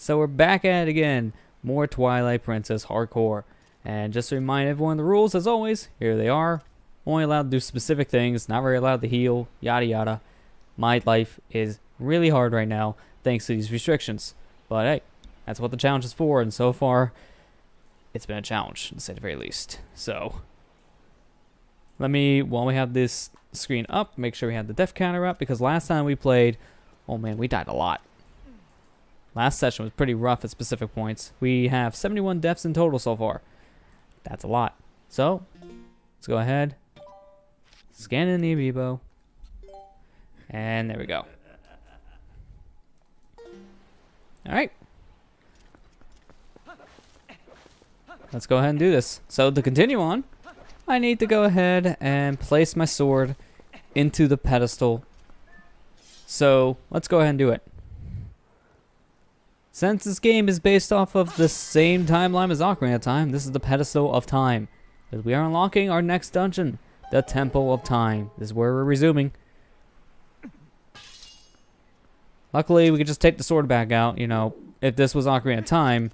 So we're back at it again. More Twilight Princess hardcore. And just to remind everyone the rules, as always, here they are. Only allowed to do specific things, not very allowed to heal, yada yada. My life is really hard right now, thanks to these restrictions. But hey, that's what the challenge is for, and so far, it's been a challenge, to say the very least. So, let me, while we have this screen up, make sure we have the death counter up, because last time we played, oh man, we died a lot. Last session was pretty rough at specific points. We have 71 deaths in total so far. That's a lot. So, let's go ahead, scan in the Amiibo, and there we go. Alright. Let's go ahead and do this. So to continue on, I need to go ahead and place my sword into the pedestal. So let's go ahead and do it. Since this game is based off of the same timeline as Ocarina of Time, this is the pedestal of time. Because we are unlocking our next dungeon, the Temple of Time. This is where we're resuming. Luckily, we could just take the sword back out. You know, if this was Ocarina of Time,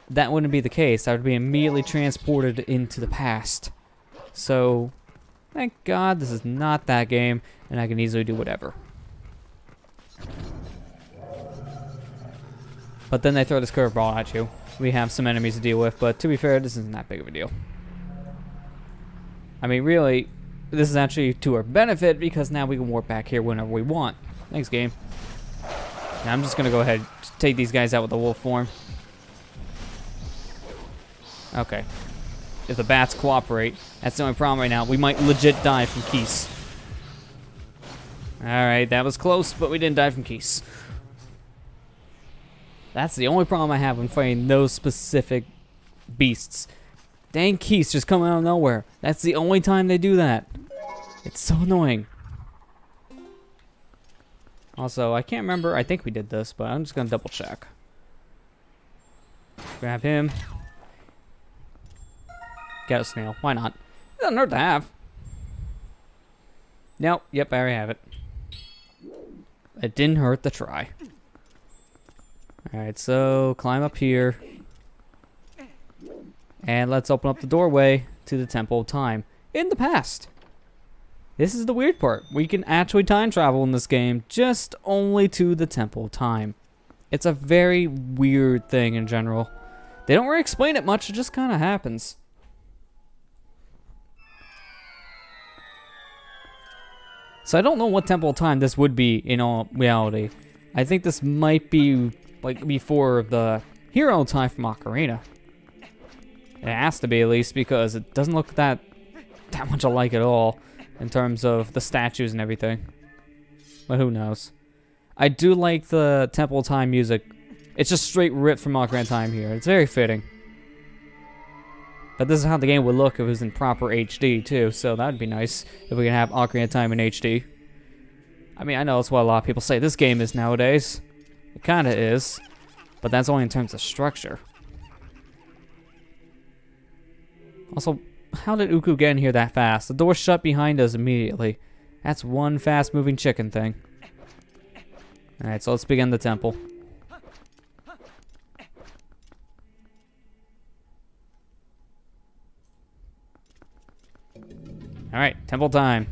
that wouldn't be the case. I would be immediately transported into the past. So, thank God this is not that game, and I can easily do whatever. But then they throw this curveball at you. We have some enemies to deal with, but to be fair, this isn't that big of a deal. I mean, really, this is actually to our benefit, because now we can warp back here whenever we want. Thanks, game. Now I'm just going to go ahead and take these guys out with the wolf form. Okay. If the bats cooperate, that's the only problem right now. We might legit die from Keese. Alright, that was close, but we didn't die from Keese. That's the only problem I have when fighting those specific beasts. Dang Keese just come out of nowhere. That's the only time they do that. It's so annoying. Also, I can't remember. I think we did this, but I'm just going to double check. Grab him. Get a snail. Why not? It doesn't hurt to have. Nope. Yep, I already have it. It didn't hurt to try. Alright, so climb up here. And let's open up the doorway to the Temple of Time. In the past. This is the weird part. We can actually time travel in this game, just only to the Temple of Time. It's a very weird thing in general. They don't really explain it much, it just kind of happens. So I don't know what Temple of Time this would be in all reality. I think this might be like before the hero time from Ocarina. It has to be, at least, because it doesn't look that much alike at all in terms of the statues and everything. But who knows. I do like the Temple of Time music. It's just straight ripped from Ocarina of Time here. It's very fitting. But this is how the game would look if it was in proper HD too, so that'd be nice if we can have Ocarina of Time in HD. I mean, I know that's what a lot of people say this game is nowadays. It kinda is, but that's only in terms of structure. Also, how did Uku get in here that fast? The door shut behind us immediately. That's one fast-moving chicken thing. Alright, so let's begin the temple. Alright, temple time.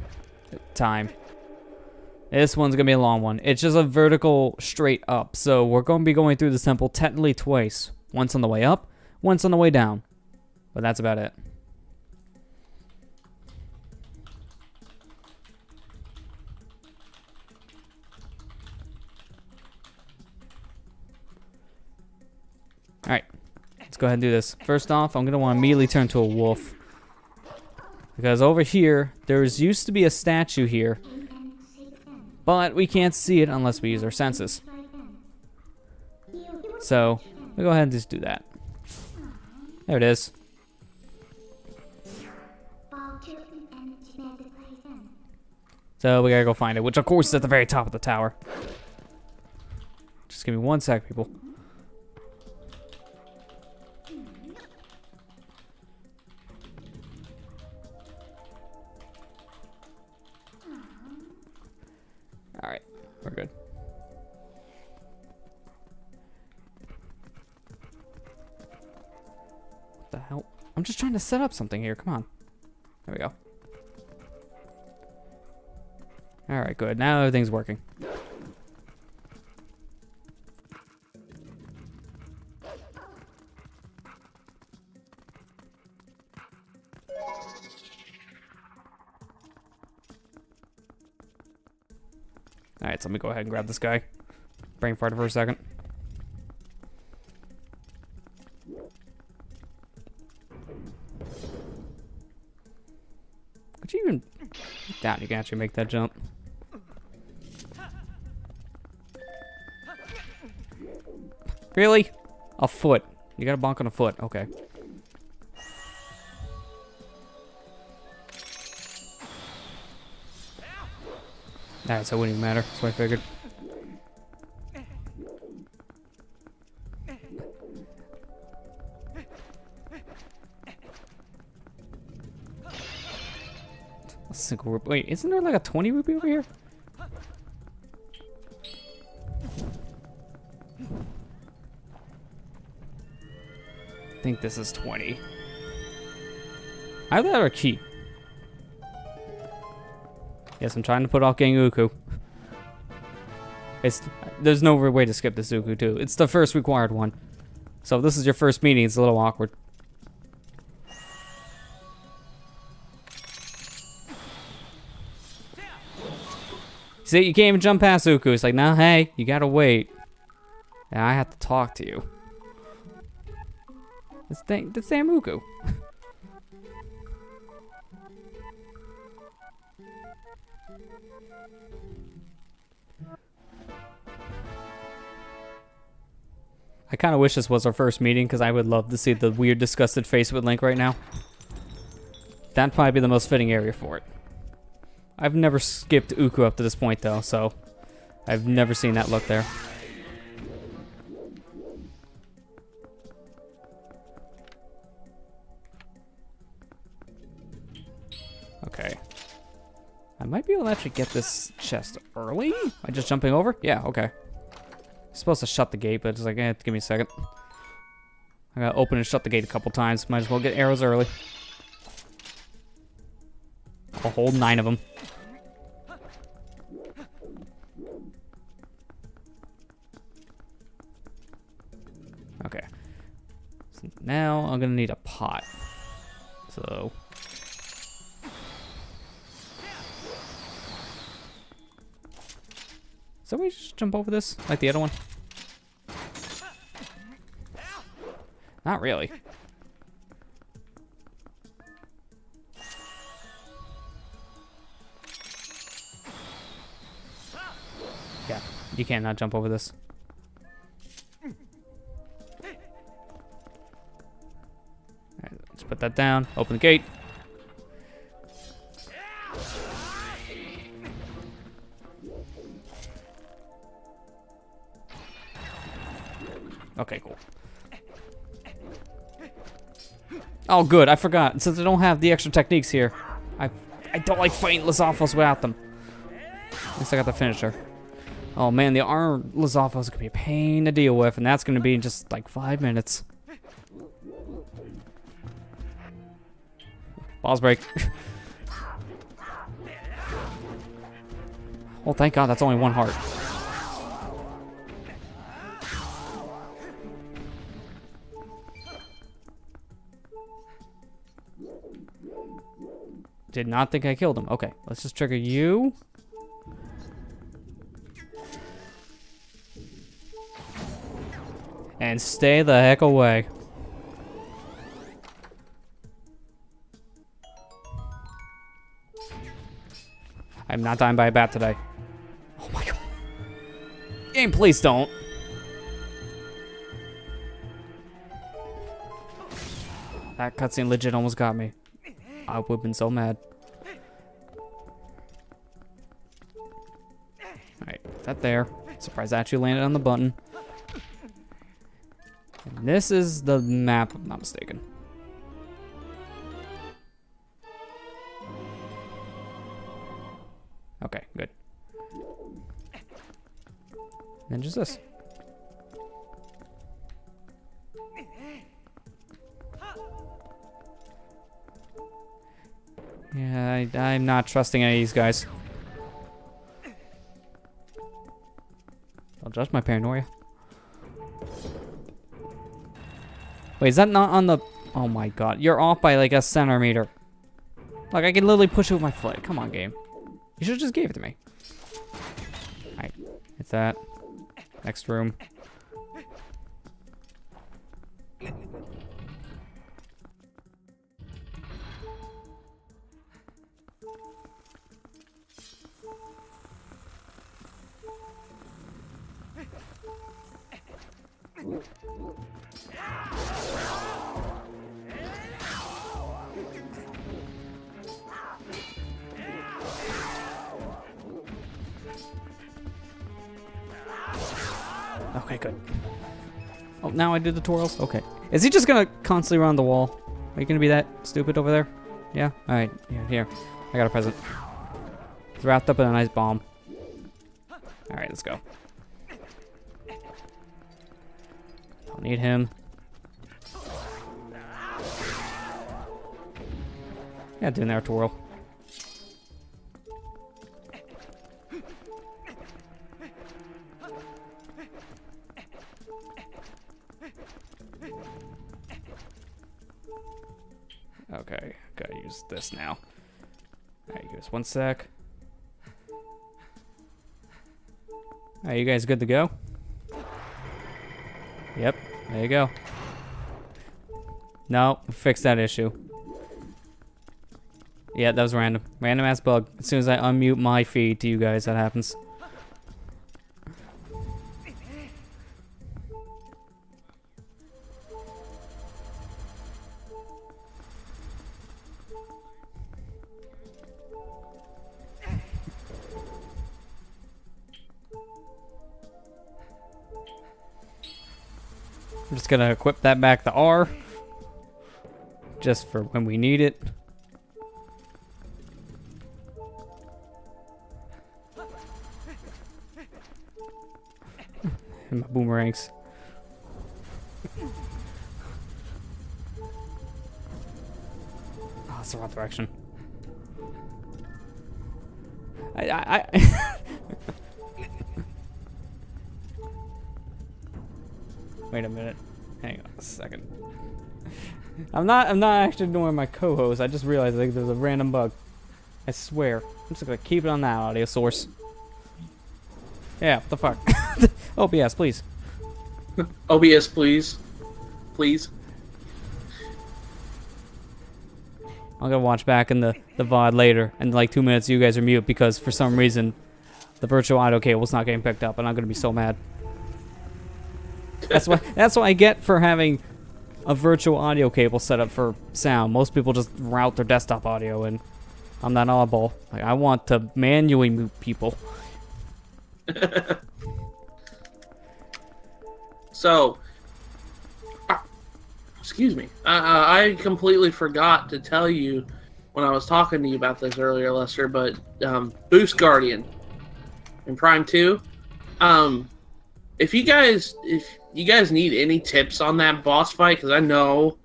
This one's gonna be a long one. It's just a vertical straight up, so we're gonna be going through this temple technically twice. Once on the way up, once on the way down. But that's about it. Alright, let's go ahead and do this. First off, I'm going to want to immediately turn to a wolf. Because over here, there's used to be a statue here. But we can't see it unless we use our senses. So, we'll go ahead and just do that. There it is. So we gotta go find it, which of course is at the very top of the tower. Just give me 1 sec, people. Alright, we're good. hell? I'm just trying to set up something here. Come on. There we go. Alright, good. Now everything's working. Alright, so let me go ahead and grab this guy. Brain farted for a second. Could you even... Down, you can actually make that jump. Really? A foot. You got a bonk on a foot. Okay. Alright, so it wouldn't even matter. That's what I figured. A single rupee. Wait, isn't there like a 20 rupee over here? I think this is 20. Either that or cheap. Yes, I'm trying to put off getting Uku. There's no way to skip this Uku too. It's the first required one. So if this is your first meeting, it's a little awkward. See, you can't even jump past Uku. It's like, nah, hey, you gotta wait. And I have to talk to you. The same Uku. I kind of wish this was our first meeting because I would love to see the weird, disgusted face with Link right now. That'd probably be the most fitting area for it. I've never skipped Uku up to this point though, so I've never seen that look there. Okay. I might be able to actually get this chest early by just jumping over. Yeah, okay. Supposed to shut the gate, but it's like, give me a second. I gotta open and shut the gate a couple times. Might as well get arrows early. A whole 9 of them. Okay. So now I'm gonna need a pot. So. So we just jump over this like the other one? Not really. Yeah, you can't not jump over this. Alright, let's put that down. Open the gate. Okay, cool. Oh, good. I forgot. Since I don't have the extra techniques here, I don't like fighting Lizalfos without them. At least I got the finisher. Oh man, the armor Lizalfos is gonna be a pain to deal with, and that's gonna be in just like 5 minutes. Balls break. Oh, thank God, that's only 1 heart. Did not think I killed him. Okay, let's just trigger you. And stay the heck away. I'm not dying by a bat today. Oh my God. Game, please don't. That cutscene legit almost got me. I would have been so mad. Alright, put that there. Surprised I actually landed on the button. And this is the map, if I'm not mistaken. Okay, good. And just this. Yeah, I'm not trusting any of these guys. Don't judge my paranoia. Wait, is that not on the... Oh my god, you're off by like a centimeter. Like, I can literally push it with my foot. Come on, game. You should've just gave it to me. Alright, it's that. Next room. Okay, good. Oh, now I do the twirls? Okay. Is he just gonna constantly run the wall? Are you gonna be that stupid over there? Yeah? Alright, here. I got a present. It's wrapped up in a nice bomb. Alright, let's go. Don't need him. Yeah, doing their twirl. Okay, gotta use this now. Alright, give us 1 sec. Alright, you guys good to go? Yep, there you go. No, fix that issue. Yeah, that was random. Random ass bug. As soon as I unmute my feed to you guys, that happens. I'm just gonna equip that back to R. Just for when we need it. And my boomerangs. Oh, that's the wrong direction. Wait a minute. Hang on a second. I'm not actually ignoring my co-host. I just realized like there's a random bug. I swear. I'm just gonna keep it on that audio source. Yeah, what the fuck? OBS, please. OBS, please. Please. I'm gonna watch back in the VOD later, and in like 2 minutes you guys are mute because for some reason the virtual audio cable's not getting picked up, and I'm gonna be so mad. That's what I get for having a virtual audio cable set up for sound. Most people just route their desktop audio, and I'm that oddball. Like, I want to manually mute people. So, excuse me. I completely forgot to tell you when I was talking to you about this earlier, Lester, but Boost Guardian in Prime 2. If you guys need any tips on that boss fight, because I know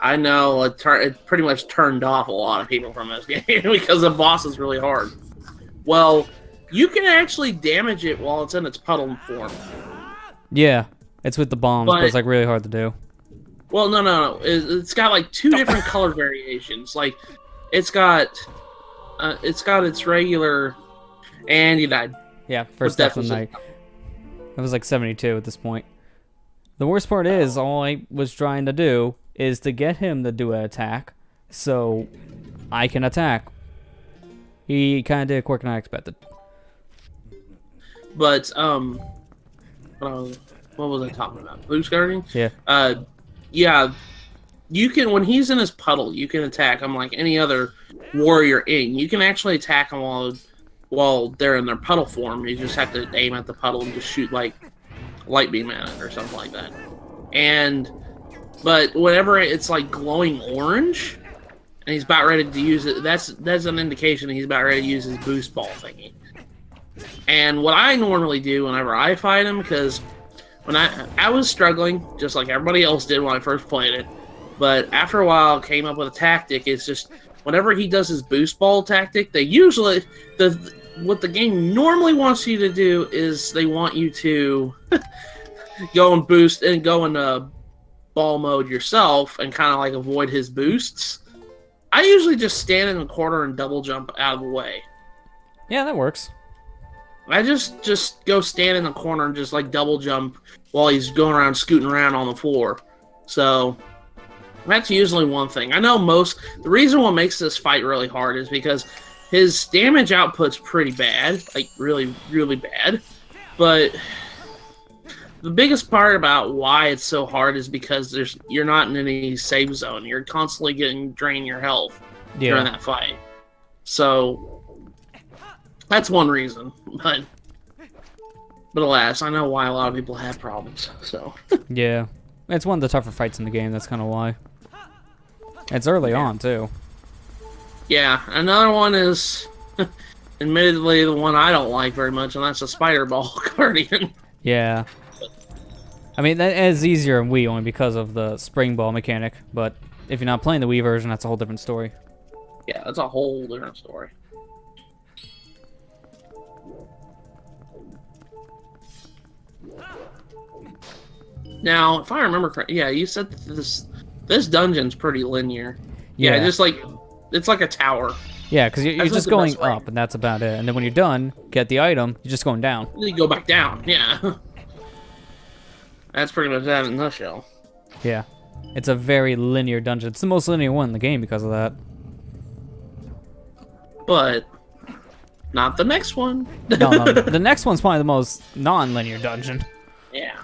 it pretty much turned off a lot of people from this game because the boss is really hard. Well, you can actually damage it while it's in its puddle form. Yeah, it's with the bombs, but it's like really hard to do. Well, no. It's got like 2 different color variations. Like, it's got its regular, and you died. Yeah, first death of the night. It was like 72 at this point. The worst part is, all I was trying to do is to get him to do an attack, so I can attack. He kind of did it quicker than I expected. But, what was I talking about? Boost Guardian? Yeah. Yeah, you can, when he's in his puddle, you can attack him like any other warrior in. You can actually attack him while they're in their puddle form. You just have to aim at the puddle and just shoot like light beam at it or something like that. But whenever it's like glowing orange and he's about ready to use it, that's an indication that he's about ready to use his boost ball thingy. And what I normally do whenever I fight him, because when I was struggling just like everybody else did when I first played it, but after a while I came up with a tactic. It's just whenever he does his boost ball tactic, what the game normally wants you to do is they want you to go and boost and go into ball mode yourself and kind of like avoid his boosts. I usually just stand in the corner and double jump out of the way. Yeah, that works. I just go stand in the corner and just like double jump while he's going around scooting around on the floor. So that's usually one thing. I know the reason what makes this fight really hard is because his damage output's pretty bad, like really, really bad. But the biggest part about why it's so hard is because you're not in any safe zone. You're constantly getting drained your health during that fight. So that's one reason. But alas, I know why a lot of people have problems. So yeah, it's one of the tougher fights in the game. That's kind of why. It's early on too. Yeah, another one is, admittedly, the one I don't like very much, and that's the Spider Ball Guardian. Yeah. I mean, that is easier in Wii only because of the spring ball mechanic, but if you're not playing the Wii version, that's a whole different story. Yeah, that's a whole different story. Now, if I remember correctly, yeah, you said this dungeon's pretty linear. Yeah, just like, it's like a tower. Yeah, because you're just going up, and that's about it. And then when you're done, get the item, you're just going down. Then you go back down, yeah. That's pretty much that in a nutshell. Yeah. It's a very linear dungeon. It's the most linear one in the game because of that. But not the next one. No, the next one's probably the most non-linear dungeon. Yeah.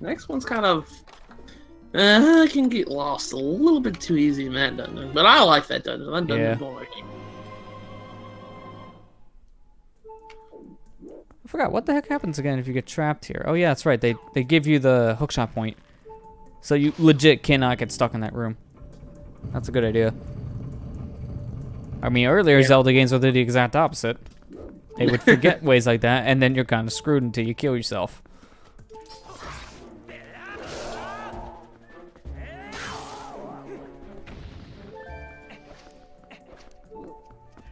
Next one's kind of... I can get lost a little bit too easy in that dungeon. But I like that dungeon. That dungeon's more like... I forgot, what the heck happens again if you get trapped here? Oh yeah, that's right. They give you the hookshot point. So you legit cannot get stuck in that room. That's a good idea. I mean, earlier Zelda games were the exact opposite. They would forget ways like that, and then you're kind of screwed until you kill yourself.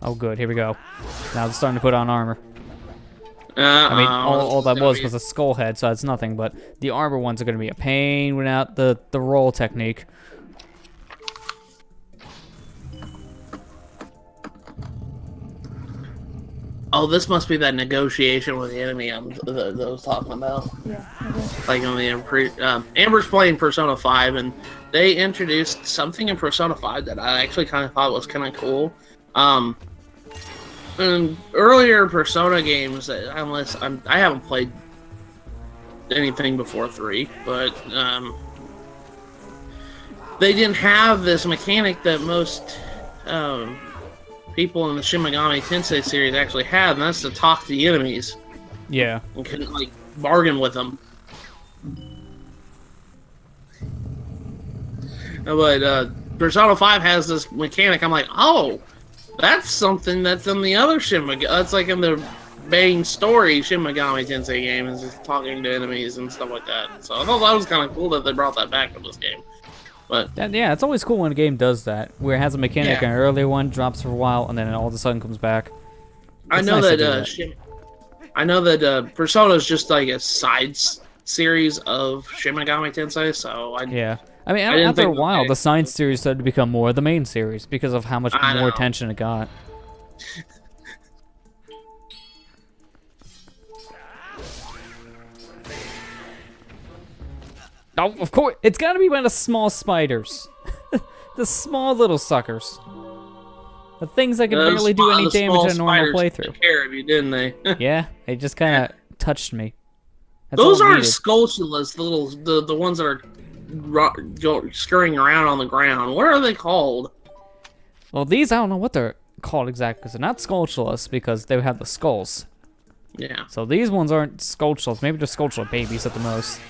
Oh good, here we go. Now they're starting to put on armor. I mean, all that was a skull head, so that's nothing, but the armor ones are going to be a pain without the roll technique. Oh, this must be that negotiation with the enemy that I was talking about. Yeah. Like on the Amber's playing Persona 5, and they introduced something in Persona 5 that I actually kind of thought was kind of cool. In earlier Persona games, unless I haven't played anything before 3, but they didn't have this mechanic that most people in the Shin Megami Tensei series actually have, and that's to talk to the enemies. Yeah. And can like bargain with them. But Persona 5 has this mechanic. I'm like, oh, that's something that's in the other that's like in the main story Shin Megami Tensei game, is just talking to enemies and stuff like that. So I thought that was kind of cool that they brought that back in this game. But yeah, it's always cool when a game does that, where it has a mechanic in an earlier one, drops for a while, and then all of a sudden comes back. I know that Persona is just like a side series of Shin Megami Tensei, so I mean, after a while, the side series started to become more the main series because of how much more attention it got. Oh, of course, it's got to be one of the small spiders. The small little suckers. The things that can barely do any damage in a normal playthrough. Took care of you, didn't they? Yeah, they just kind of touched me. That's those aren't Skulltulas, the ones that are scurrying around on the ground. What are they called? Well, these, I don't know what they're called exactly, because they're not Skulltulas, because they have the skulls. Yeah. So these ones aren't Skulltulas. Maybe they're Skulltula babies at the most.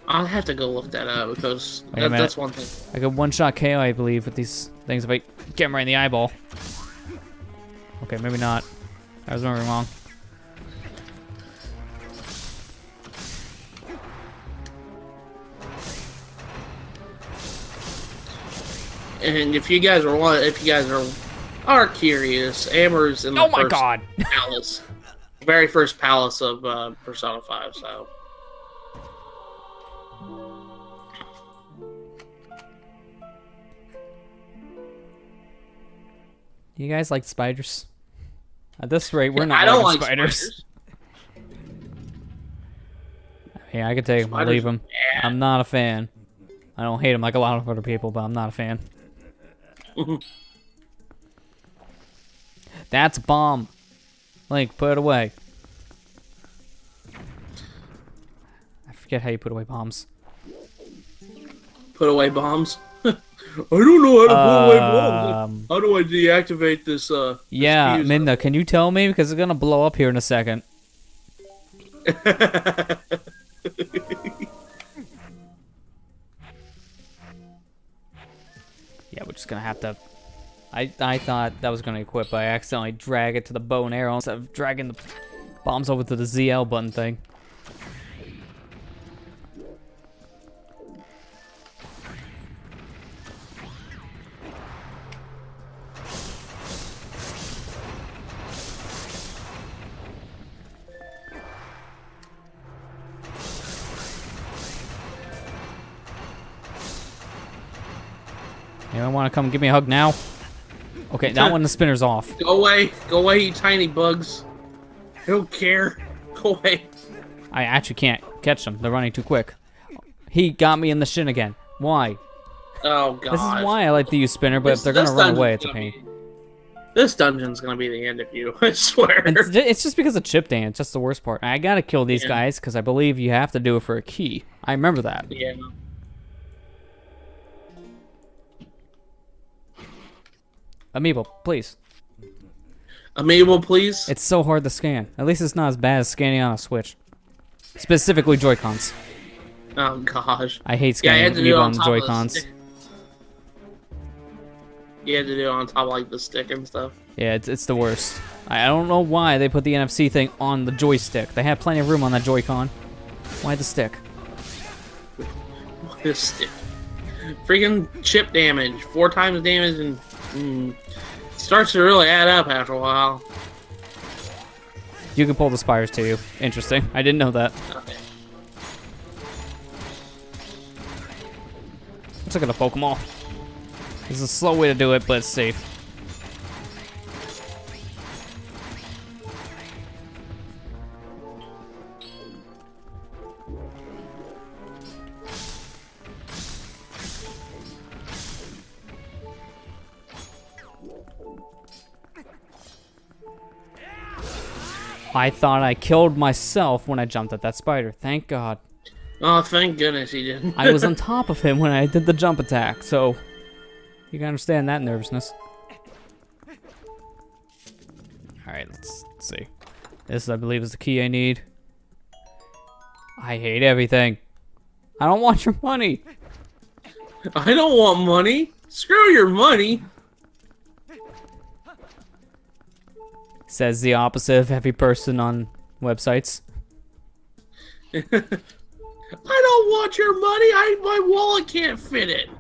I'll have to go look that up, because that's one thing. I got one-shot KO, I believe, with these things if I get them right in the eyeball. Okay, maybe not. I was remembering wrong. And if you guys are curious, Amber's in the Oh my first god! palace, very first palace of Persona 5. So. You guys like spiders? At this rate, we're not I don't liking like spiders. Yeah, I could take them or leave them. Yeah. I'm not a fan. I don't hate them like a lot of other people, but I'm not a fan. That's a bomb. Link, put it away. I forget how you put away bombs. Put away bombs? I don't know how to put away bombs. How do I deactivate this, Yeah, this Minda, can you tell me? Because it's gonna blow up here in a second. Yeah, we're just gonna have to... I thought that was gonna equip, but I accidentally drag it to the bow and arrow instead of dragging the bombs over to the ZL button thing. Anyone want to come give me a hug now? Okay, not when the spinner's off. Go away, you tiny bugs. I don't care. Go away. I actually can't catch them. They're running too quick. He got me in the shin again. Why? Oh god. This is why I like to use spinner, but if they're gonna run away, it's a pain. This dungeon's gonna be the end of you, I swear. It's just because of chip dance. That's the worst part. I gotta kill these guys because I believe you have to do it for a key. I remember that. Yeah. Amiibo, please. Amiibo, please. It's so hard to scan. At least it's not as bad as scanning on a Switch. Specifically Joy-Cons. Oh gosh. I hate scanning Amiibo on the Joy-Cons. You had to do it on top of like the stick and stuff. Yeah, it's the worst. I don't know why they put the NFC thing on the joystick. They had plenty of room on that Joy-Con. Why the stick? This stick. Freaking chip damage. 4 times damage and starts to really add up after a while. You can pull the spires to you. Interesting. I didn't know that. Okay. Let's look at the Pokemon. This is a slow way to do it, but it's safe. I thought I killed myself when I jumped at that spider. Thank God. Oh, thank goodness he didn't. I was on top of him when I did the jump attack, so you can understand that nervousness. Alright, let's see. This, I believe, is the key I need. I hate everything. I don't want your money. I don't want money. Screw your money. Says the opposite of every person on websites. I don't want your money. My wallet can't fit it.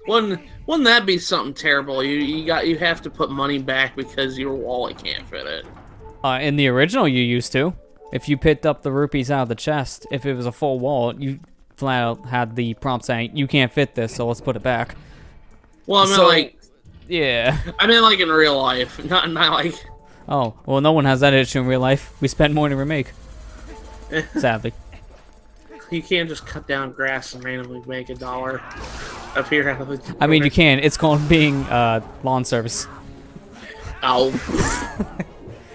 Wouldn't that be something terrible? You have to put money back because your wallet can't fit it. In the original, you used to. If you picked up the rupees out of the chest, if it was a full wallet, you flat out had the prompt saying, "You can't fit this, so let's put it back." Well, I mean, like, yeah. I mean, like in real life, not like. Oh, well, no one has that issue in real life. We spend more than we make. Sadly. You can't just cut down grass and randomly make $1 up here out of the. I mean, you can. It's called being lawn service. Oh.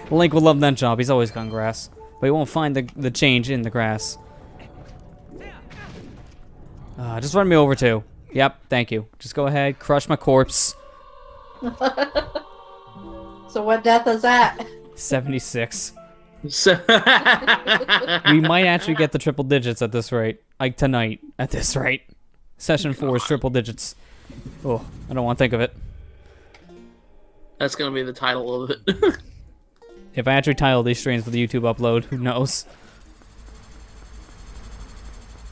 Link will love that job. He's always gone grass, but he won't find the change in the grass. Just run me over too. Yep, thank you. Just go ahead, crush my corpse. So what death is that? 76. So We might actually get the triple digits at this rate. Like tonight, at this rate. Session 4 is triple digits. Oh, I don't want to think of it. That's gonna be the title of it. If I actually title these streams for the YouTube upload, who knows?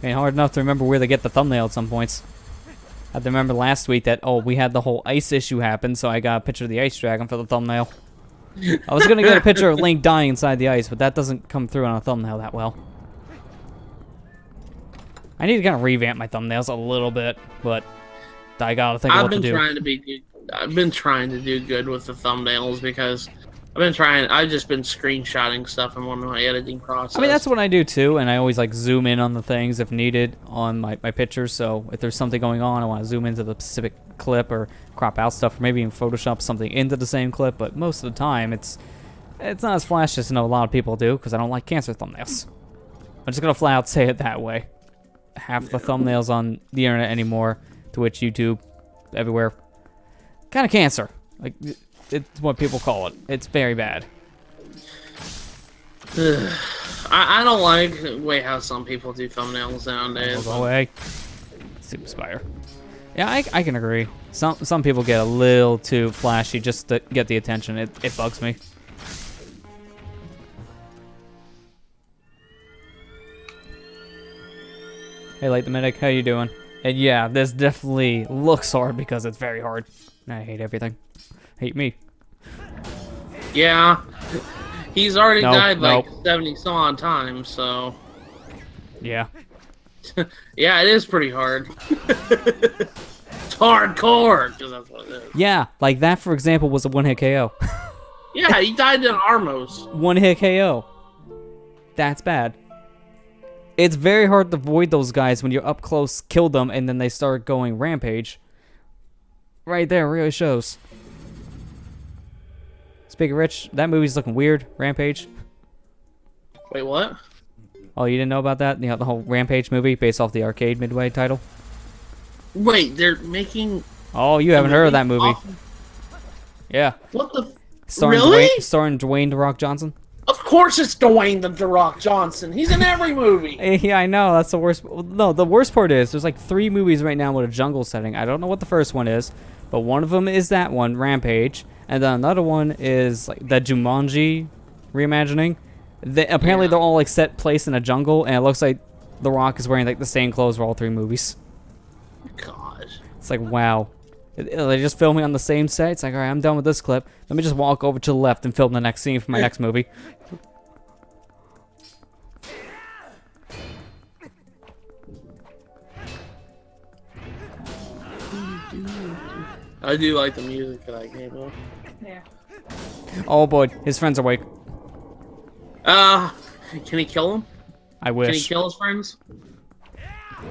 Ain't hard enough to remember where to get the thumbnail at some points. I have to remember last week that, we had the whole ice issue happen, so I got a picture of the ice dragon for the thumbnail. I was going to get a picture of Link dying inside the ice, but that doesn't come through on a thumbnail that well. I need to kind of revamp my thumbnails a little bit, but I gotta think of what to do. I've been trying to do good with the thumbnails because I've just been screenshotting stuff in one of my editing process. I mean, that's what I do too, and I always like zoom in on the things if needed on my pictures. So if there's something going on, I want to zoom into the specific clip or crop out stuff, or maybe even Photoshop something into the same clip. But most of the time, it's not as flashy as I know a lot of people do because I don't like cancer thumbnails. I'm just gonna flat out say it that way. Half the thumbnails on the internet anymore, Twitch, YouTube, everywhere, kind of cancer. Like, it's what people call it. It's very bad. I don't like the way how some people do thumbnails nowadays. Go away. Super Spire. Yeah, I can agree. Some people get a little too flashy just to get the attention. It bugs me. Hey, Light the Medic, how you doing? And yeah, this definitely looks hard because it's very hard. I hate everything. Hate me. Yeah. He's already died like 70 some odd times, so... Yeah. Yeah, it is pretty hard. It's hardcore, 'cause that's what it is. Yeah, like that, for example, was a one-hit KO. Yeah, he died in Armos. One-hit KO. That's bad. It's very hard to avoid those guys when you're up close, kill them, and then they start going rampage. Right there, really shows. Speaking of which, that movie's looking weird, Rampage. Wait, what? Oh, you didn't know about that? You know, the whole Rampage movie based off the arcade Midway title? Wait, they're making... Oh, you haven't heard of that movie. Yeah. What the... Really? Starring Dwayne "The Rock" Johnson. Of course it's Dwayne "The Rock" Johnson. He's in every movie. Yeah, I know. That's the worst. No, the worst part is there's like 3 movies right now with a jungle setting. I don't know what the first one is, but one of them is that one, Rampage, and then another one is like the Jumanji reimagining. Apparently they're all like set place in a jungle, and it looks like The Rock is wearing like the same clothes for all 3 movies. God. It's like, wow. They just filming on the same set. It's like, all right, I'm done with this clip. Let me just walk over to the left and film the next scene for my next movie. I do like the music for that game, though. Yeah. Oh boy, his friends are awake. Can he kill them? I wish. Can he kill his friends?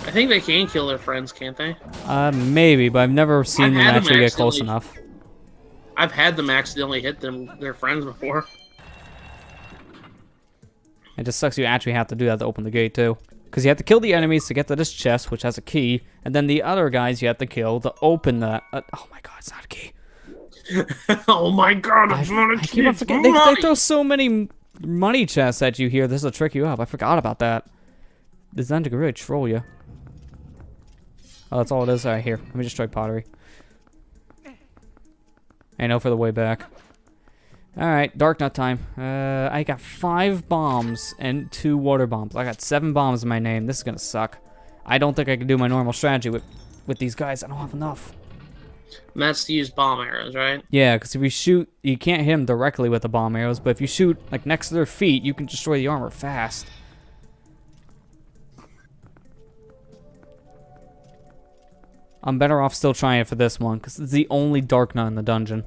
I think they can kill their friends, can't they? Maybe, but I've never seen them actually get close enough. I've had them accidentally hit their friends before. It just sucks you actually have to do that to open the gate, too. Because you have to kill the enemies to get to this chest, which has a key, and then the other guys you have to kill to open that. Oh my god, it's not a key. Oh my god, it's not a key. I keep on forgetting. They throw so many money chests at you here. This will trick you up. I forgot about that. This dungeon can really troll you. Oh, that's all it is? Alright, here. Let me just try pottery. I know for the way back. Alright, Dark Nut time. I got 5 bombs and 2 water bombs. I got 7 bombs in my name. This is gonna suck. I don't think I can do my normal strategy with these guys. I don't have enough. And that's to use bomb arrows, right? Yeah, because if you shoot, you can't hit them directly with the bomb arrows, but if you shoot like next to their feet, you can destroy the armor fast. I'm better off still trying it for this one, because it's the only Dark Nut in the dungeon.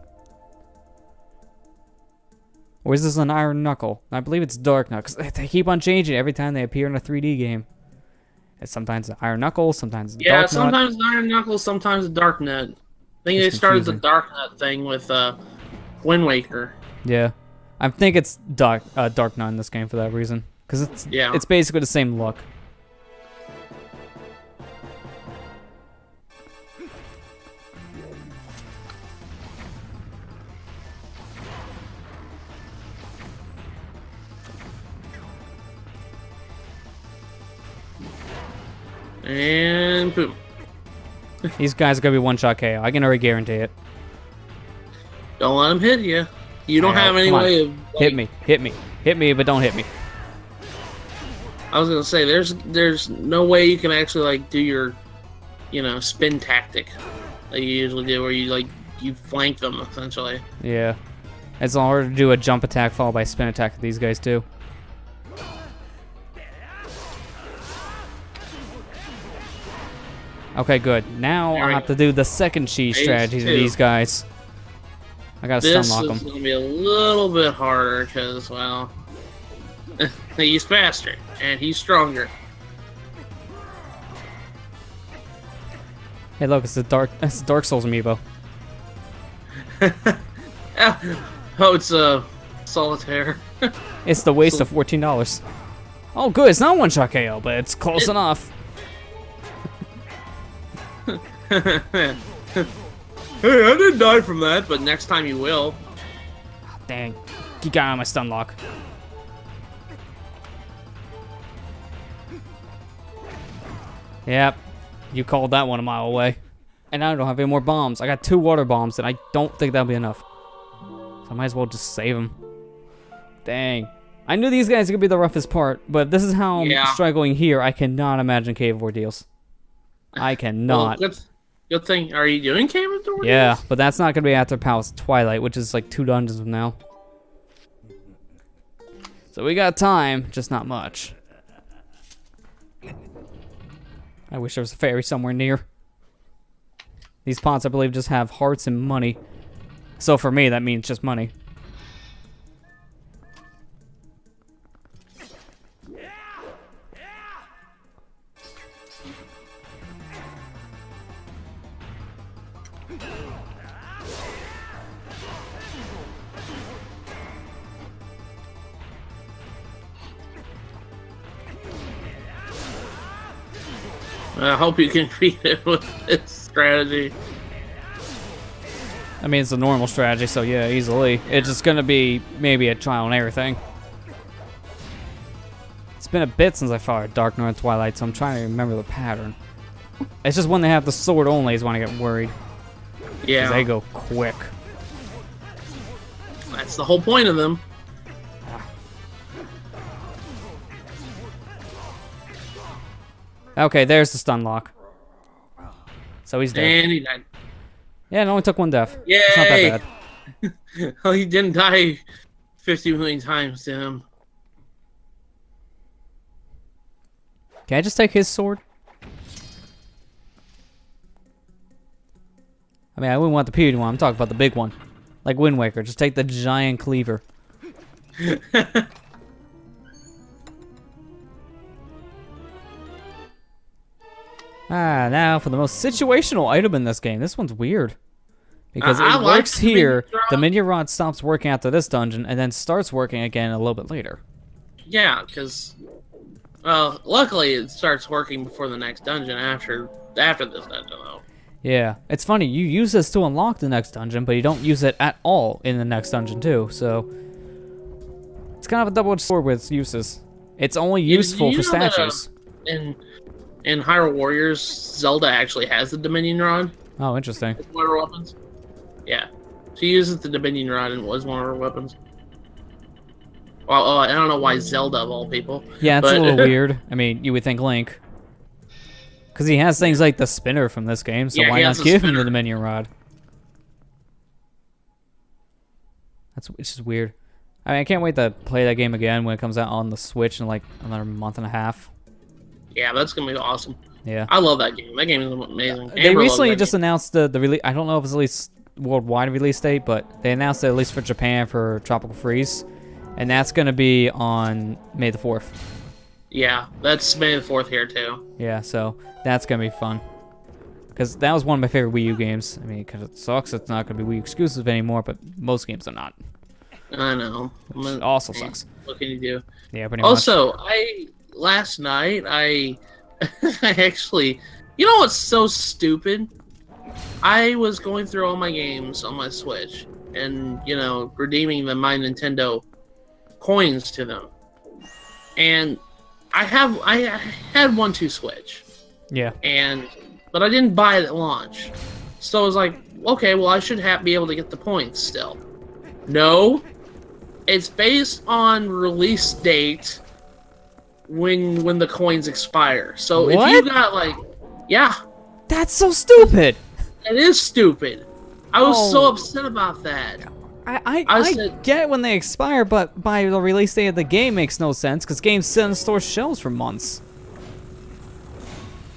Or is this an Iron Knuckle? I believe it's Dark Nut, because they keep on changing every time they appear in a 3D game. It's sometimes an Iron Knuckle, sometimes Dark Nut. Yeah, sometimes the Iron Knuckle, sometimes the Dark Nut. I think they started the Dark Nut thing with Wind Waker. Yeah. I think it's Dark Nut in this game for that reason. Because it's basically the same look. And boom. These guys are going to be one-shot KO. I can already guarantee it. Don't let them hit you. You don't have any way of... Like... Hit me, but don't hit me. I was gonna say there's no way you can actually like do your, spin tactic that you usually do, where you flank them essentially. Yeah. It's harder to do a jump attack followed by a spin attack that these guys do. Okay, good. Now I have to do the second cheese strategy to these guys. I gotta stun lock them. This is gonna be a little bit harder because, well, he's faster and he's stronger. Hey, look, it's the Dark Souls amiibo. Oh, it's solitaire. It's the waste of $14. Oh, good. It's not one-shot KO, but it's close enough. Hey, I didn't die from that, but next time you will. Dang. He got on my stun lock. Yep. You called that one a mile away. And I don't have any more bombs. I got 2 water bombs, and I don't think that'll be enough. So I might as well just save them. Dang. I knew these guys could be the roughest part, but if this is how I'm struggling here, I cannot imagine cave ordeals. I cannot. Well, good thing. Are you doing cave ordeals? Yeah, but that's not going to be after Palace of Twilight, which is like 2 dungeons from now. So we got time, just not much. I wish there was a fairy somewhere near. These pots, I believe, just have hearts and money. So for me, that means just money. I hope you can beat it with this strategy. I mean, it's a normal strategy, so yeah, easily. It's just gonna be maybe a trial and error thing. It's been a bit since I fought Dark North Twilight, so I'm trying to remember the pattern. It's just when they have the sword only is when I get worried. Yeah. 'Cause they go quick. That's the whole point of them. Okay, there's the stun lock. So he's dead. And he died. Yeah, it only took 1 death. Yay! It's not that bad. Oh, he didn't die 50 million times to him. Can I just take his sword? I mean, I wouldn't want the puny one. I'm talking about the big one. Like Wind Waker. Just take the giant cleaver. Now for the most situational item in this game. This one's weird. Because it works here, the minion rod stops working after this dungeon, and then starts working again a little bit later. Yeah, because, well, luckily it starts working before the next dungeon after this dungeon, though. Yeah, it's funny, you use this to unlock the next dungeon, but you don't use it at all in the next dungeon too, so... It's kind of a double-edged sword with its uses. It's only useful for statues. In Hyrule Warriors, Zelda actually has the Dominion Rod. Oh, interesting. It's one of her weapons. Yeah. She uses the Dominion Rod and was one of her weapons. Well, I don't know why Zelda, of all people. Yeah, it's a little weird. I mean, you would think Link. Because he has things like the spinner from this game, so why not give him the Dominion Rod? It's just weird. I mean, I can't wait to play that game again when it comes out on the Switch in like another month and a half. Yeah, that's gonna be awesome. Yeah, I love that game. That game is amazing. They recently just announced the release. I don't know if it's at least worldwide release date, but they announced it at least for Japan for Tropical Freeze, and that's gonna be on May the 4th. Yeah, that's May the 4th here too. Yeah, so that's gonna be fun. Because that was one of my favorite Wii U games. I mean, because it sucks it's not gonna be Wii U exclusive anymore, but most games are not. I know. Which also sucks. What can you do? Yeah, pretty much. Also, last night, I actually... You know what's so stupid? I was going through all my games on my Switch and, redeeming My Nintendo coins to them. And I had 1-2 Switch. Yeah. But I didn't buy it at launch. So I was like, okay, well, I should be able to get the points still. No. It's based on release date when the coins expire. So if What? you got like, yeah, That's so stupid. it is stupid. I was so Oh. upset about that. I said- get when they expire, but by the release date of the game makes no sense because games sit on store shelves for months.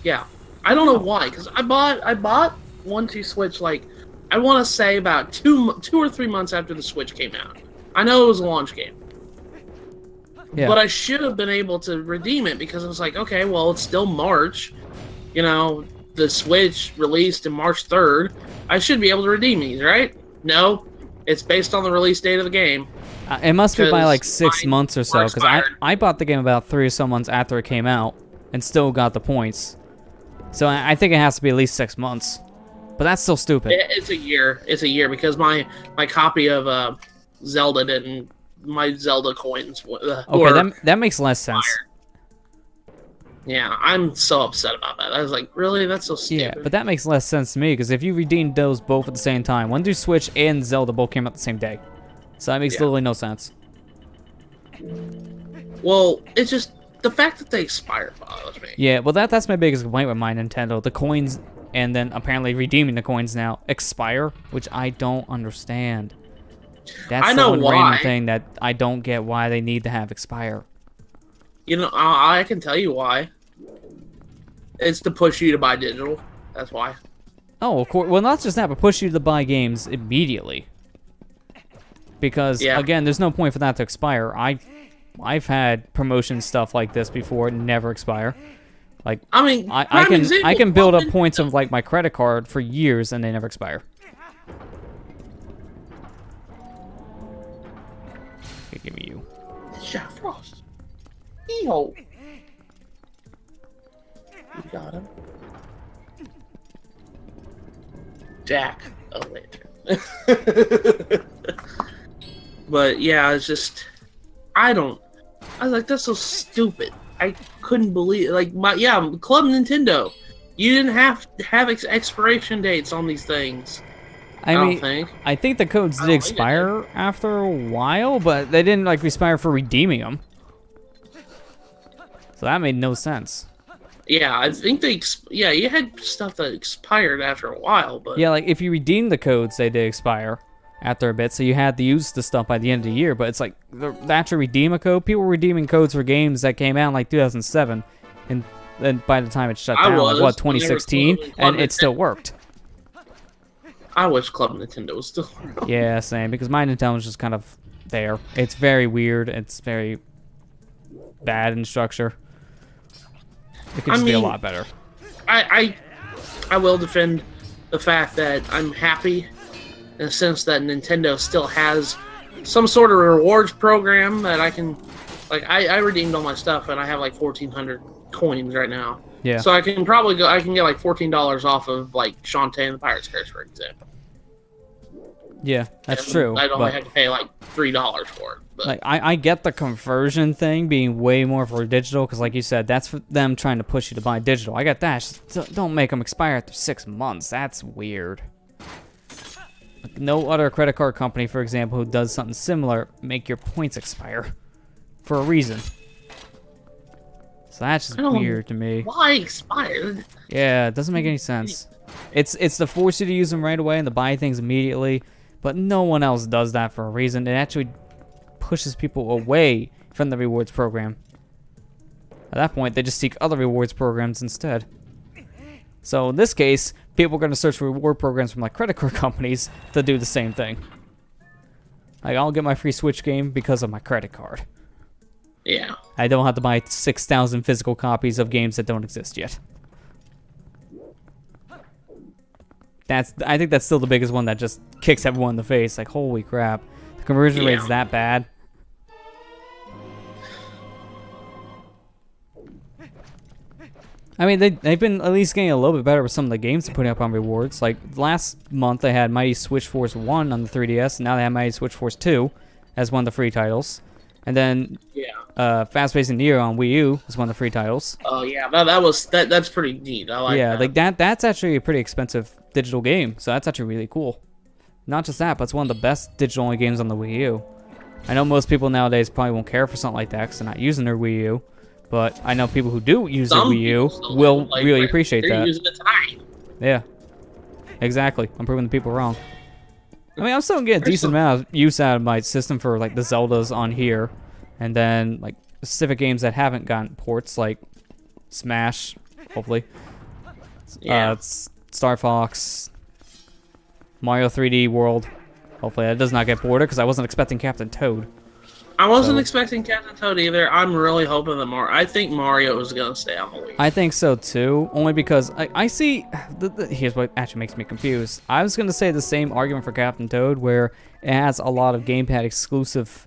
Yeah, I don't know why. Because I bought 1-2 Switch like I want to say about two or 3 months after the Switch came out. I know it was a launch game. Yeah. But I should have been able to redeem it because I was like, okay, well, it's still March. You know, the Switch released in March 3rd. I should be able to redeem these, right? No, it's based on the release date of the game. It must be by 'Cause like 6 mine months or so, were because expired. I bought the game about 3 or so months after it came out and still got the points. So I think it has to be at least 6 months. But that's still stupid. It's a year. It's a year because my copy of Zelda didn't. My Zelda coins. Okay, that makes less sense. Yeah, I'm so upset about that. I was like, really? That's so stupid. Yeah, but that makes less sense to me because if you redeemed those both at the same time, One Do Switch and Zelda both came out the same day. So that makes literally no sense. Well, it's just the fact that they expired bothers me. Yeah, well that's my biggest complaint with my Nintendo. The coins, and then apparently redeeming the coins now, expire, which I don't understand. That's I the know one why. random thing that I don't get why they need to have expire. You know, I can tell you why. It's to push you to buy digital. That's why. Oh, of course. Well, not just that, but push you to buy games immediately. Because again, there's no point for that to expire. I've had promotion stuff like this before, never expire. Like I mean, I can build up points of like my credit card for years and they never expire. Okay, give me you. Jack Frost. Ew. You got him. Jack. Oh wait. But yeah, it's just I was like, that's so stupid. I couldn't believe Club Nintendo. You didn't have to have expiration dates on these things. I don't mean, think. I think the codes I did don't think it expire after a while, but they didn't like expire for redeeming them. So that made no sense. Yeah, I think you had stuff that expired after a while, but Yeah, like if you redeem the codes, they did expire after a bit, so you had to use the stuff by the end of the year. But it's like the actual redeem a code. People were redeeming codes for games that came out in like 2007, and then by the time it shut down, like what 2016, and it still worked. I wish Club Nintendo was still around. Yeah, same. Because my Nintendo was just kind of there. It's very weird. It's very bad in structure. It could just be a lot better. I will defend the fact that I'm happy in the sense that Nintendo still has some sort of rewards program that I can, like, I redeemed all my stuff and I have like 1,400 coins right now. Yeah. So I can probably I can get like $14 off of like Shantae and the Pirate's Curse, for example. Yeah, that's And true. I'd only but- have to pay like $3 for it. But Like I get the conversion thing being way more for digital because, like you said, that's for them trying to push you to buy digital. I get that. Just don't make them expire after 6 months. That's weird. Like, no other credit card company, for example, who does something similar, make your points expire for a reason. So that's just I don't- weird to me. why expire? Yeah, it doesn't make any sense. It's to force you to use them right away and to buy things immediately, but no one else does that for a reason. It actually pushes people away from the rewards program. At that point, they just seek other rewards programs instead. So in this case, people are going to search for reward programs from like credit card companies to do the same thing. Like, I'll get my free Switch game because of my credit card. Yeah. I don't have to buy 6,000 physical copies of games that don't exist yet. I think that's still the biggest one that just kicks everyone in the face. Like, holy crap. The conversion rate's that bad. I mean, they've been at least getting a little bit better with some of the games they're putting up on rewards. Like, last month they had Mighty Switch Force 1 on the 3DS, and now they have Mighty Switch Force 2 as one of the free titles. And then Fast Paced Neo on Wii U is one of the free titles. Oh yeah, that's pretty neat. I like that. Like that's actually a pretty expensive digital game, so that's actually really cool. Not just that, but it's one of the best digital only games on the Wii U. I know most people nowadays probably won't care for something like that because they're not using their Wii U, but I know people who do use the Some Wii U people still will do, like, really appreciate they're that. using it tonight. Yeah, exactly. I'm proving the people wrong. I mean, I'm still getting a There's decent amount of use out of my system for like the Zeldas on here, and then like specific games that haven't gotten ports, like Smash, hopefully. Yeah. Star Fox, Mario 3D World. Hopefully that does not get ported because I wasn't expecting Captain Toad. I wasn't So- expecting Captain Toad either. I'm really hoping that I think Mario is going to stay on the Wii. I think so too, only because I see. Here's what actually makes me confused. I was going to say the same argument for Captain Toad, where it has a lot of gamepad exclusive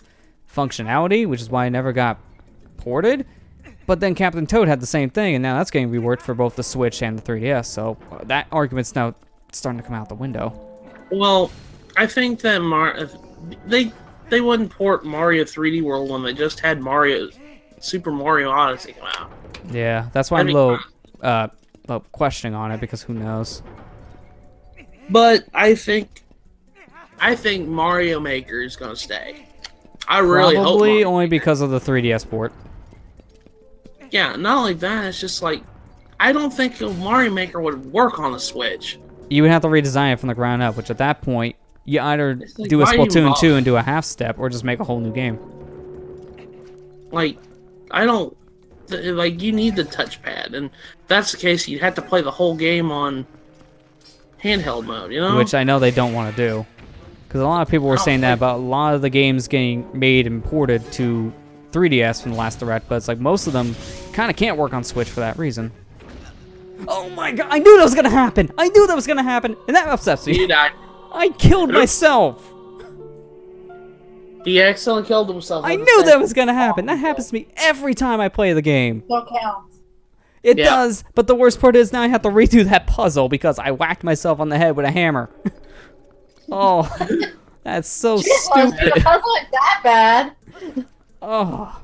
functionality, which is why I never got ported. But then Captain Toad had the same thing, and now that's getting reworked for both the Switch and the 3DS. So that argument's now starting to come out the window. Well, I think that they wouldn't port Mario 3D World when they just had Super Mario Odyssey come out. Yeah, that's why I'm a little questioning on it, because who knows. But I think Mario Maker is going to stay. I really hope. Probably Mario only because of the 3DS port. Yeah, not only that, it's just like I don't think a Mario Maker would work on a Switch. You would have to redesign it from the ground up, which at that point, you either like, do a why are you Splatoon 2 involved? and do a half step, or just make a whole new game. Like, I don't like you need the touchpad, and if that's the case, you'd have to play the whole game on handheld mode. You know, Which I know they don't want to do. Because a lot of people were saying that about a lot of the games getting made and ported to 3DS from the last Direct, but it's like most of them kind of can't work on Switch for that reason. Oh my god, I knew that was going to happen! I knew that was going to happen, and that upsets me. he died. I killed myself! He accidentally killed himself. I knew that was going to happen. That happens to me every time I play the game. Don't count. It Yeah. does, but the worst part is now I have to redo that puzzle because I whacked myself on the head with a hammer. Oh, that's so stupid. It wasn't that bad. Oh,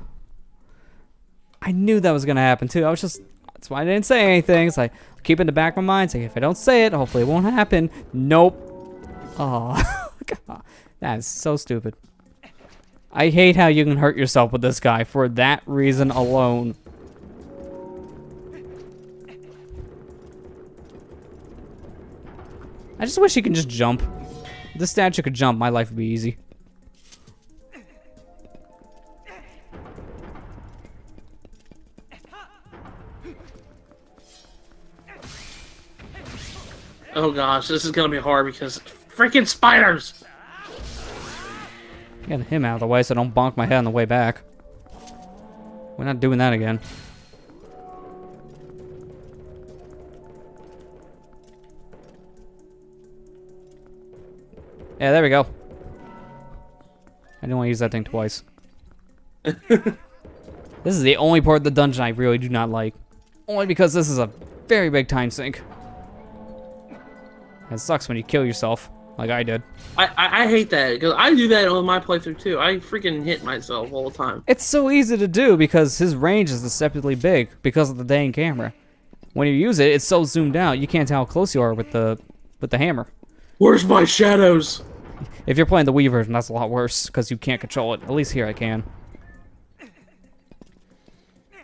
I knew that was gonna happen too. That's why I didn't say anything. It's like keep it in the back of my mind. It's like if I don't say it, hopefully it won't happen. Nope. Oh, God. That is so stupid. I hate how you can hurt yourself with this guy for that reason alone. I just wish he could just jump. If this statue could jump, my life would be easy. Oh gosh, this is gonna be hard because freaking spiders. Get him out of the way so I don't bonk my head on the way back. We're not doing that again. Yeah, there we go. I didn't want to use that thing twice. This is the only part of the dungeon I really do not like. Only because this is a very big time sink. It sucks when you kill yourself, like I did. I hate that because I do that on my playthrough too. I freaking hit myself all the time. It's so easy to do because his range is deceptively big because of the dang camera. When you use it, it's so zoomed out, you can't tell how close you are with the hammer. Where's my shadows? If you're playing the Wii version, that's a lot worse because you can't control it. At least here I can.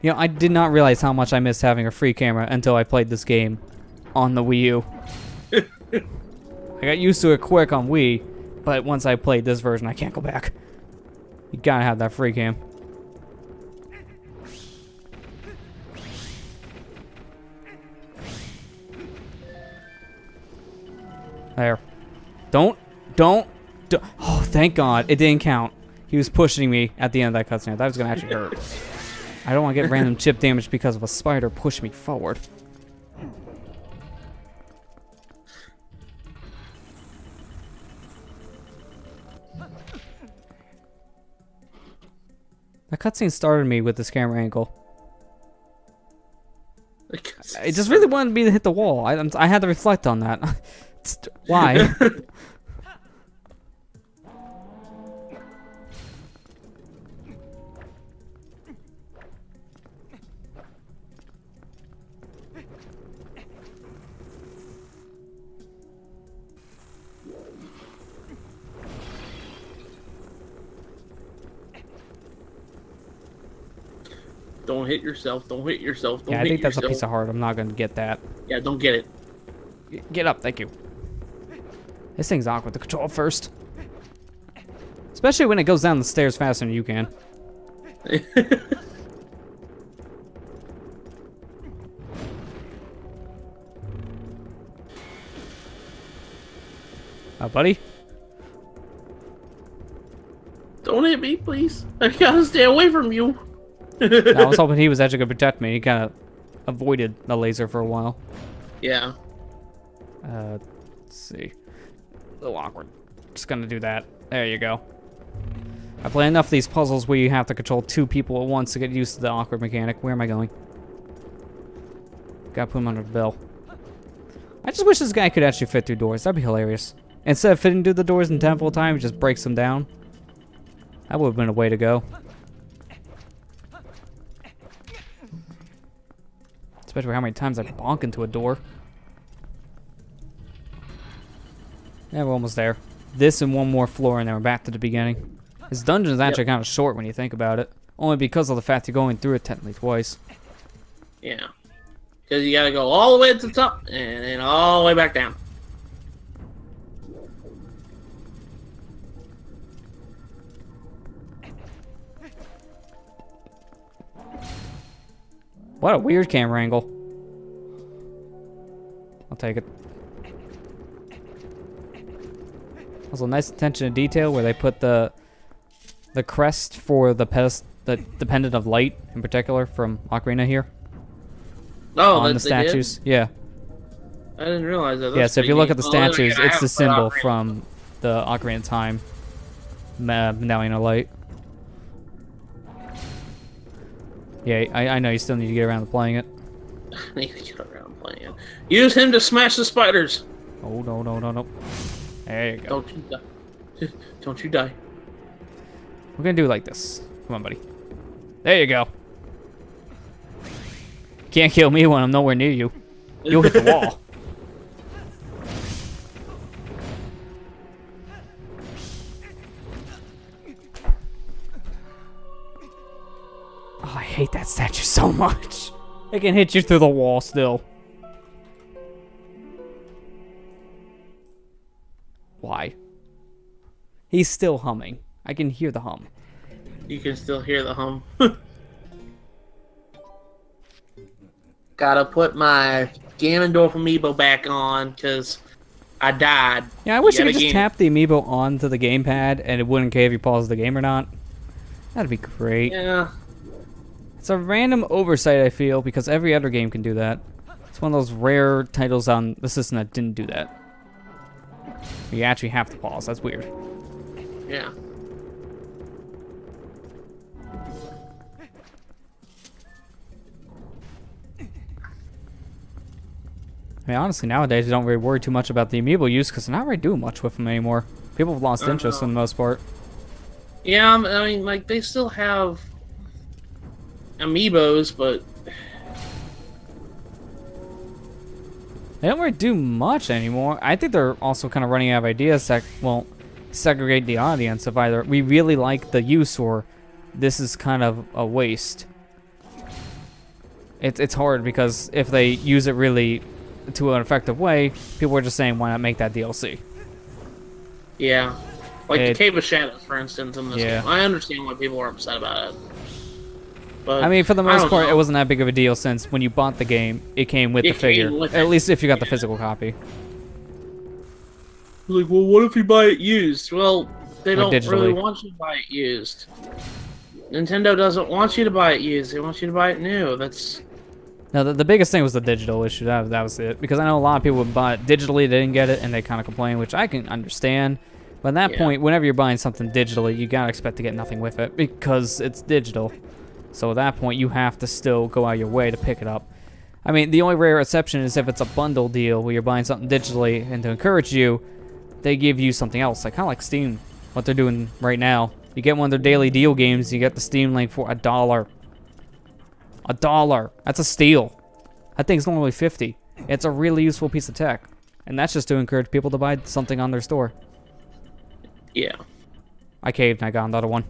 You know, I did not realize how much I missed having a free camera until I played this game on the Wii U. I got used to it quick on Wii, but once I played this version, I can't go back. You gotta have that free cam. There. Don't. Oh, thank God. It didn't count. He was pushing me at the end of that cutscene. That was going to actually hurt. I don't want to get random chip damage because of a spider pushing me forward. That cutscene started me with this camera angle. I just really wanted me to hit the wall. I had to reflect on that. Why? Don't hit yourself. Don't hit yourself. Don't Yeah, I hit think that's yourself. a piece of heart. I'm not gonna get that. Yeah, don't get it. Get up, thank you. This thing's awkward to control at first. Especially when it goes down the stairs faster than you can. Buddy? Don't hit me, please. I gotta stay away from you. I was hoping he was actually gonna protect me. He kind of avoided the laser for a while. Yeah. Let's see. A little awkward. Just gonna do that. There you go. I play enough of these puzzles where you have to control 2 people at once to get used to the awkward mechanic. Where am I going? Gotta put him under the bell. I just wish this guy could actually fit through doors. That'd be hilarious. Instead of fitting through the doors in temple time, he just breaks them down. That would have been a way to go. Especially how many times I bonk into a door. Yeah, we're almost there. This and one more floor, and then we're back to the beginning. This dungeon is actually kind of short when you think about it. Only because of the fact you're going through it technically twice. Yeah. Because you gotta go all the way to the top, and then all the way back down. What a weird camera angle. I'll take it. Also, nice attention to detail where they put the crest for the pendant of light in particular from Ocarina here. Oh, on the statues. Yeah. I didn't realize that. Yeah, so if you look at the statues, I it's the haven't played symbol Ocarina. from the Ocarina of Time medallion of light. Yeah, I know you still need to get around to playing it. I need to get around playing it. Use him to smash the spiders. Oh, no. There you go. Don't you die. Don't you die. We're gonna do it like this. Come on, buddy. There you go. Can't kill me when I'm nowhere near you. You'll hit the wall. Oh, I hate that statue so much. It can hit you through the wall still. Why? He's still humming. I can hear the hum. You can still hear the hum. Gotta put my Ganondorf Amiibo back on, because I died. Yeah, I wish you Yet could just again. tap the Amiibo onto the gamepad and it wouldn't care if you pause the game or not. That'd be great. Yeah. It's a random oversight, I feel, because every other game can do that. It's one of those rare titles on the system that didn't do that. You actually have to pause. That's weird. Yeah. I mean, honestly, nowadays you don't really worry too much about the Amiibo use because they're not really doing much with them anymore. People have lost interest for the most part. Yeah, I mean, like, they still have Amiibos, but They don't really do much anymore. I think they're also kind of running out of ideas that won't segregate the audience of either we really like the use or this is kind of a waste. It's hard because if they use it really to an effective way, people are just saying, why not make that DLC? yeah. Like the It- Cave of Shadows, for instance, in this Yeah. game. I understand why people are upset about it. But I mean, for the I most don't part, know. it wasn't that big of a deal since when you bought the game, it came with It the figure. came with At it. least if you got the Yeah. physical copy. Like, well, what if you buy it used? Well, they Or don't really digitally. want you to buy it used. Nintendo doesn't want you to buy it used. They want you to buy it new. That's No, the biggest thing was the digital issue. That was it. Because I know a lot of people would buy it digitally, they didn't get it, and they kind of complain, which I can understand. But at that Yeah. point, whenever you're buying something digitally, you gotta expect to get nothing with it because it's digital. So at that point, you have to still go out your way to pick it up. I mean, the only rare exception is if it's a bundle deal where you're buying something digitally, and to encourage you, they give you something else, like kind of like Steam, what they're doing right now. You get one of their daily deal games, you get the Steam link for $1. $1. That's a steal. That thing's normally 50. It's a really useful piece of tech, and that's just to encourage people to buy something on their store. yeah. I caved and I got another one.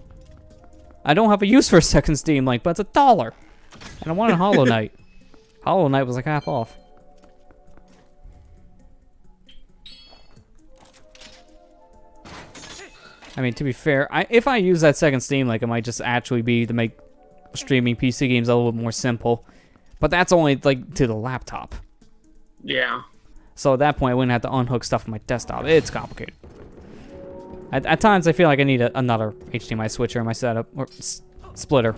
I don't have a use for a second Steam link, but it's $1. And I wanted Hollow Knight. Hollow Knight was like half off. I mean, to be fair, if I use that second Steam Link, it might just actually be to make streaming PC games a little bit more simple. But that's only, like, to the laptop. Yeah. So at that point, I wouldn't have to unhook stuff from my desktop. It's complicated. At times, I feel like I need another HDMI switcher in my setup, or splitter.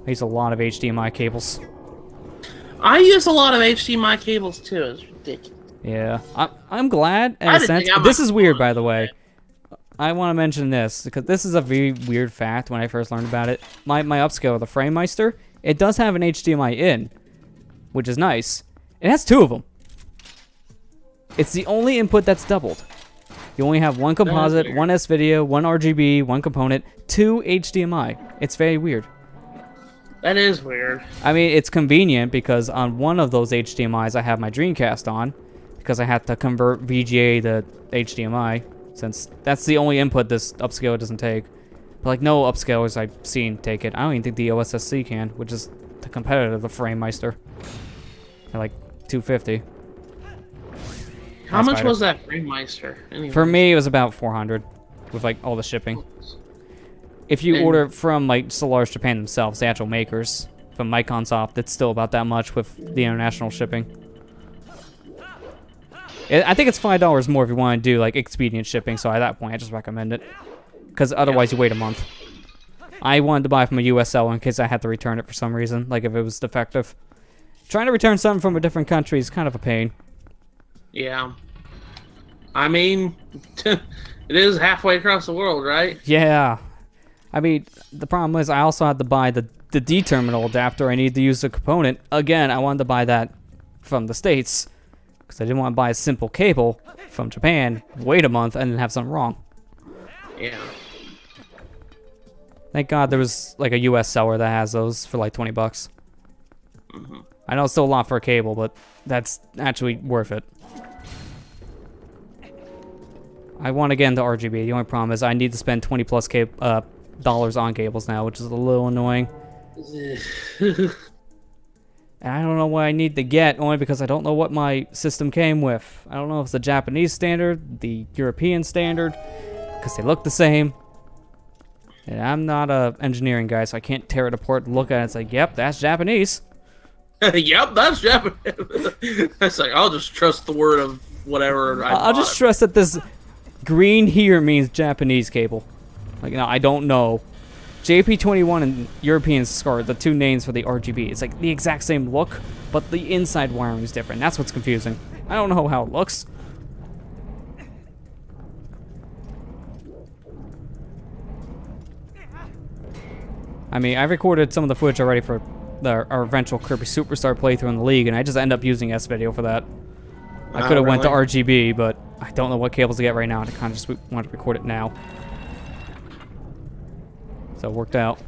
I use a lot of HDMI cables. I use a lot of HDMI cables, too. It's ridiculous. Yeah. I'm glad, in a sense. This is weird, by the way. I want to mention this, because this is a very weird fact when I first learned about it. My upscaler, the FrameMeister, it does have an HDMI in, which is nice. It has 2 of them. It's the only input that's doubled. You only have one composite, one S-Video, one RGB, one component, 2 HDMI. It's very weird. That is weird. I mean, it's convenient because on one of those HDMIs I have my Dreamcast on, because I had to convert VGA to HDMI, since that's the only input this upscaler doesn't take. But like no upscalers I've seen take it. I don't even think the OSSC can, which is the competitor of the FrameMeister. At like $250. How much was that FrameMeister? Anyway. For me, it was about $400 with like all the shipping. If you order from like Solaris Japan themselves, the actual makers, from Micronsoft, it's still about that much with the international shipping. I think it's $5 more if you want to do like expedient shipping, so at that point I just recommend it. Because otherwise you wait a month. I wanted to buy from a US seller in case I had to return it for some reason, like if it was defective. Trying to return something from a different country is kind of a pain. Yeah. I mean, it is halfway across the world, right? Yeah. I mean, the problem is I also had to buy the D-terminal adapter I need to use the component. Again, I wanted to buy that from the States. Because I didn't want to buy a simple cable from Japan, wait a month, and then have something wrong. Yeah. Thank God there was like a US seller that has those for like 20 bucks. Mm-hmm. I know it's still a lot for a cable, but that's actually worth it. I want to get into RGB. The only problem is I need to spend 20 plus dollars on cables now, which is a little annoying. And I don't know what I need to get, only because I don't know what my system came with. I don't know if it's the Japanese standard, the European standard, because they look the same. And I'm not a engineering guy, so I can't tear it apart and look at it and say, yep, that's Japanese. Yep, that's Japanese. It's like, I'll just trust the word of whatever I'll just trust that this green here means Japanese cable. Like, no, I don't know. JP21 and European SCAR, the 2 names for the RGB. It's like the exact same look, but the inside wiring is different. That's what's confusing. I don't know how it looks. I mean, I recorded some of the footage already for our eventual Kirby Superstar playthrough in the League, and I just end up using S-Video for that. I could have went to RGB, but I don't know what cables to get right now, and I kind of just wanted to record it now. So it worked out.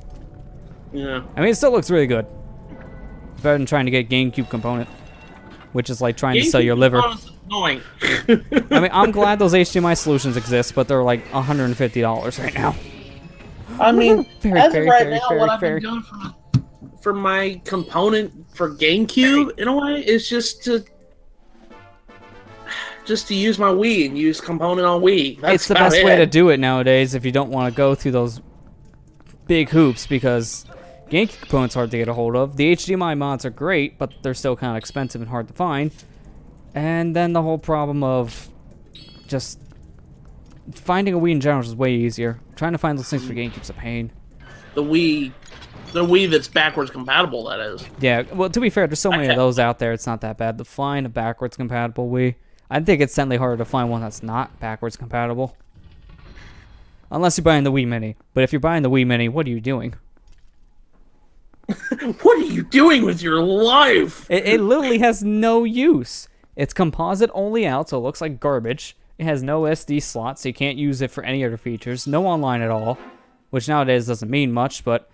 Yeah. I mean, it still looks really good. It's better than trying to get GameCube component, which is like trying to sell your liver. Annoying. I mean, I'm glad those HDMI solutions exist, but they're like $150 right now. I mean, as of right now, what I've very. been doing for my component for GameCube, in a way, is just to use my Wii and use component on Wii. That's it's the best way to do it nowadays if you don't want to go through those big hoops, because GameCube components hard to get a hold of. The HDMI mods are great, but they're still kind of expensive and hard to find. And then the whole problem of just finding a Wii in general is way easier. Trying to find those things for GameCube's a pain. The Wii that's backwards compatible, that is. Yeah, well, to be fair, there's so many of those out there, it's not that bad to find a backwards compatible Wii. I think it's certainly harder to find one that's not backwards compatible. Unless you're buying the Wii Mini. But if you're buying the Wii Mini, what are you doing? What are you doing with your life? It literally has no use. It's composite only out, so it looks like garbage. It has no SD slot, so you can't use it for any other features. No online at all, which nowadays doesn't mean much, but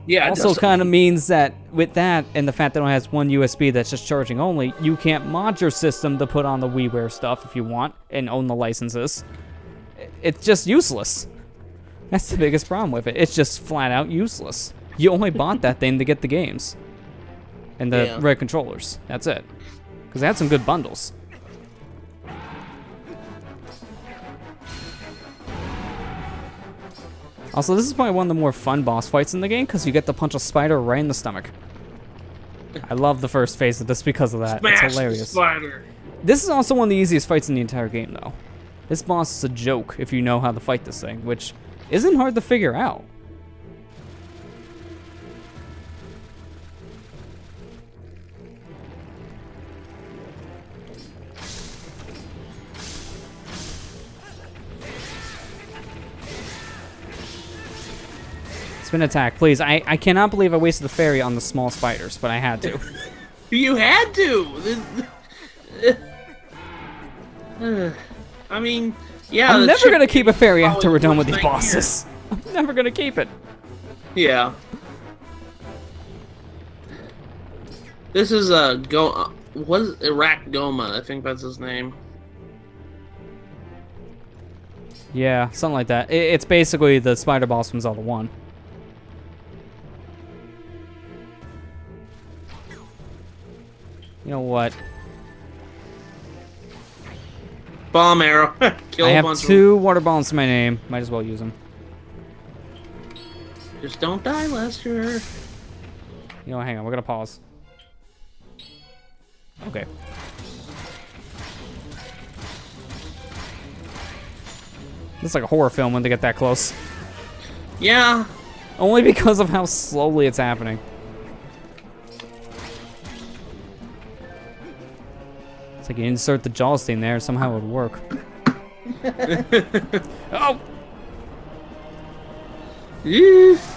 yeah, also kind of means that with that and the fact that it only has one USB that's just charging only, you can't mod your system to put on the WiiWare stuff if you want and own the licenses. It's just useless. That's the biggest problem with it. It's just flat out useless. You only bought that thing to get the games. and the Yeah. red controllers. That's it. Because they had some good bundles. Also, this is probably one of the more fun boss fights in the game because you get to punch a spider right in the stomach. I love the first phase of this because of that. Smash It's hilarious. the spider. This is also one of the easiest fights in the entire game, though. This boss is a joke if you know how to fight this thing, which isn't hard to figure out. Spin attack, please. I cannot believe I wasted the fairy on the small spiders, but I had to. You had to. I mean, yeah. I'm the never chick- going to keep a fairy after probably we're done with worst these thing bosses. I'm never going to keep it. Yeah. This is a what is Iraq Goma? I think that's his name. Yeah, something like that. It's basically the spider boss from Zelda 1. You know what? Bomb arrow. Kill I a have bunch of 2 water bombs to my name. Might as well use them. them. Just don't die, Lester. You know, hang on. We're going to pause. Okay. It's like a horror film when they get that close. Yeah. Only because of how slowly it's happening. It's like you insert the jaws thing there, somehow it would work. Oh! Eesh.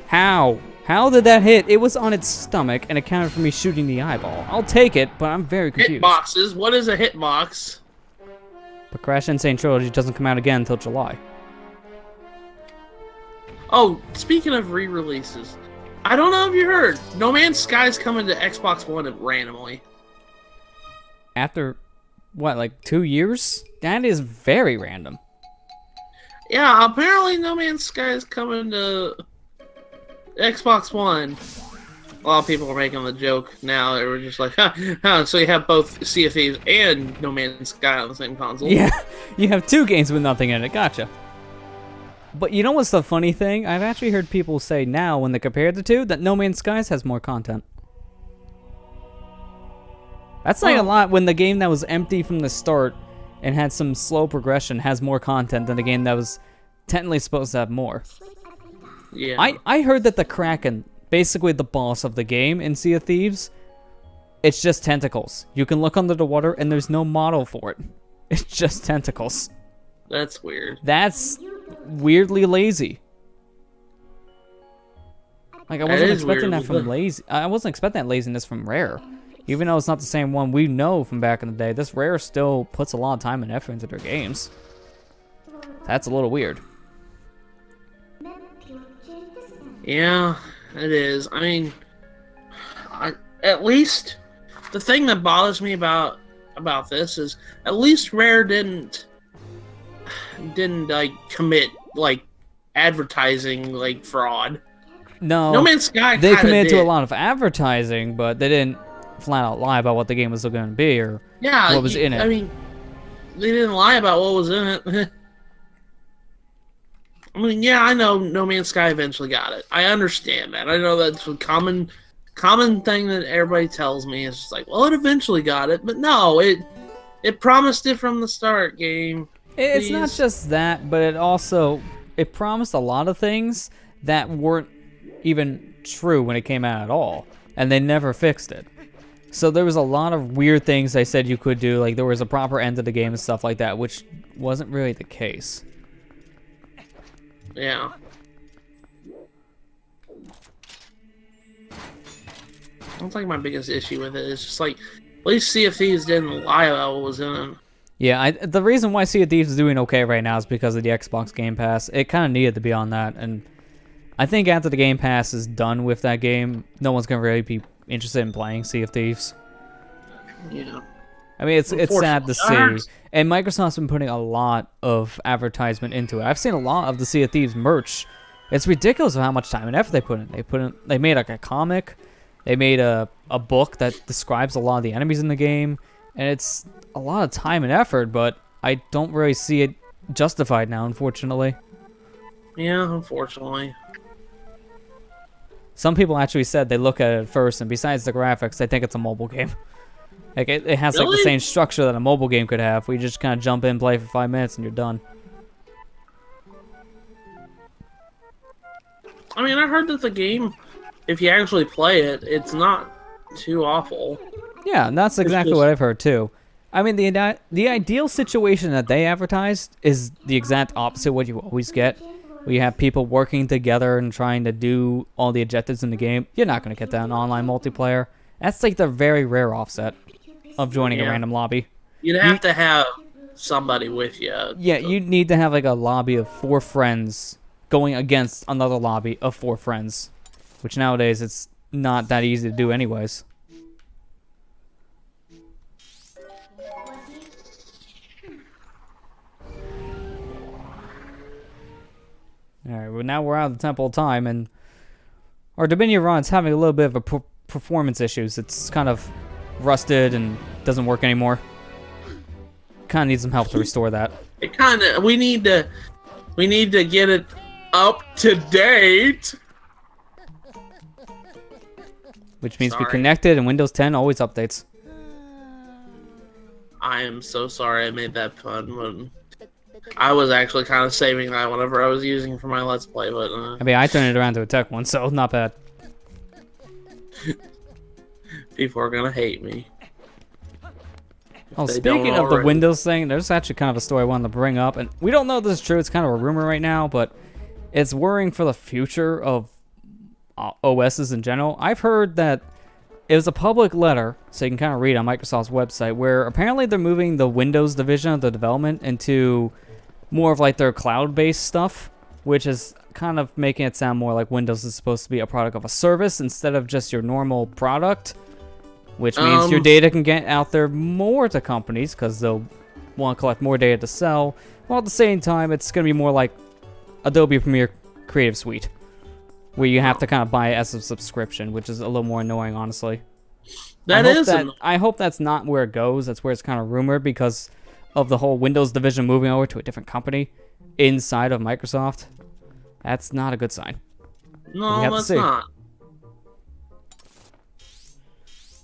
How? How did that hit? It was on its stomach and accounted for me shooting the eyeball. I'll take it, but I'm very confused. Hitboxes. What is a hitbox? But Crash Insane Trilogy doesn't come out again until July. Oh, speaking of re-releases, I don't know if you heard. No Man's Sky's coming to Xbox One randomly. After, what, like 2 years? That is very random. Yeah, apparently No Man's Sky is coming to Xbox One. A lot of people are making the joke now. They were just like, so you have both Sea of Thieves and No Man's Sky on the same console. Yeah, you have 2 games with nothing in it. Gotcha. But you know what's the funny thing? I've actually heard people say now, when they compare the two, that No Man's Skies has more content. That's saying a lot when the game that was empty from the start and had some slow progression has more content than the game that was technically supposed to have more. Yeah. I heard that the Kraken, basically the boss of the game in Sea of Thieves, it's just tentacles. You can look under the water and there's no model for it. It's just tentacles. That's weird. That's weirdly lazy. Like I wasn't expecting that from lazy. I wasn't expecting that laziness from Rare. Even though it's not the same one we know from back in the day, this Rare still puts a lot of time and effort into their games. That's a little weird. Yeah, it is. I mean, at least the thing that bothers me about this is at least Rare didn't like commit like advertising like fraud. No, No Man's Sky they kinda committed to did. a lot of advertising, but they didn't flat out lie about what the game was going to be or Yeah, what was in it. I mean, they didn't lie about what was in it. I mean, yeah, I know No Man's Sky eventually got it. I understand that. I know that's a common thing that everybody tells me. It's just like, well, it eventually got it, but no, it promised it from the start. Game. It's not Please. just that, but it promised a lot of things that weren't even true when it came out at all, and they never fixed it. So there was a lot of weird things they said you could do, like there was a proper end to the game and stuff like that, which wasn't really the case. Yeah. That's like my biggest issue with it. It's just like, at least Sea of Thieves didn't lie about what was in it. Yeah, the reason why Sea of Thieves is doing okay right now is because of the Xbox Game Pass. It kind of needed to be on that, and I think after the Game Pass is done with that game, no one's going to really be interested in playing Sea of Thieves. Yeah. I mean, it's sad to Unfortunately. see. And Microsoft's been putting a lot of advertisement into it. I've seen a lot of the Sea of Thieves merch. It's ridiculous of how much time and effort they put in. They made like a comic. They made a book that describes a lot of the enemies in the game, and it's a lot of time and effort, but I don't really see it justified now, unfortunately. Yeah, unfortunately. Some people actually said they look at it first, and besides the graphics, they think it's a mobile game. Like it has like the Really? same structure that a mobile game could have, where you just kind of jump in, play for 5 minutes, and you're done. I mean, I heard that the game, if you actually play it, it's not too awful. Yeah, and that's exactly just- what I've heard too. I mean, the ideal situation that they advertised is the exact opposite of what you always get. Where you have people working together and trying to do all the objectives in the game. You're not going to get that in online multiplayer. That's like the very rare offset of joining a Yeah. random lobby. You'd have to have somebody with you. Yeah, you need to have like a lobby of 4 friends going against another lobby of 4 friends. Which nowadays, it's not that easy to do anyways. Alright, well now we're out of the Temple of Time, and our Dominion run's having a little bit of a performance issues. It's kind of rusted and doesn't work anymore. Kind of needs some help to restore that. It kind of we need to get it up to date. Which means be Sorry. connected, and Windows 10 always updates. I am so sorry I made that pun. But I was actually kind of saving that whenever I was using for my Let's Play, but I mean, I turned it around to a tech one, so not bad. people are gonna hate me. Oh, they speaking don't of the already. Windows thing, there's actually kind of a story I wanted to bring up, and we don't know if this is true. It's kind of a rumor right now, but it's worrying for the future of OSs in general. I've heard that it was a public letter, so you can kind of read on Microsoft's website, where apparently they're moving the Windows division of the development into more of like their cloud-based stuff, which is kind of making it sound more like Windows is supposed to be a product of a service instead of just your normal product, which means your data can get out there more to companies because they'll want to collect more data to sell, while at the same time it's going to be more like Adobe Premiere Creative Suite, where you have to kind of buy it as a subscription, which is a little more annoying, honestly. I hope that's not where it goes. That's where it's kind of rumored because of the whole Windows division moving over to a different company inside of Microsoft. That's not a good sign. We have No, to that's see. not.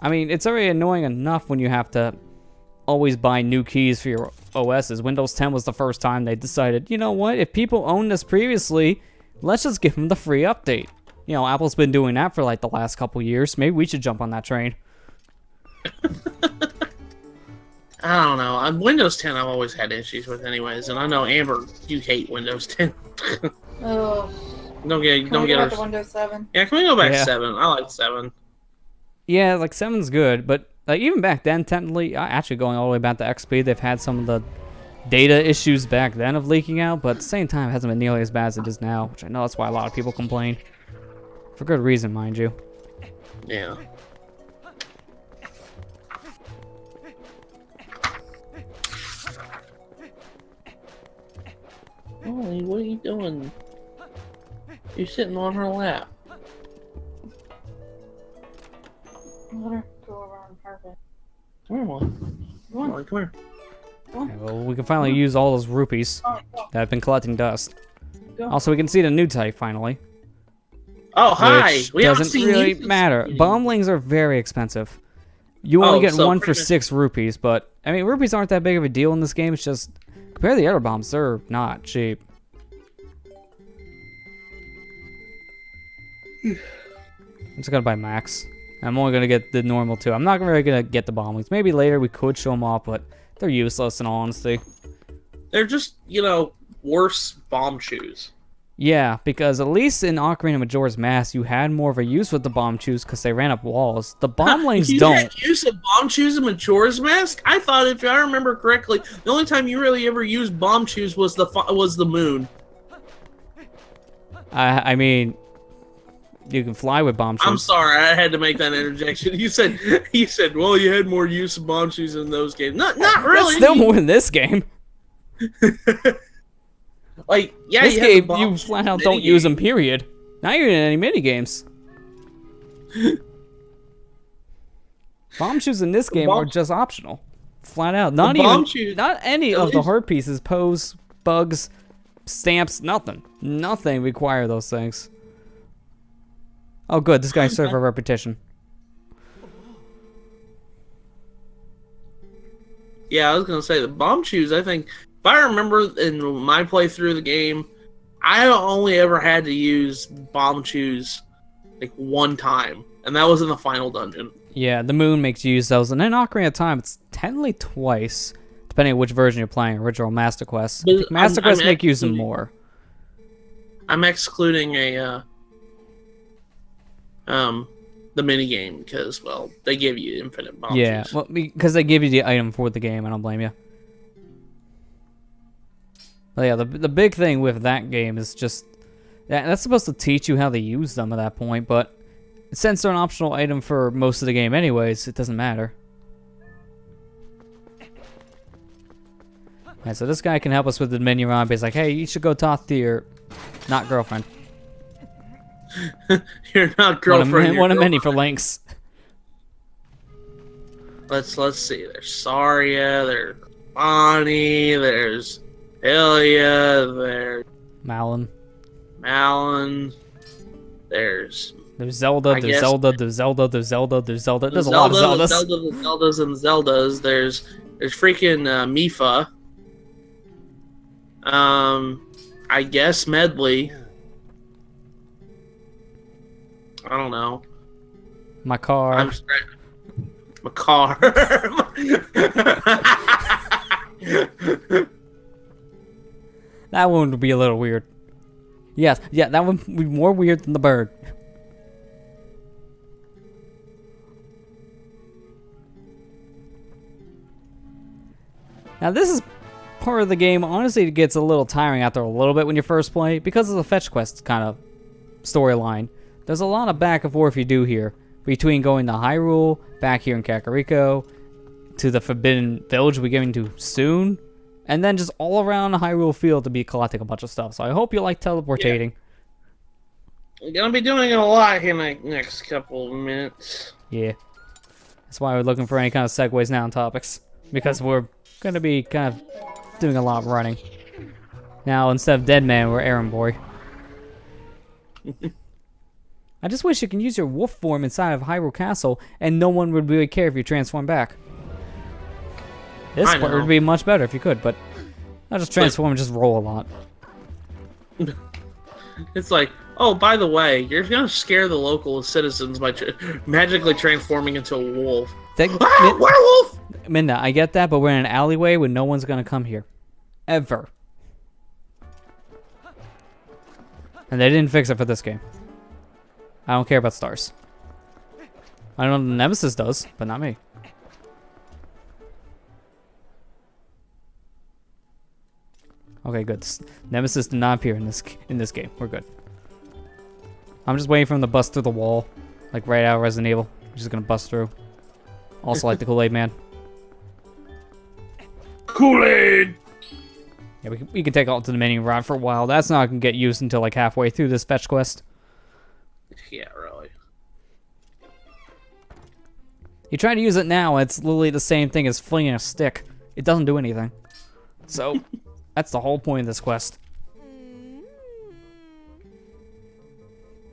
I mean, it's already annoying enough when you have to always buy new keys for your OSs. Windows 10 was the first time they decided, you know what, if people owned this previously, let's just give them the free update. You know, Apple's been doing that for like the last couple years. Maybe we should jump on that train. I don't know. Windows 10 I've always had issues with anyways, and I know Amber, you hate Windows 10. Oh, don't get can we go her. back to Windows 7? Yeah, can we go back Yeah. to 7? I like 7. Yeah, like 7's good, but like even back then, technically, actually going all the way back to XP, they've had some of the data issues back then of leaking out, but at the same time, it hasn't been nearly as bad as it is now, which I know that's why a lot of people complain. For good reason, mind you. Yeah. Ollie, what are you doing? You're sitting on her lap. Let her go around perfect. Come on, Ollie. Come on. Ollie, come here. Okay, well, we can finally use all those rupees Oh, go. that have been collecting dust. Go. Also, we can see the new type finally. Oh, hi! Which We haven't doesn't seen really you since- matter. Bomblings are very expensive. You only Oh, get so one for pretty much- 6 rupees, but I mean, rupees aren't that big of a deal in this game. It's just compared to the other bombs, they're not cheap. I'm just gonna buy max. I'm only gonna get the normal too. I'm not really gonna get the bomblings. Maybe later we could show them off, but they're useless in all honesty. They're just, worse bomb shoes. Yeah, because at least in Ocarina of Majora's Mask, you had more of a use with the bomb shoes because they ran up walls. The bomblings You don't. had use of bomb shoes in Majora's Mask? I thought, if I remember correctly, the only time you really ever used bomb shoes was the moon. I mean, you can fly with bomb shoes. I'm sorry, I had to make that interjection. You said, well, you had more use of bomb shoes in those games. Not really. That's still more than this game. Like, yeah, This you had the game, bomb you shoes flat out in don't any use game. them, period. Not even in any mini games. Bomb shoes in this game are just optional. Flat out. Not any of the heart pieces, pose, bugs, stamps, nothing. Nothing require those things. Oh good, this guy's served for repetition. Yeah, I was gonna say the bomb shoes. I think if I remember in my playthrough of the game, I only ever had to use bomb shoes like one time, and that was in the final dungeon. Yeah, the moon makes you use those, and in Ocarina of Time, it's technically twice, depending on which version you're playing, original Master Quest. I think Master Quest make use them more. I'm excluding the mini game because, well, they give you infinite bomb shoes. Well, because they give you the item for the game. I don't blame you. But yeah, the big thing with that game is just that's supposed to teach you how to use them at that point, but since they're an optional item for most of the game anyways, it doesn't matter. Alright, so this guy can help us with the menu run, but he's like, hey, you should go talk to your not girlfriend. You're not girlfriend. One of many for links. Let's see. There's Saria, there's Bonnie, there's Ilya, there's Malin. There's Zelda, there's Zelda, there's Zelda, there's Zelda, there's Zelda. There's a lot of Zeldas. Zeldas and Zeldas. There's freaking Mifa. I guess Medley. I don't know. My car. My car. That one would be a little weird. Yes, yeah, that one would be more weird than the bird. Now this is part of the game, honestly, it gets a little tiring after a little bit when you first play, because of the fetch quest kind of storyline. There's a lot of back and forth you do here, between going to Hyrule, back here in Kakariko, to the Forbidden Village we're getting to soon, and then just all around the Hyrule field to be collecting a bunch of stuff. So I hope you like teleportating. Yeah. We're gonna be doing it a lot here in the next couple of minutes. Yeah. That's why we're looking for any kind of segues now on topics, because we're gonna be kind of doing a lot of running. Now, instead of Dead Man, we're Errand Boy. I just wish you can use your wolf form inside of Hyrule Castle, and no one would really care if you transform back. This part would be much better if you could, but I'll just transform and just roll a lot. It's like, oh, by the way, you're gonna scare the local citizens by magically transforming into a wolf. Werewolf! Minna, I get that, but we're in an alleyway where no one's gonna come here. Ever. And they didn't fix it for this game. I don't care about stars. I don't know what Nemesis does, but not me. Okay, good. Nemesis did not appear in this game. We're good. I'm just waiting for him to bust through the wall, like right out of Resident Evil. He's just gonna bust through. Also like the Kool-Aid Man. Kool-Aid! Yeah, we can take out to the menu run for a while. That's not gonna get used until like halfway through this fetch quest. Yeah, really. You try to use it now, it's literally the same thing as flinging a stick. It doesn't do anything. So, that's the whole point of this quest.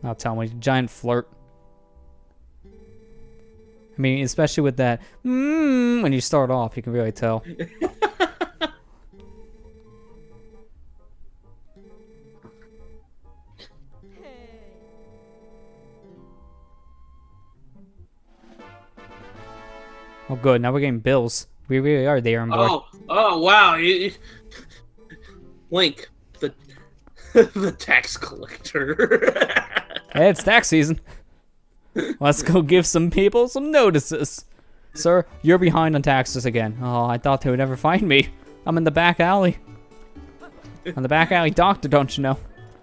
I'll tell me, giant flirt. I mean, especially with that when you start off, you can really tell. Oh, good. Now we're getting bills. We really are there, boy. Oh, wow. Link, the tax collector. Hey, it's tax season. Let's go give some people some notices. Sir, you're behind on taxes again. Oh, I thought they would never find me. I'm in the back alley. I'm the back alley doctor, don't you know?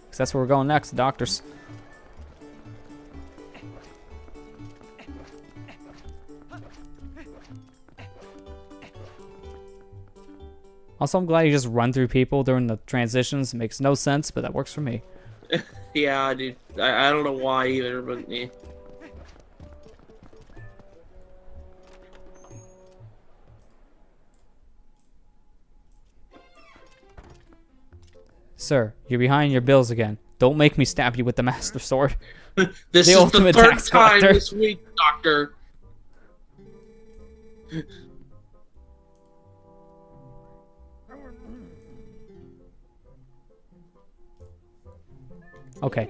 Because that's where we're going next, the doctors. Also, I'm glad you just run through people during the transitions. It makes no sense, but that works for me. Yeah, dude. I don't know why either, but yeah. Sir, you're behind your bills again. Don't make me stab you with the Master Sword. This The is the ultimate third tax time collector. this week, Doctor. Okay.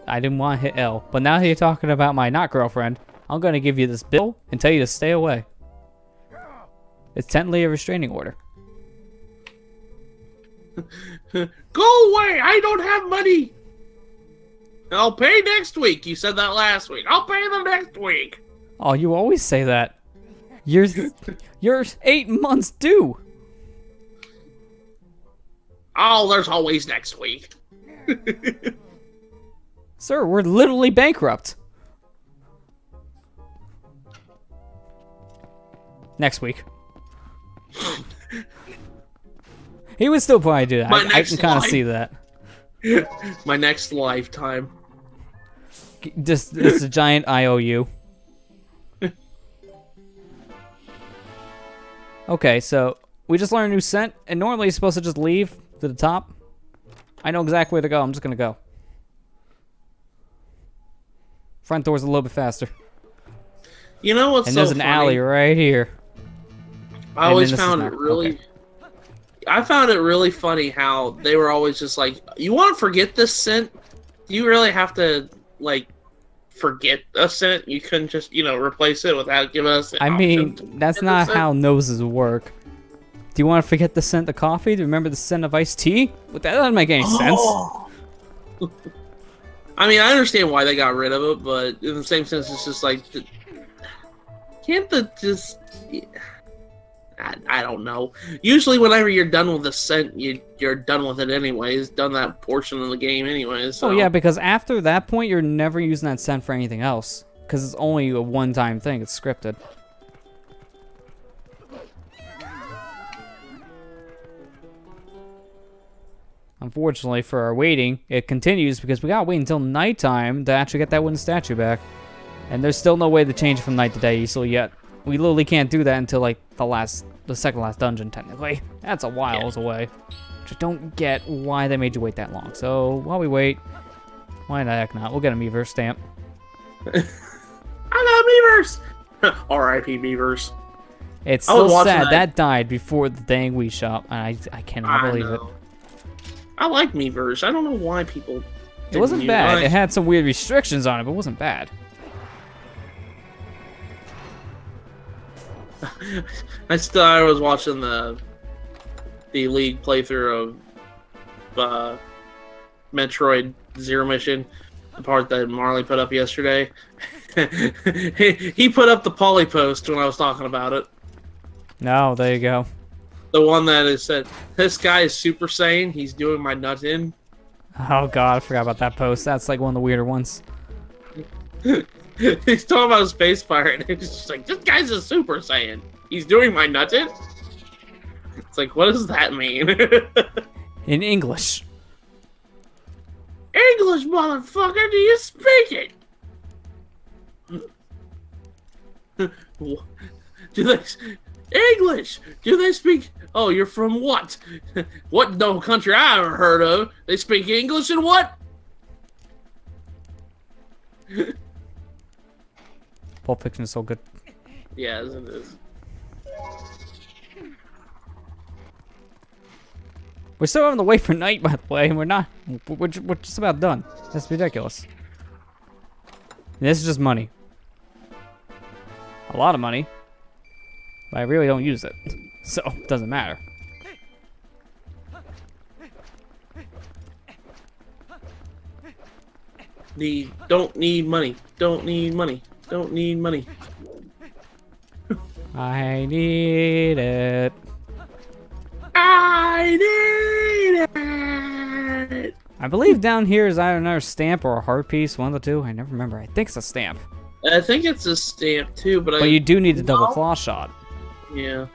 I didn't want to hit L, but now that you're talking about my not girlfriend, I'm going to give you this bill and tell you to stay away. It's technically a restraining order. Go away! I don't have money! I'll pay next week. You said that last week. I'll pay them next week. Oh, you always say that. You're 8 months due. Oh, there's always next week. Sir, we're literally bankrupt. Next week. He would still probably do that. I can kind of see that. My next lifetime. Just it's a giant IOU. Okay, so we just learned a new scent, and normally you're supposed to just leave to the top. I know exactly where to go. I'm just gonna go. Front door's a little bit faster. You know what's And so there's an funny? alley right here. I always And then this found is it not- really. okay. I found it really funny how they were always just like, "You want to forget this scent? Do you really have to like forget a scent? You couldn't just replace it without giving us." The I option mean, to that's forget the not scent? how noses work. Do you want to forget the scent of coffee? Do you remember the scent of iced tea? But that doesn't make any sense. Oh. I mean, I understand why they got rid of it, but in the same sense, it's just like, can't the just? I don't know. Usually, whenever you're done with the scent, you're done with it anyways. Done that portion of the game anyways. So. Oh yeah, because after that point, you're never using that scent for anything else. Because it's only a one-time thing. It's scripted. Unfortunately for our waiting, it continues because we gotta wait until nighttime to actually get that wooden statue back. And there's still no way to change it from night to day easily yet. We literally can't do that until like the second last dungeon technically. That's a while away. Just don't get why they made you wait that long. So while we wait, why the heck not? We'll get a Miiverse stamp. I got Beavers! R.I.P. Beavers. It's I was so watching sad that. that died before the dang Wii shop, and I cannot I believe it. know. I like Miiverse. I don't know why people. It wasn't didn't bad. use It had some weird restrictions on it, but it wasn't bad. I was watching the League playthrough of Metroid Zero Mission, the part that Marley put up yesterday. he put up the poly post when I was talking about it. No, there you go. The one that is said, "This guy is Super Saiyan. He's doing my nut in." Oh god, I forgot about that post. That's like one of the weirder ones. He's talking about a space pirate, and he's just like, "This guy's a Super Saiyan. He's doing my nut in." It's like, what does that mean? In English. English, motherfucker, do you speak it? Do they English? Do they speak? Oh, you're from what? What no country I ever heard of? They speak English and what? Pulp Fiction is so good. Yeah, it is. We're still having to wait for night, by the way, and we're not. We're just about done. That's ridiculous. And this is just money. A lot of money. But I really don't use it. So, it doesn't matter. Don't need money. Don't need money. Don't need money. I need it. I need it. I believe down here is either another stamp or a heart piece, one of the two. I never remember. I think it's a stamp. I think it's a stamp too, but But you do need a double No. claw shot. yeah.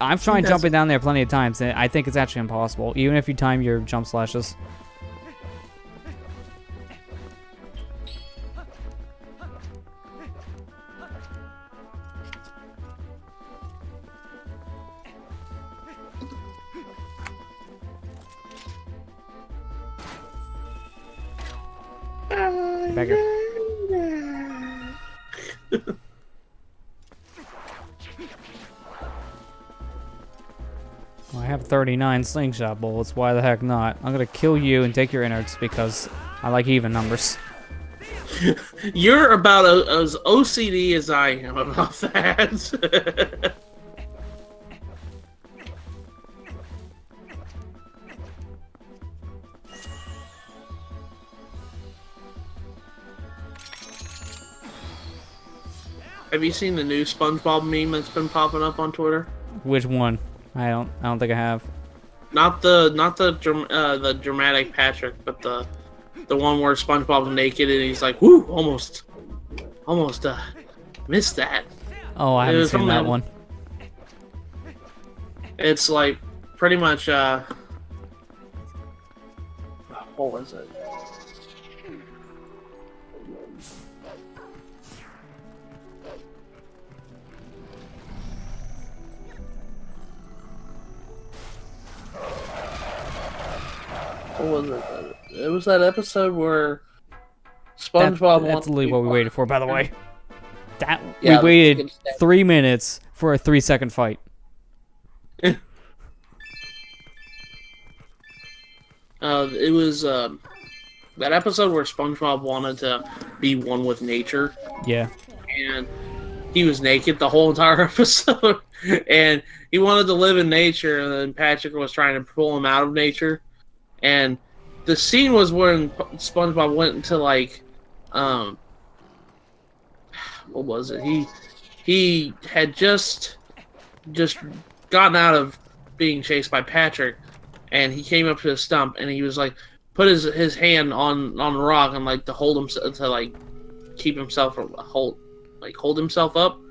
I've tried that's- jumping down there plenty of times, and I think it's actually impossible, even if you time your jump slashes. back here. Well, I have 39 slingshot bullets. Why the heck not? I'm gonna kill you and take your innards because I like even numbers. You're about as OCD as I am about that. Have you seen the new SpongeBob meme that's been popping up on Twitter? Which one? I don't think I have. Not the dramatic Patrick, but the one where SpongeBob's naked and he's like, "Whoo, almost missed that." Oh, I haven't seen that one. It's like pretty much what was it? What was it? It was that episode where SpongeBob. That's literally what we waited for, by the way. Yeah, we waited 3 minutes for a 3-second fight. It was that episode where SpongeBob wanted to be one with nature. Yeah. And he was naked the whole entire episode, and he wanted to live in nature, and then Patrick was trying to pull him out of nature. And the scene was when SpongeBob went into like, what was it? He had just gotten out of being chased by Patrick, and he came up to a stump, and he was like, put his hand on the rock and like to hold himself, to like keep himself hold himself up,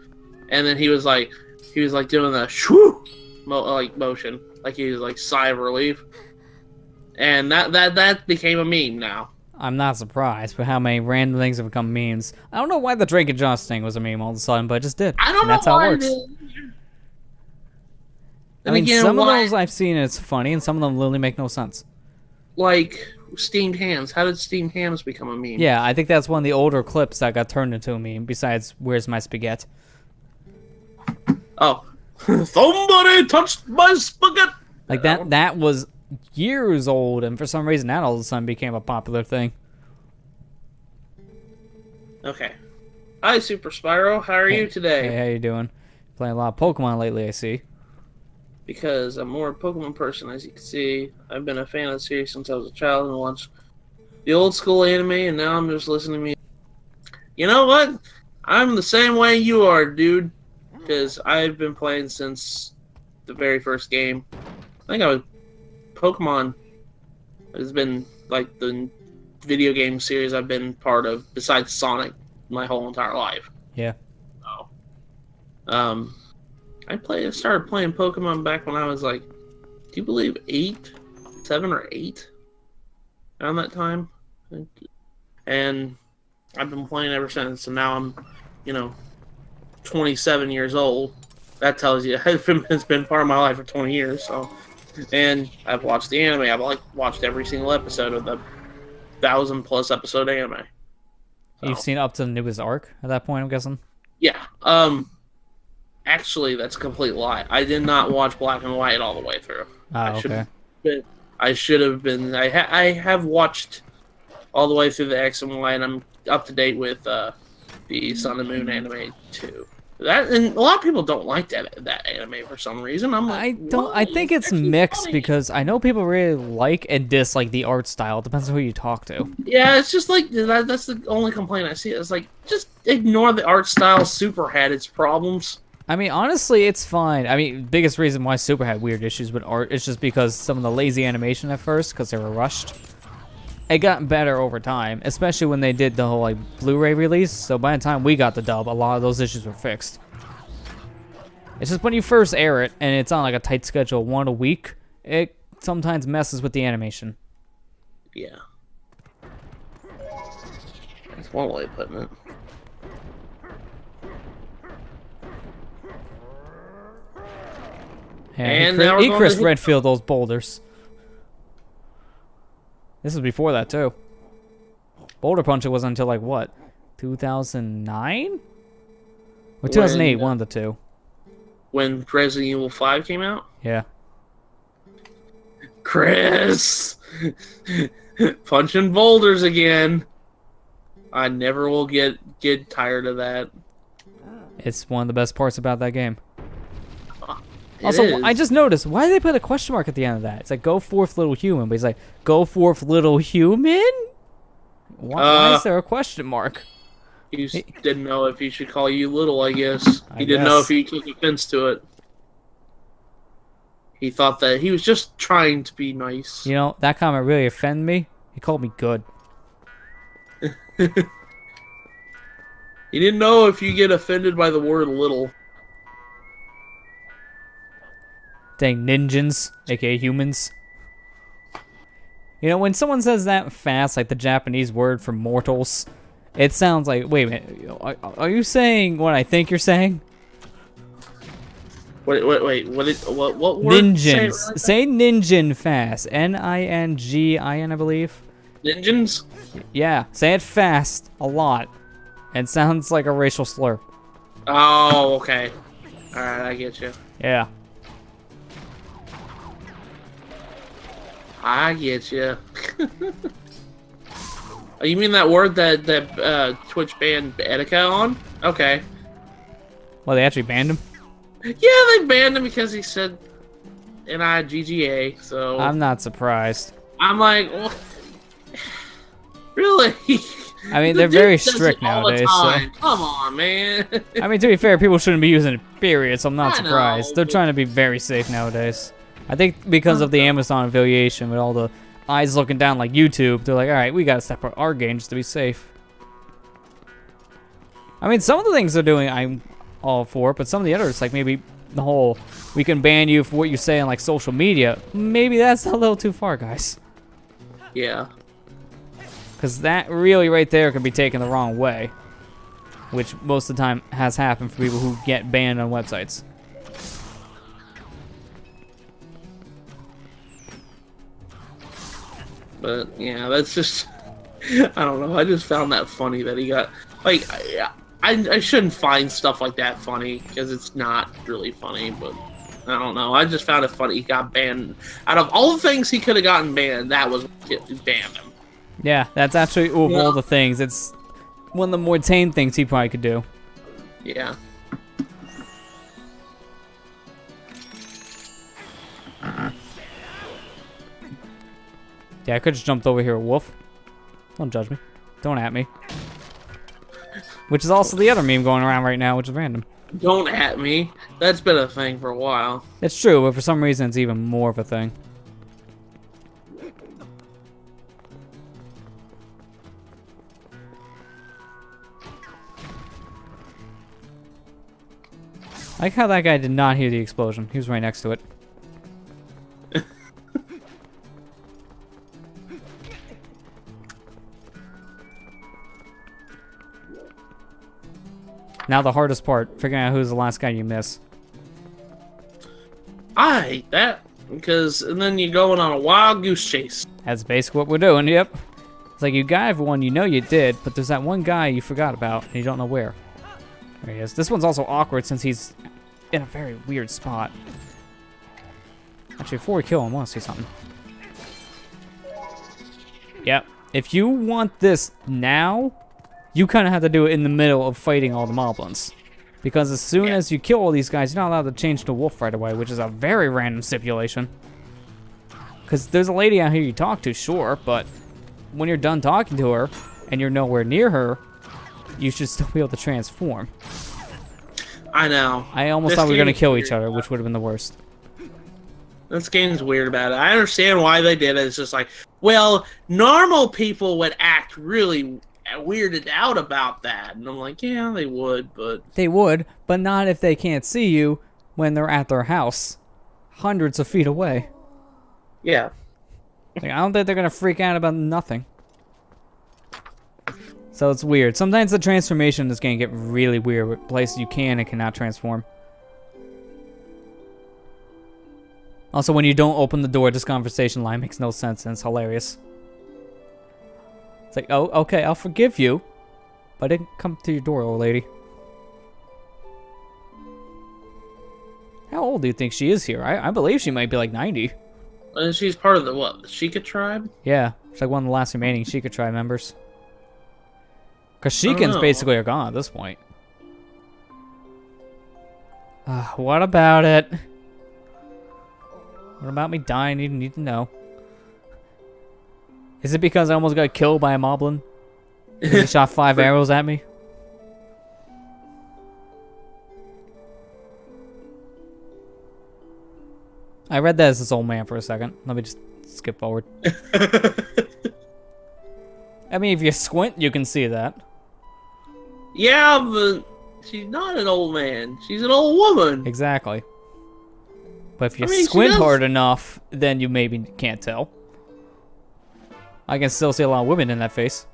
and then he was like doing the shoo motion, like he was like sigh of relief. And that became a meme now. I'm not surprised, but how many random things have become memes. I don't know why the Drake and Josh thing was a meme all of a sudden, but it just did. I don't know that's how why it works. I mean, again, some of those I've seen it's funny, and some of them literally make no sense. Like steamed hams. How did steamed hams become a meme? Yeah, I think that's one of the older clips that got turned into a meme, besides Where's My Spaghetti? Oh. Somebody touched my spaghetti! Like that was years old, and for some reason that all of a sudden became a popular thing. Okay. Hi, Super Spyro. How are you today? Hey, how you doing? Playing a lot of Pokemon lately, I see. Because I'm more a Pokemon person, as you can see. I've been a fan of the series since I was a child and watched the old school anime, and now I'm just listening to music. You know what? I'm the same way you are, dude. Because I've been playing since the very first game. I think Pokemon has been like the video game series I've been part of, besides Sonic, my whole entire life. Yeah. So, I started playing Pokemon back when I was like, do you believe 7 or 8? Around that time. And I've been playing ever since, and now I'm, 27 years old. That tells you it's been part of my life for 20 years, so. And I've watched the anime. I've watched every single episode of the 1,000+ episode anime. So. You've seen up to the newest arc at that point, I'm guessing? Yeah. Actually, that's a complete lie. I did not watch Black and White all the way through. Oh, okay. I should have been. I have watched all the way through the X and Y, and I'm up to date with the Sun and Moon anime too. That, and a lot of people don't like that anime for some reason. I'm like, I think it's mixed funny. because I know people really like and dislike the art style. It depends on who you talk to. Yeah, it's just like that's the only complaint I see. It's like, just ignore the art style. Super had its problems. I mean, honestly, it's fine. I mean, biggest reason why Super had weird issues with art is just because some of the lazy animation at first, because they were rushed. It got better over time, especially when they did the whole like Blu-ray release. So by the time we got the dub, a lot of those issues were fixed. It's just when you first air it and it's on like a tight schedule, one a week, it sometimes messes with the animation. Yeah, that's one way of putting it. Yeah, And now we're going Chris to- Redfield those boulders. This was before that too. Boulder Puncher wasn't until like what, 2009 or 2008, one of the two. When Resident Evil 5 came out? Yeah. Chris! Punching boulders again. I never will get tired of that. It's one of the best parts about that game. It Also, is. I just noticed, why did they put a question mark at the end of that? It's like, go forth, little human. But he's like, go forth, little human? Why is there a question mark? He didn't know if he should call you little, I guess. He didn't know if he took offense to it. He thought that he was just trying to be nice. You know, that comment really offended me. He called me good. He didn't know if you get offended by the word little. Dang ninjas, aka humans. You know, when someone says that fast, like the Japanese word for mortals, it sounds like, wait a minute, are you saying what I think you're saying? Wait, what word? Ninjins. Say ninjin fast. N-I-N-G-I-N, I believe. Ninjins? Yeah, say it fast, a lot. It sounds like a racial slur. Oh, okay. Alright, I get you. Yeah. I get you. You mean that word that Twitch banned Etika on? Okay. Well, they actually banned him? Yeah, they banned him because he said N-I-G-G-A, so... I'm not surprised. I'm like, well, really? I mean, The they're dude very does it strict all the nowadays, time. so... Come on, man. I mean, to be fair, people shouldn't be using it, period, so I'm not I know, surprised. They're but- trying to be very safe nowadays. I think because of the Amazon affiliation with all the eyes looking down like YouTube, they're like, alright, we gotta step up our game just to be safe. I mean, some of the things they're doing, I'm all for, but some of the others, like maybe the whole, we can ban you for what you say on like social media, maybe that's a little too far, guys. Yeah. Because that really right there can be taken the wrong way. Which most of the time has happened for people who get banned on websites. But yeah, that's just I don't know. I just found that funny that he got like I shouldn't find stuff like that funny because it's not really funny. But I don't know. I just found it funny he got banned. Out of all the things he could have gotten banned, that was what banned him. Yeah, that's actually of all the things. It's one of the more tame things he probably could do. Yeah. Yeah, I could just jumped over here, a wolf. Don't judge me. Don't at me. Which is also the other meme going around right now, which is random. Don't at me. That's been a thing for a while. It's true, but for some reason it's even more of a thing. I like how that guy did not hear the explosion. He was right next to it. Now the hardest part, figuring out who's the last guy you miss. I hate that because and then you're going on a wild goose chase. That's basically what we're doing, yep. It's like you got everyone you know you did, but there's that one guy you forgot about and you don't know where. There he is. This one's also awkward since he's in a very weird spot. Actually, before we kill him, I want to see something. Yep. If you want this now, you kind of have to do it in the middle of fighting all the moblins. Because as soon as you kill all these guys, you're not allowed to change to wolf right away, which is a very random stipulation. Because there's a lady out here you talk to, sure, but when you're done talking to her and you're nowhere near her, you should still be able to transform. I know. I almost thought we were going to kill each other, which would have been the worst. This game's weird about it. I understand why they did it. It's just like, well, normal people would act really weirded out about that. And I'm like, yeah, they would, but... They would, but not if they can't see you when they're at their house. Hundreds of feet away. Yeah. Like, I don't think they're going to freak out about nothing. So it's weird. Sometimes the transformation in this game get really weird with places you can and cannot transform. Also, when you don't open the door, this conversation line makes no sense and it's hilarious. It's like, oh, okay, I'll forgive you. But I didn't come to your door, old lady. How old do you think she is here? I believe she might be like 90. And she's part of the what? The Sheikah tribe? Yeah, she's like one of the last remaining Sheikah tribe members. Because I don't Sheikahs know. basically are gone at this point. What about it? What about me dying? You need to know. Is it because I almost got killed by a moblin? He shot 5 arrows at me? I read that as this old man for a second. Let me just skip forward. I mean, if you squint, you can see that. Yeah, but she's not an old man. She's an old woman. Exactly. But if you I mean, she squint does- hard enough, then you maybe can't tell. I can still see a lot of women in that face.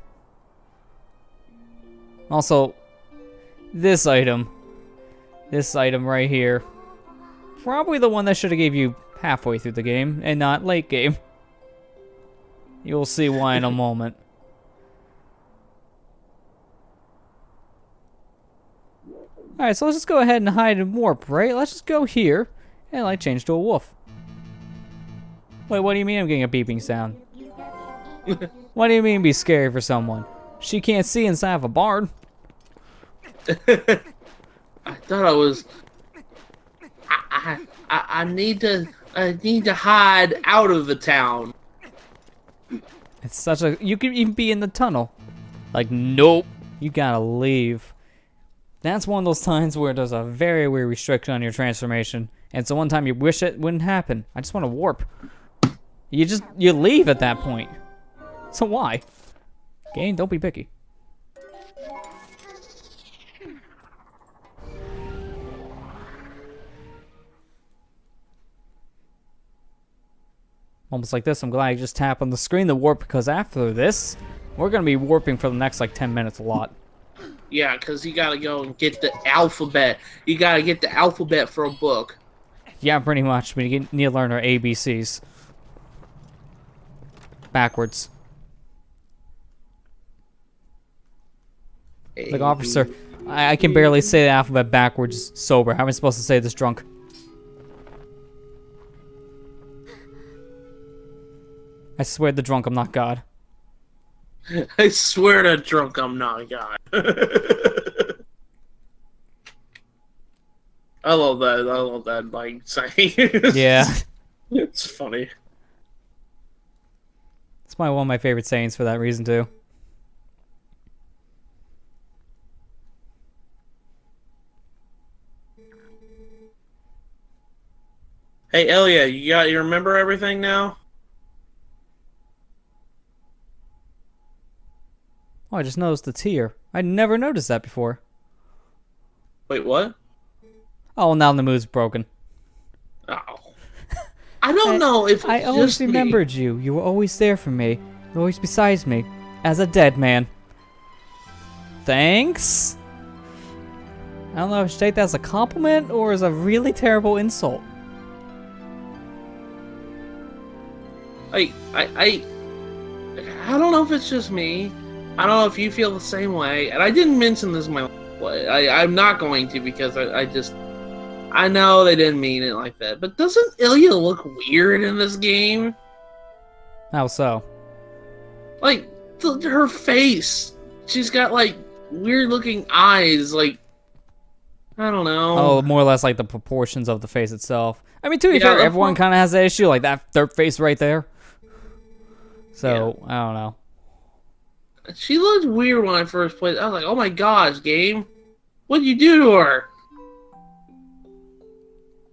Also, this item right here, probably the one that should have gave you halfway through the game and not late game. You'll see why in a moment. Alright, so let's just go ahead and hide and warp, right? Let's just go here and like change to a wolf. Wait, what do you mean I'm getting a beeping sound? What do you mean be scary for someone? She can't see inside of a barn. I thought I was. I need to hide out of the town. It's such a... You could even be in the tunnel. Like, nope. You gotta leave. That's one of those times where there's a very weird restriction on your transformation. And it's the one time you wish it wouldn't happen. I just want to warp. You leave at that point. So why? Game, don't be picky. Almost like this, I'm glad I just tap on the screen to warp, because after this, we're going to be warping for the next, like, 10 minutes a lot. Yeah, because you gotta go and get the alphabet. You gotta get the alphabet for a book. Yeah, pretty much. We need to learn our ABCs. Backwards. Like, officer, I can barely say the alphabet backwards sober. How am I supposed to say this drunk? I swear to drunk, I'm not God. I swear to drunk, I'm not God. I love that, like, saying. Yeah. It's funny. It's probably one of my favorite sayings for that reason, too. Hey, Elia, you remember everything now? Oh, I just noticed it's here. I never noticed that before. Wait, what? Oh, now the mood's broken. Oh. I don't know if it's I always just me. remembered you. You were always there for me. You were always beside me. As a dead man. Thanks? I don't know if I should take that as a compliment or as a really terrible insult. I don't know if it's just me. I don't know if you feel the same way. And I didn't mention this in my play. I'm not going to, because I know they didn't mean it like that. But doesn't Ilya look weird in this game? How so? Like, her face. She's got, like, weird looking eyes. Like, I don't know. Oh, more or less like the proportions of the face itself. I mean, to be Yeah, fair, that's everyone one- kind of has that issue. Like their face right there. So, I don't know. She looked weird when I first played. I was like, oh my gosh, game. What'd you do to her?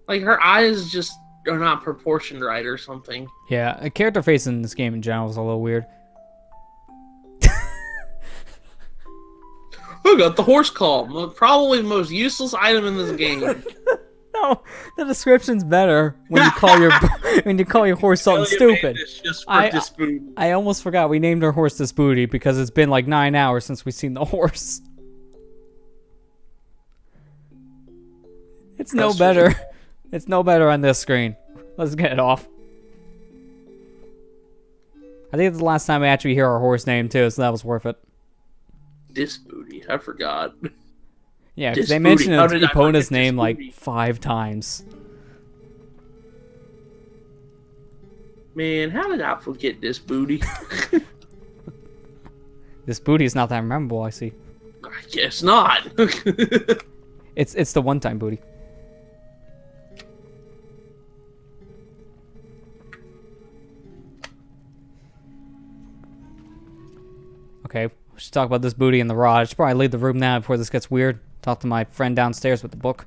Like, her eyes just are not proportioned right or something. Yeah, a character face in this game in general is a little weird. I got the horse call. Probably the most useless item in this game. No, the description's better when you call your horse something stupid. It's just for I- dispute. I almost forgot we named our horse this booty because it's been like 9 hours since we've seen the horse. It's no That's better. It's no better on this screen. Let's get it off. I think it's the last time I actually hear our horse name too, so that was worth it. This booty, I forgot. Yeah, because This they booty. mentioned How did I Epona's forget name this like booty? 5 times. Man, how did I forget this booty? This booty is not that memorable, I see. I guess not. It's the one-time booty. Okay, we should talk about this booty and the rod. I should probably leave the room now before this gets weird. Talk to my friend downstairs with the book.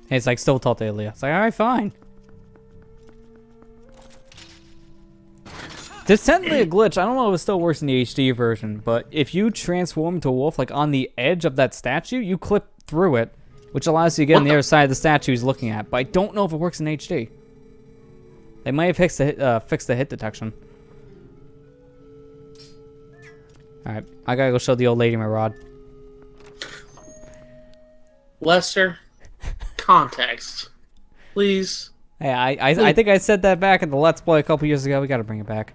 And it's like, still talk to Ilya. It's like, alright, fine. There's technically a glitch. I don't know if it still works in the HD version, but if you transform into a wolf, like on the edge of that statue, you clip through it, which allows you to get on the other side of the statue he's looking at. But I don't know if it works in HD. They might have fixed the hit detection. Alright, I gotta go show the old lady my rod. Lester, context, please. Hey, I think I said that back in the Let's Play a couple years ago. We gotta bring it back.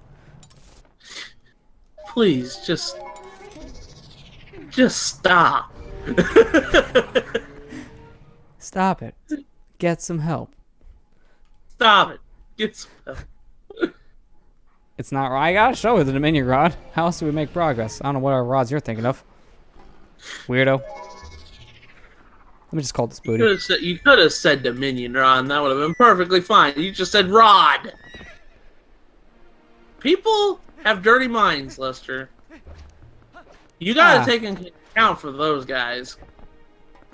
Please, just stop. Stop it. Get some help. Stop it. Get some help. It's not right. I gotta show her the Dominion rod. How else do we make progress? I don't know what our rods you're thinking of. Weirdo. Let me just call this booty. You could have said Dominion, Ron. That would have been perfectly fine. You just said Rod. People have dirty minds, Lester. You gotta take into account for those guys.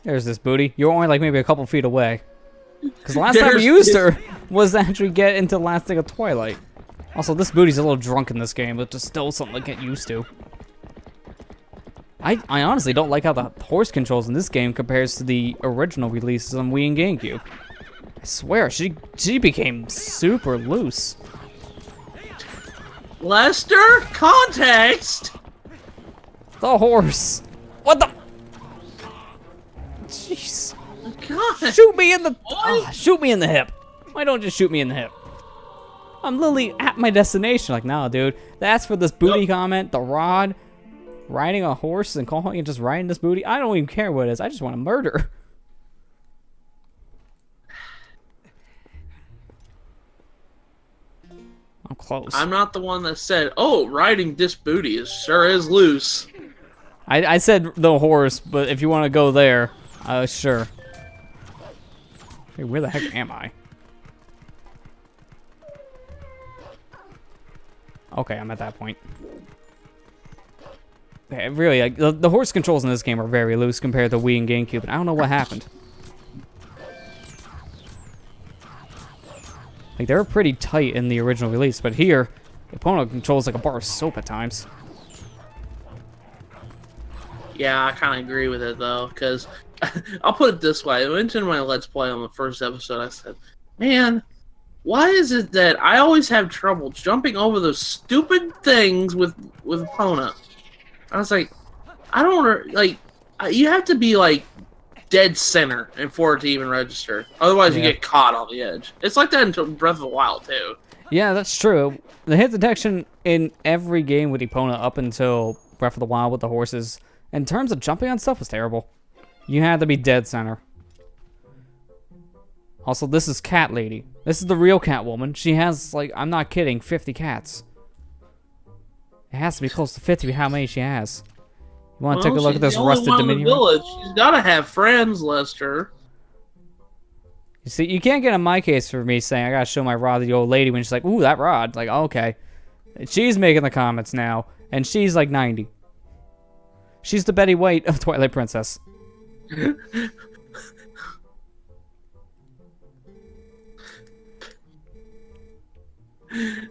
There's this booty. You're only like maybe a couple feet away. Because the last time we used her was to actually get into Last Thing of Twilight. Also, this booty's a little drunk in this game, but just still something to get used to. I honestly don't like how the horse controls in this game compares to the original releases on Wii and GameCube. I swear, she became super loose. Lester, context. The horse. What the? Jeez. God. Shoot me in the shoot me in the hip. Why don't you shoot me in the hip? I'm literally at my destination. Like, nah, dude. That's for this booty comment. The rod. Riding a horse and calling it just riding this booty. I don't even care what it is. I just want to murder. I'm close. I'm not the one that said, "Oh, riding this booty sure is loose." I said the horse, but if you want to go there, sure. Hey, where the heck am I? Okay, I'm at that point. Okay, really, like, the horse controls in this game are very loose compared to Wii and GameCube, and I don't know what happened. Like, they were pretty tight in the original release, but here, the opponent controls like a bar of soap at times. Yeah, I kind of agree with it, though, because I'll put it this way. I mentioned in my Let's Play on the first episode, I said, man, why is it that I always have trouble jumping over those stupid things with Epona? I was like, I don't, like, you have to be, like, dead center and for it to even register. Otherwise, you get caught on the edge. It's like that in Breath of the Wild, too. Yeah, that's true. The hit detection in every game with Epona up until Breath of the Wild with the horses, in terms of jumping on stuff, was terrible. You had to be dead center. Also, this is Cat Lady. This is the real Catwoman. She has, like, I'm not kidding, 50 cats. It has to be close to 50 how many she has. You want to take a look at this rusted Dominion? Village. She's got to have friends, Lester. You see, you can't get in my case for me saying I gotta show my rod to the old lady when she's like, ooh, that rod. Like, okay. She's making the comments now, and she's like 90. She's the Betty White of Twilight Princess.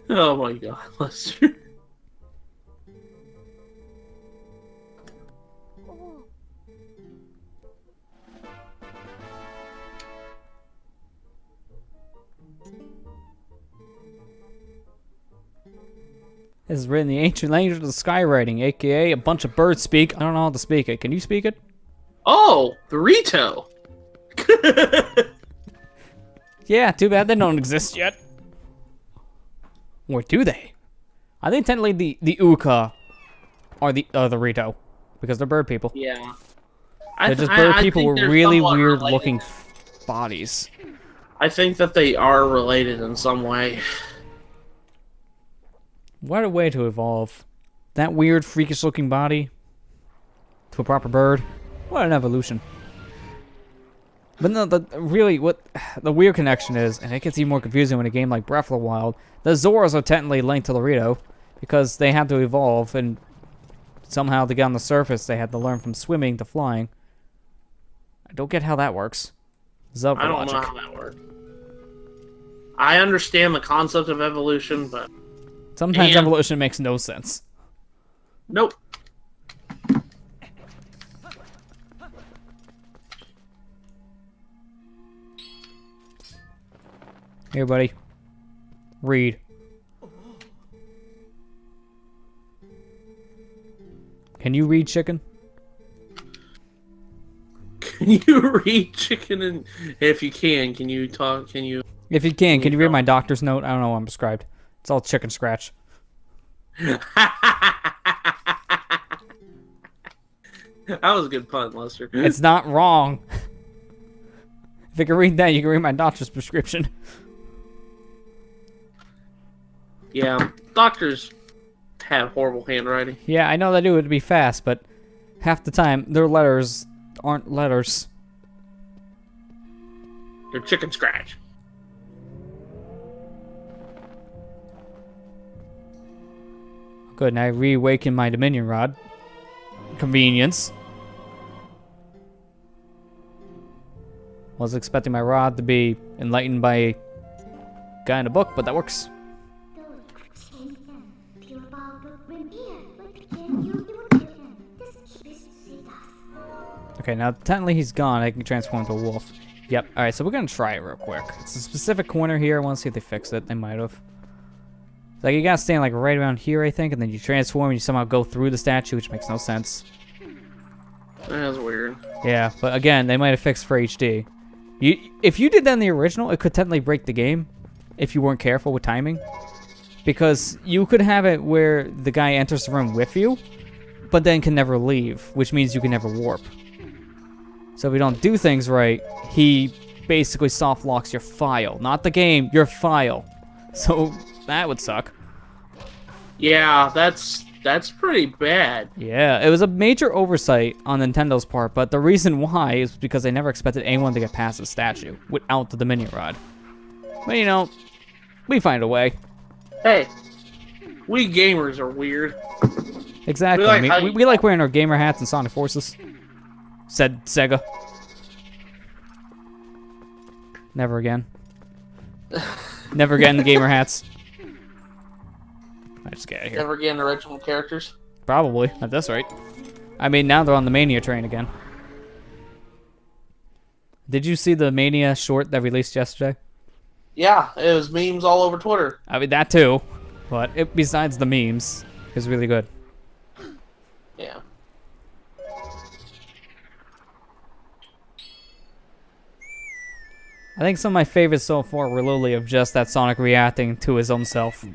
Oh my god, Lester. This is written in the ancient language of the skywriting, aka a bunch of birds speak. I don't know how to speak it. Can you speak it? Oh, the Rito. Yeah, too bad they don't exist yet. Or do they? I think technically the Uka are the Rito. Because they're bird people. Yeah. They're just bird people think with they're really somewhat weird related. looking bodies. I think that they are related in some way. What a way to evolve. That weird, freakish looking body to a proper bird. What an evolution. But no, really, what the weird connection is, and it gets even more confusing when a game like Breath of the Wild, the Zoras are technically linked to the Rito because they had to evolve, and somehow to get on the surface, they had to learn from swimming to flying. I don't get how that works. Zelda I don't logic. know how that works. I understand the concept of evolution, but Sometimes And- evolution makes no sense. nope. Here, buddy. Read. Can you read, chicken? Can you read chicken? And if you can you talk? Can you? If you can you read my doctor's note? I don't know what I'm prescribed. It's all chicken scratch. That was a good pun, Lester. It's not wrong. If you can read that, you can read my doctor's prescription. Yeah, doctors have horrible handwriting. Yeah, I know they do it to be fast, but half the time, their letters aren't letters. They're chicken scratch. Good, and I reawaken my Dominion Rod. Convenience. Was expecting my rod to be enlightened by a guy in a book, but that works. Okay, now technically he's gone. I can transform into a wolf. Yep. Alright, so we're gonna try it real quick. It's a specific corner here. I want to see if they fixed it. They might have. Like, you gotta stand like right around here, I think, and then you transform and you somehow go through the statue, which makes no sense. That's weird. Yeah, but again, they might have fixed for HD. If you did that in the original, it could technically break the game if you weren't careful with timing. Because you could have it where the guy enters the room with you, but then can never leave, which means you can never warp. So if you don't do things right, he basically soft locks your file. Not the game, your file. So that would suck. Yeah, that's pretty bad. Yeah, it was a major oversight on Nintendo's part, but the reason why is because they never expected anyone to get past the statue without the Dominion Rod. But you know, we find a way. Hey, we gamers are weird. Exactly. We like we like wearing our gamer hats and Sonic Forces. Said Sega. Never again. Never again gamer hats. I just get out of here. Never again original characters. Probably, at this rate. I mean, now they're on the Mania train again. Did you see the Mania short that released yesterday? Yeah, it was memes all over Twitter. I mean, that too. But besides the memes, it's really good. Yeah. I think some of my favorites so far were literally of just that Sonic reacting to his own self.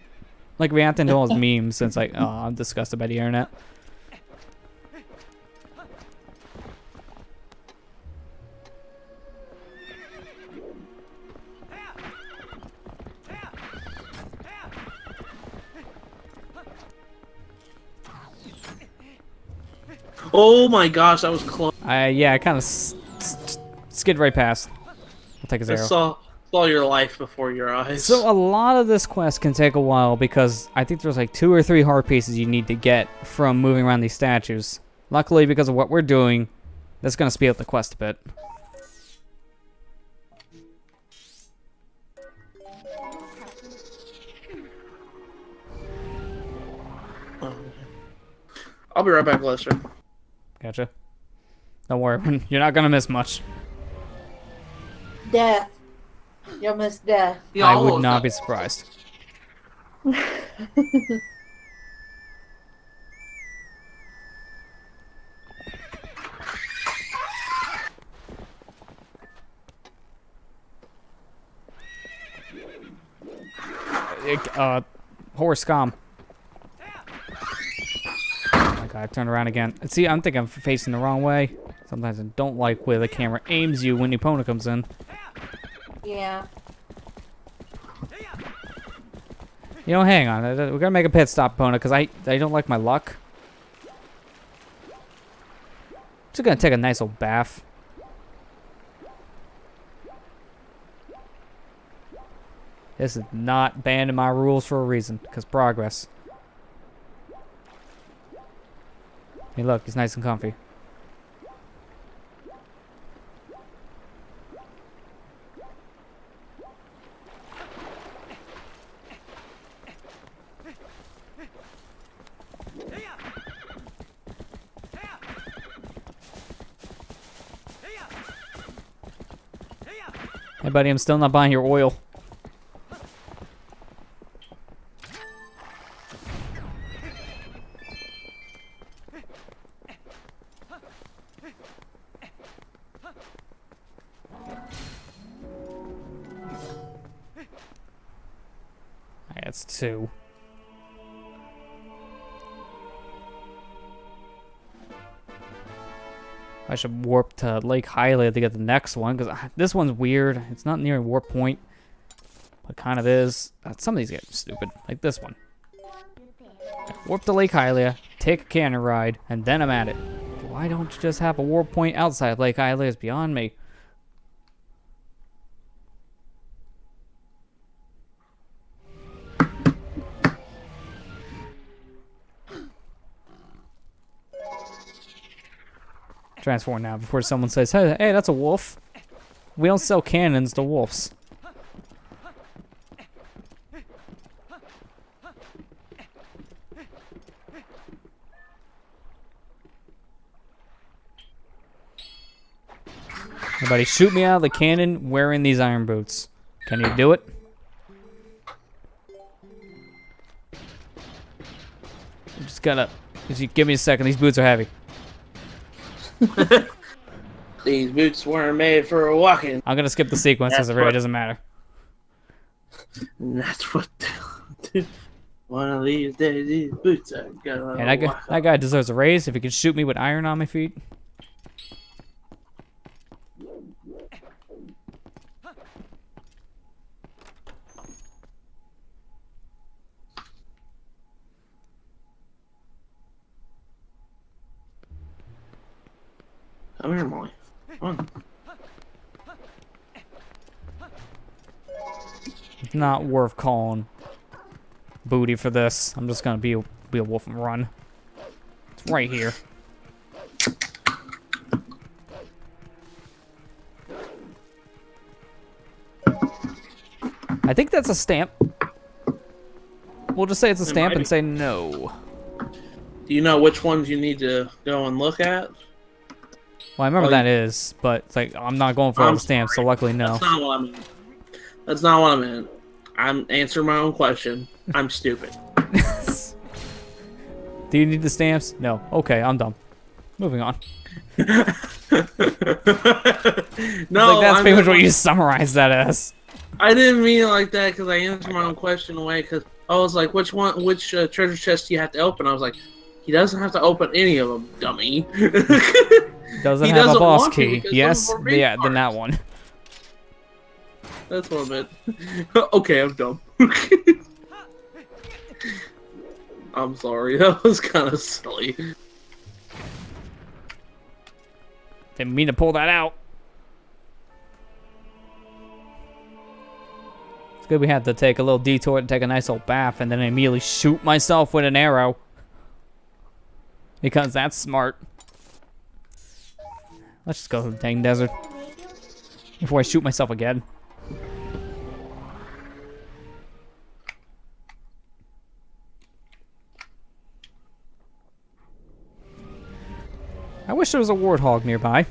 Like, reacting to all his memes, and it's like, oh, I'm disgusted by the internet. Oh my gosh, that was close. Yeah, I kind of skid right past. I'll take a I zero. saw your life before your eyes. So a lot of this quest can take a while because I think there's like 2 or 3 heart pieces you need to get from moving around these statues. Luckily, because of what we're doing, that's going to speed up the quest a bit. I'll be right back, Lester. Gotcha. Don't worry, you're not going to miss much. Death. You'll miss death. Yeah, I almost would not got- be surprised. horse scum. Oh my god, turn around again. See, I think I'm facing the wrong way. Sometimes I don't like where the camera aims you when the opponent comes in. Yeah. You know, hang on. We're gonna make a pit stop, opponent, because I don't like my luck. Just gonna take a nice old bath. This is not banned in my rules for a reason, because progress. Hey, look, it's nice and comfy. Hey, buddy, I'm still not buying your oil. That's 2. I should warp to Lake Hylia to get the next one, because this one's weird. It's not near a warp point, but kind of is. Some of these get stupid, like this one. Warp to Lake Hylia, take a cannon ride, and then I'm at it. Why don't you just have a warp point outside Lake Hylia is beyond me. Transform now before someone says, hey, that's a wolf. We don't sell cannons to wolves. Everybody shoot me out of the cannon wearing these iron boots. Can you do it? I'm just gonna, give me a second, these boots are heavy. These boots weren't made for walking. I'm gonna skip the sequence because it really doesn't matter. And that's what. One of these days, these boots are gonna. And that guy deserves a raise if he can shoot me with iron on my feet. Come here, Molly. Come on. It's not worth calling booty for this. I'm just gonna be a wolf and run. It's right here. I think that's a stamp. We'll just say it's a stamp and say no. Do you know which ones you need to go and look at? Well, I remember that is, but it's like I'm not going for all the stamps, so luckily no. That's not what I meant. That's not what I meant. I'm answering my own question. I'm stupid. Do you need the stamps? No. Okay, I'm done. Moving on. No, that's pretty much what you summarized that as. I didn't mean it like that because I answered my own question away. Because I was like, which treasure chest do you have to open? I was like, he doesn't have to open any of them, dummy. Doesn't have a boss key. Yes, yeah, then that one. That's what I meant. Okay, I'm dumb. I'm sorry, that was kind of silly. Didn't mean to pull that out. It's good we had to take a little detour and take a nice old bath and then immediately shoot myself with an arrow. Because that's smart. Let's just go to the dang desert before I shoot myself again. I wish there was a warthog nearby.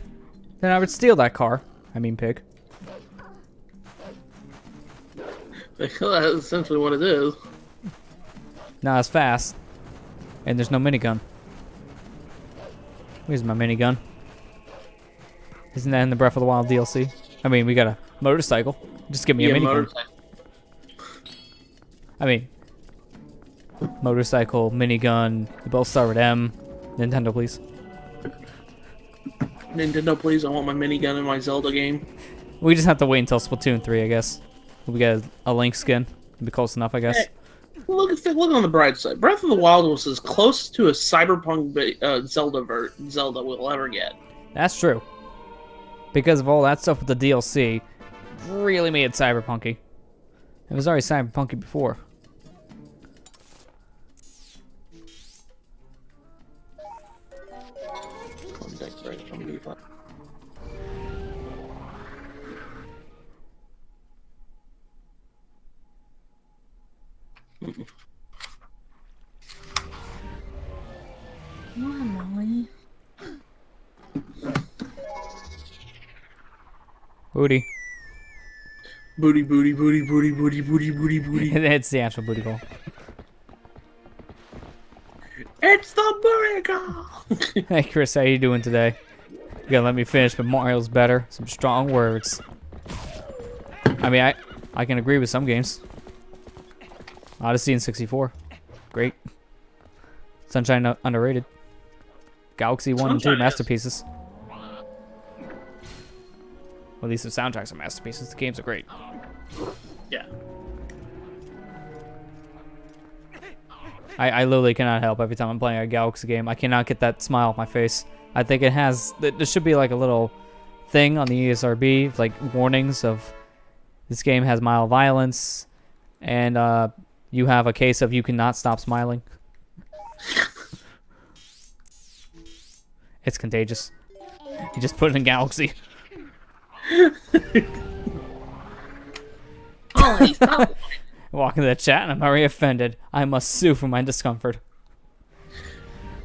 Then I would steal that car. I mean pig. That's essentially what it is. Not as fast. And there's no minigun. Where's my minigun? Isn't that in the Breath of the Wild DLC? I mean, we got a motorcycle. Just give me a minigun. I mean, motorcycle, minigun, they both start with M. Nintendo, please. Nintendo, please. I want my minigun in my Zelda game. We just have to wait until Splatoon 3, I guess. We got a Link skin. It'll be close enough, I guess. Hey, look on the bright side. Breath of the Wild was as close to a cyberpunk Zelda we'll ever get. That's true. Because of all that stuff with the DLC, really made it cyberpunky. It was already cyberpunky before. Come on, Molly. Booty. Booty, booty, booty, booty, booty, booty, booty, booty. It's the actual booty call. It's the booty call! Hey Chris, how you doing today? You gotta let me finish, but Mario's better. Some strong words. I mean, I can agree with some games. Odyssey and 64. Great. Sunshine underrated. Galaxy 1 and 2 Sunshine is. masterpieces. Well, at least the soundtracks are masterpieces. The games are great. Yeah. I literally cannot help every time I'm playing a Galaxy game. I cannot get that smile off my face. I think it has... There should be like a little thing on the ESRB, like warnings of this game has mild violence, and you have a case of you cannot stop smiling. It's contagious. You just put it in Galaxy. Molly, stop. Walk into the chat and I'm already offended. I must sue for my discomfort.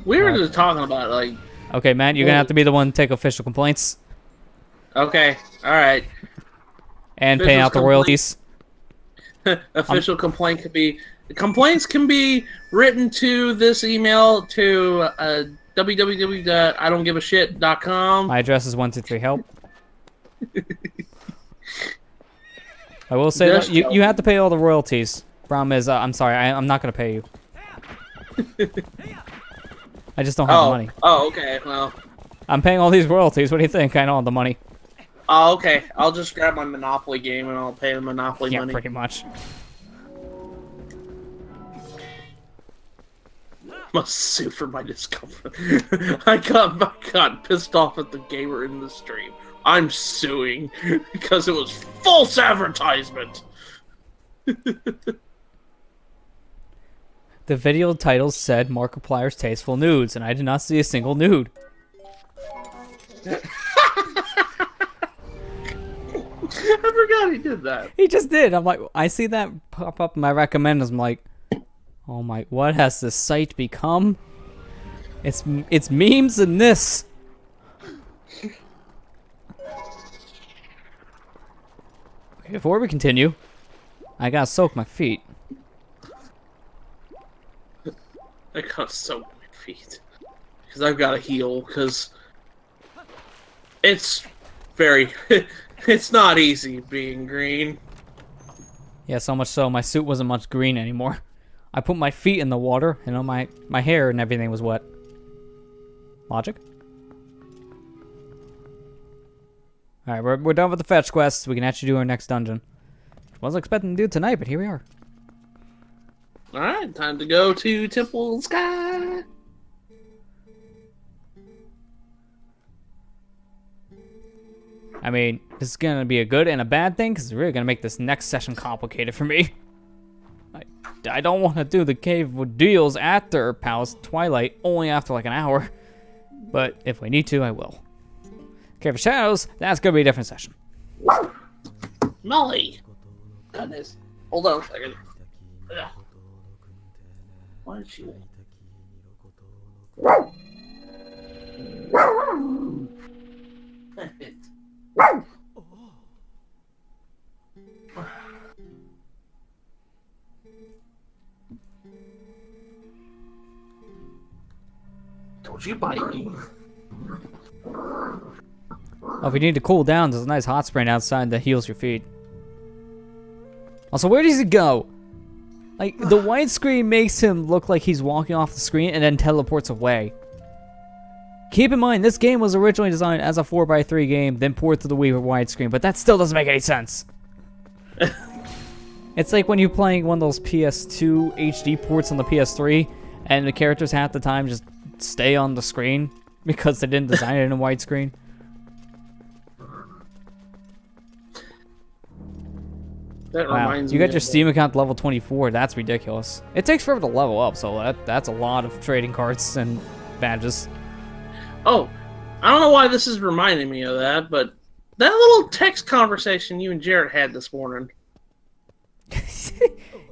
We were just talking about, like... Okay, Matt, you're gonna have to be the one to take official complaints Okay, alright. and pay Official out the complaint. royalties. Official complaint could be... Complaints can be written to this email to www.idon'tgiveashit.com. My address is 123help. I will say Just that you have to pay all the royalties. Problem is, I'm sorry, I'm not gonna pay you. I just don't have the money. Oh, okay, well... I'm paying all these royalties. What do you think? I don't have the money. Oh, okay. I'll just grab my Monopoly game and I'll pay the Monopoly Yeah, money. pretty much. Must sue for my discomfort. I got pissed off at the gamer in the stream. I'm suing because it was false advertisement. The video title said Markiplier's tasteful nudes, and I did not see a single nude. I forgot he did that. He just did. I'm like, I see that pop up in my recommenders. I'm like, oh my, what has this site become? It's memes and this. Okay, before we continue, I gotta soak my feet. I gotta soak my feet because I've got to heal because it's very. It's not easy being green. Yeah, so much so my suit wasn't much green anymore. I put my feet in the water, and all my hair and everything was wet. Logic? Alright, we're done with the fetch quests. We can actually do our next dungeon. Wasn't expecting to do it tonight, but here we are. Alright, time to go to Temple Sky. I mean, this is going to be a good and a bad thing, because it's really going to make this next session complicated for me. I don't want to do the Cave with Deals after Palace Twilight, only after like an hour. But if we need to, I will. Cave of Shadows, that's going to be a different session. Molly! Goodness. Hold on a second. Ugh. Why did she... Don't you bite me. Oh, if you need to cool down, there's a nice hot spring outside that heals your feet. Also, where does he go? Like, the widescreen makes him look like he's walking off the screen and then teleports away. Keep in mind, this game was originally designed as a 4x3 game, then ported to the Wii with widescreen, but that still doesn't make any sense. It's like when you're playing one of those PS2 HD ports on the PS3, and the characters half the time just stay on the screen because they didn't design it in a widescreen. That Wow, reminds you me got your of Steam account level 24. That's ridiculous. It takes forever to level up, so that's a lot of trading cards and badges. Oh, I don't know why this is reminding me of that, but that little text conversation you and Jarrett had this morning.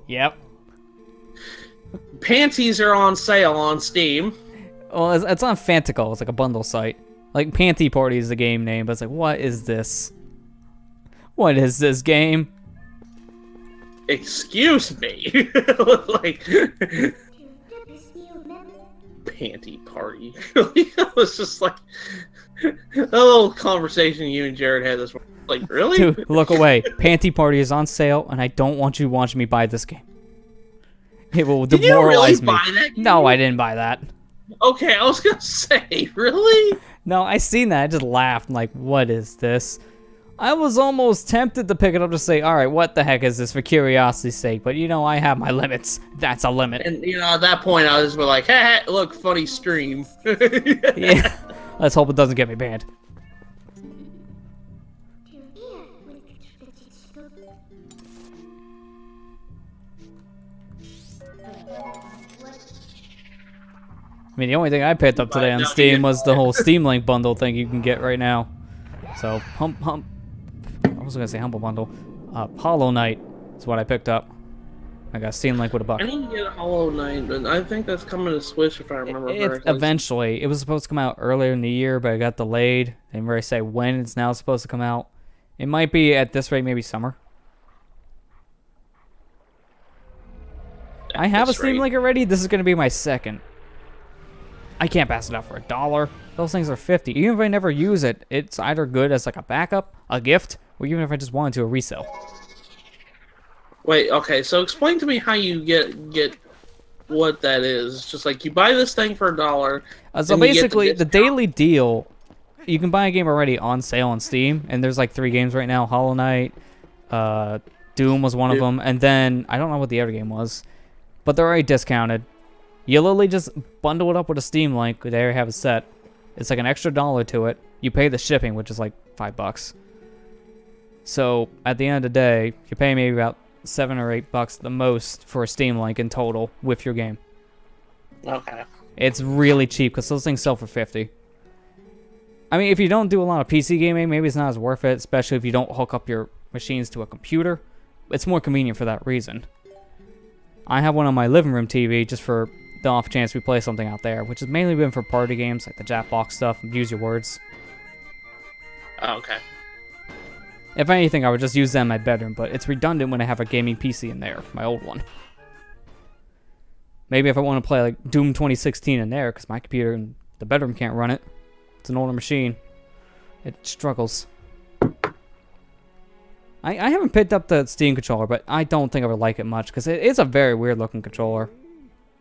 Yep. Panties are on sale on Steam. Well, it's on Fantical. It's like a bundle site. Like, Panty Party is the game name, but it's like, what is this? What is this game? Excuse me. Like, panty party. It was just like a little conversation you and Jared had this morning. Like, really? Dude, look away. Panty Party is on sale, and I don't want you watching me buy this game. It will Did you really demoralize me. buy that game? No, I didn't buy that. Okay, I was gonna say, really? No, I seen that. I just laughed. I'm like, what is this? I was almost tempted to pick it up to say, all right, what the heck is this for curiosity's sake? But, you know, I have my limits. That's a limit. And, you know, at that point, I was like, hey, look, funny stream. Yeah. Let's hope it doesn't get me banned. I mean, the only thing I picked up today on Steam was the whole Steam Link bundle thing you can get right now. So, I was gonna say Humble Bundle. Hollow Knight is what I picked up. I got Steam Link with a buck. I need to get a Hollow Knight, but I think that's coming to Switch if I remember correctly. Eventually. It was supposed to come out earlier in the year, but it got delayed. They didn't really say when it's now supposed to come out. It might be, at this rate, maybe summer. I have a Steam Link already. This is going to be my second. I can't pass it up for $1. Those things are $50. Even if I never use it, it's either good as like a backup, a gift, or even if I just wanted to, a resale. Wait, okay, so explain to me how you get what that is. It's just like you buy this thing for $1. So basically, the daily deal, you can buy a game already on sale on Steam, and there's like 3 games right now. Hollow Knight, Doom was one of them, and then I don't know what the other game was, but they're already discounted. You literally just bundle it up with a Steam Link. They already have it set. It's like an extra $1 to it. You pay the shipping, which is like $5. So at the end of the day, you pay maybe about $7 or $8 the most for a Steam Link in total with your game. Okay. It's really cheap because those things sell for $50. I mean, if you don't do a lot of PC gaming, maybe it's not as worth it, especially if you don't hook up your machines to a computer. It's more convenient for that reason. I have one on my living room TV just for the off chance we play something out there, which has mainly been for party games like the Jackbox stuff, use your words. Oh, okay. If anything, I would just use them in my bedroom, but it's redundant when I have a gaming PC in there, my old one. Maybe if I want to play like Doom 2016 in there, because my computer in the bedroom can't run it. It's an older machine. It struggles. I haven't picked up the Steam controller, but I don't think I would like it much, because it is a very weird looking controller.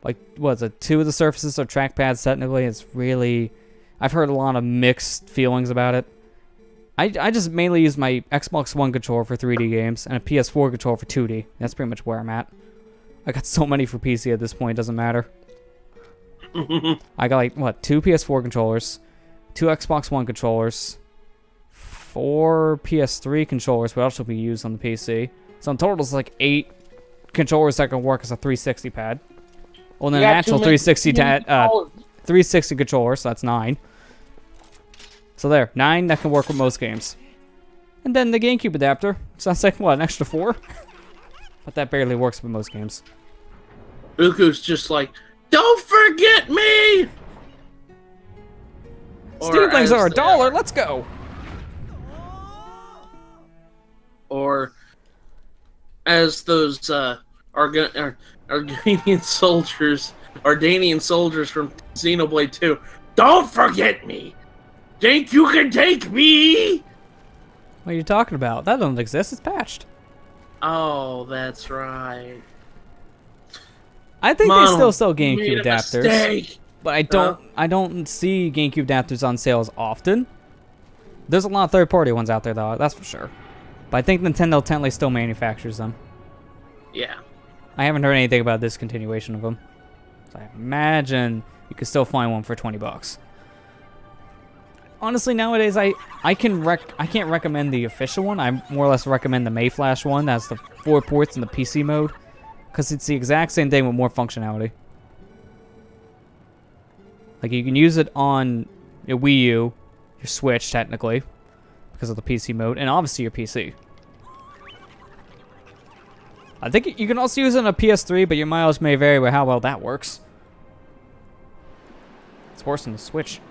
Like, what is it? 2 of the surfaces are trackpads technically. It's really... I've heard a lot of mixed feelings about it. I just mainly use my Xbox One controller for 3D games and a PS4 controller for 2D. That's pretty much where I'm at. I got so many for PC at this point, it doesn't matter. I got like, what, 2 PS4 controllers, 2 Xbox One controllers, 4 PS3 controllers, which also be used on the PC. So in total, it's like 8 controllers that can work as a 360 pad. Well, then an actual 360 controller, so that's 9. So there, 9 that can work with most games. And then the GameCube adapter, so that's like, what, an extra 4? But that barely works with most games. Uku's just like, don't forget me! Steam Links are $1, let's go! Or, as those Arganian soldiers from Xenoblade 2, don't forget me! Think you can take me? What are you talking about? That doesn't exist, it's patched. Oh, that's right. I think they still sell you GameCube made a adapters, mistake. but I don't see GameCube adapters on sales often. There's a lot of third-party ones out there though, that's for sure. But I think Nintendo technically still manufactures them. Yeah. I haven't heard anything about discontinuation of them. So I imagine you could still find one for $20. Honestly, nowadays I can't recommend the official one. I more or less recommend the Mayflash one. That's the 4 ports in the PC mode, because it's the exact same thing with more functionality. Like you can use it on your Wii U, your Switch technically, because of the PC mode, and obviously your PC. I think you can also use it on a PS3, but your mileage may vary with how well that works. It's worse than the Switch.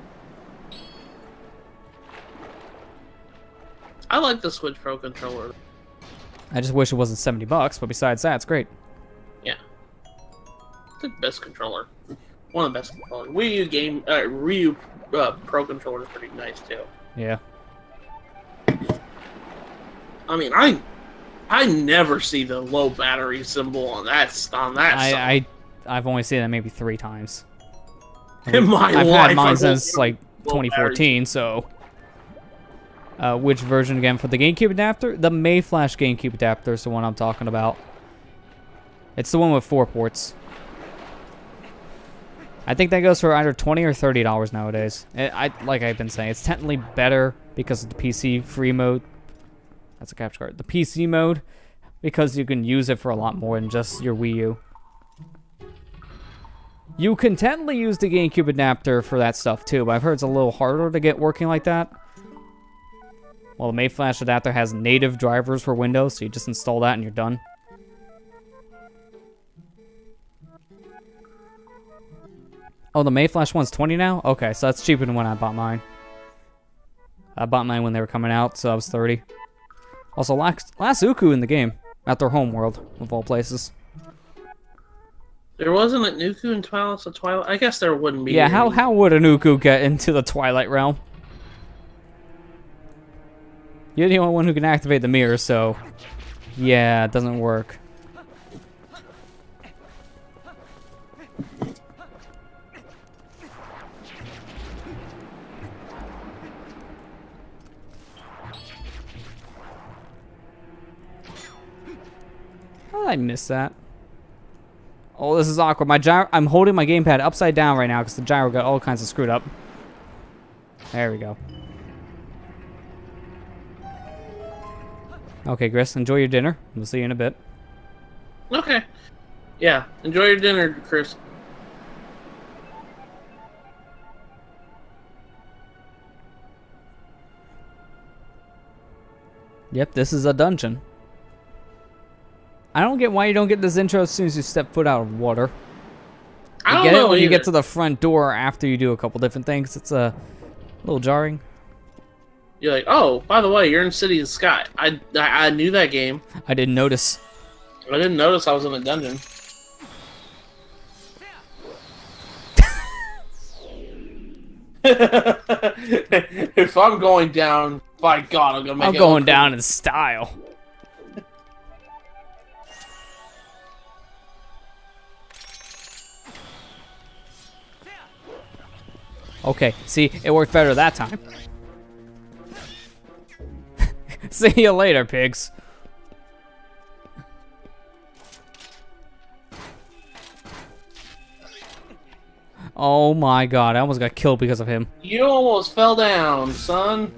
I like the Switch Pro controller. I just wish it wasn't $70, but besides that, it's great. Yeah. It's the best controller. One of the best controllers. Wii U Pro controller is pretty nice too. Yeah. I mean, I never see the low battery symbol on that side. I've only seen that maybe 3 times. In my I've life, had mine I've since like low 2014, so. Which version again for the GameCube adapter? The Mayflash GameCube adapter is the one I'm talking about. It's the one with 4 ports. I think that goes for either $20 or $30 nowadays. Like I've been saying, it's technically better because of the PC free mode. That's a capture card. The PC mode, because you can use it for a lot more than just your Wii U. You can technically use the GameCube adapter for that stuff too, but I've heard it's a little harder to get working like that. Well, the Mayflash adapter has native drivers for Windows, so you just install that and you're done. Oh, the Mayflash one's $20 now? Okay, so that's cheaper than when I bought mine. I bought mine when they were coming out, so I was $30. Also, last Uku in the game, at their home world, of all places. There wasn't an Uku in Twilight. I guess there wouldn't be. Yeah, how would an Uku get into the Twilight realm? You're the only one who can activate the mirror, so yeah, it doesn't work. How did I miss that? Oh, this is awkward. I'm holding my gamepad upside down right now because the gyro got all kinds of screwed up. There we go. Okay, Chris, enjoy your dinner. We'll see you in a bit. Okay. Yeah, enjoy your dinner, Chris. Yep, this is a dungeon. I don't get why you don't get this intro as soon as you step foot out of water. I You don't get know it when you either. get to the front door after you do a couple different things. It's a little jarring. You're like, oh, by the way, you're in City of Sky. I knew that game. I didn't notice. I didn't notice I was in a dungeon. If I'm going down, by God, I'm gonna make I'm it going look down in style. Okay, see, it worked better that time. See you later, pigs. Oh my God, I almost got killed because of him. You almost fell down, son.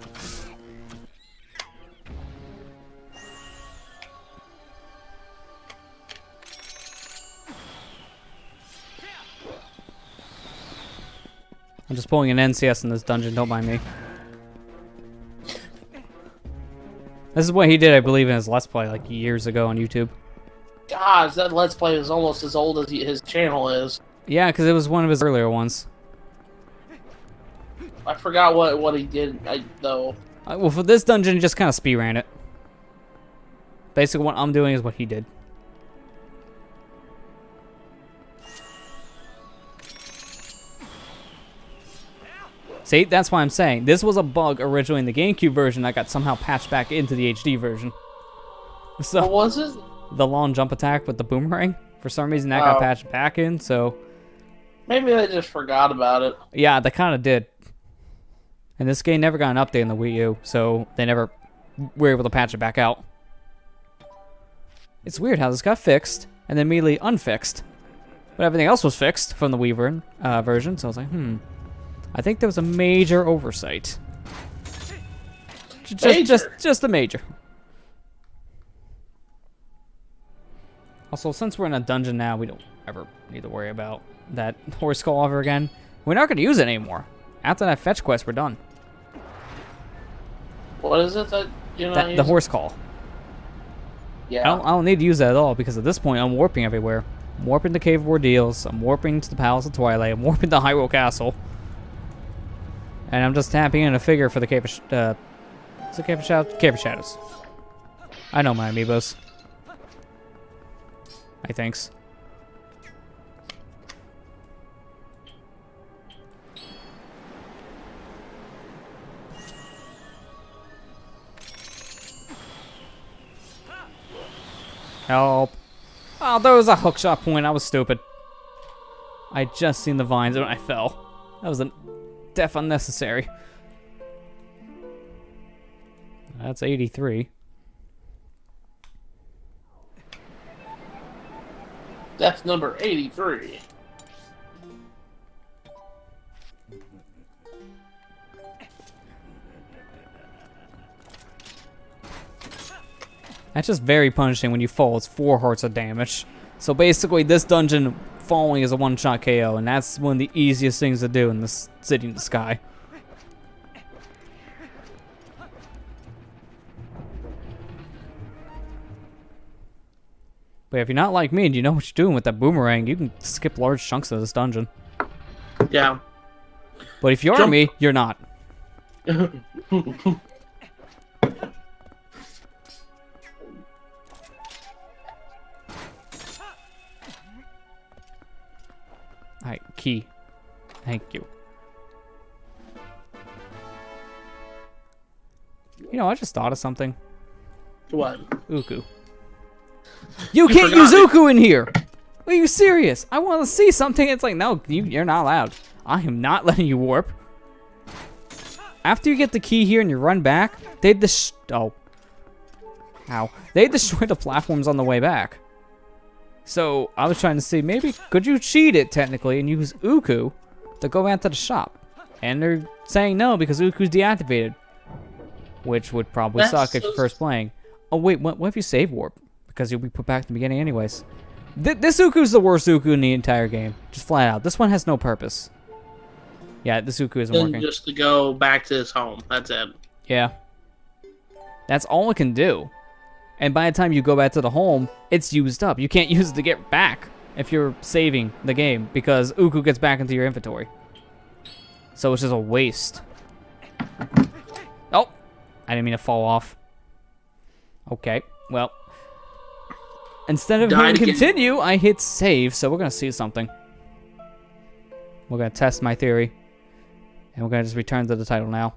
I'm just pulling an NCS in this dungeon, don't mind me. This is what he did, I believe, in his Let's Play like years ago on YouTube. Gosh, that Let's Play is almost as old as his channel is. Yeah, because it was one of his earlier ones. I forgot what he did, though. Well, for this dungeon, he just kind of speed ran it. Basically, what I'm doing is what he did. See, that's why I'm saying this was a bug originally in the GameCube version that got somehow patched back into the HD version. So What was it? the long jump attack with the boomerang For some reason, that got Oh. patched back in, so... Maybe they just forgot about it. Yeah, they kind of did. And this game never got an update on the Wii U, so they never were able to patch it back out. It's weird how this got fixed, and then immediately unfixed. But everything else was fixed from the Wii version, so I was like, I think there was a major oversight. Just a major. Also, since we're in a dungeon now, we don't ever need to worry about that horse call ever again. We're not going to use it anymore. After that fetch quest, we're done. What is it that you're not using? The horse call. Yeah. I don't need to use that at all, because at this point, I'm warping everywhere. I'm warping to Cave of Ordeals. I'm warping to the Palace of Twilight. I'm warping to Hyrule Castle. And I'm just tapping in a figure for the Cave of... is it Cave of Shadows? Cave of Shadows. I know my amiibos. I thinks. Help. Oh, there was a hookshot point. I was stupid. I just seen the vines when I fell. That was a death unnecessary. That's 83. That's number 83. That's just very punishing when you fall. It's 4 hearts of damage. So basically, this dungeon falling is a one-shot KO, and that's one of the easiest things to do in this City in the Sky. But if you're not like me and you know what you're doing with that boomerang, you can skip large chunks of this dungeon. Yeah. But if you're me, you're not. Alright, key. Thank you. You know, I just thought of something. What? Uku. You can't use Uku in here! Are you serious? I want to see something. It's like, no, you're not allowed. I am not letting you warp. After you get the key here and you run back, they They destroy the platforms on the way back. So, I was trying to see, maybe, could you cheat it, technically, and use Uku to go back to the shop? And they're saying no, because Uku's deactivated. Which would probably suck if you're first playing. Oh, wait, what if you save warp? Because you'll be put back to the beginning anyways. This Uku's the worst Uku in the entire game. Just flat out. This one has no purpose. Yeah, this Uku isn't working. Just to go back to his home. That's it. Yeah. That's all it can do. And by the time you go back to the home, it's used up. You can't use it to get back if you're saving the game, because Uku gets back into your inventory. So it's just a waste. Oh! I didn't mean to fall off. Okay, well. Instead of hitting continue, I hit save, so we're going to see something. We're going to test my theory. And we're going to just return to the title now.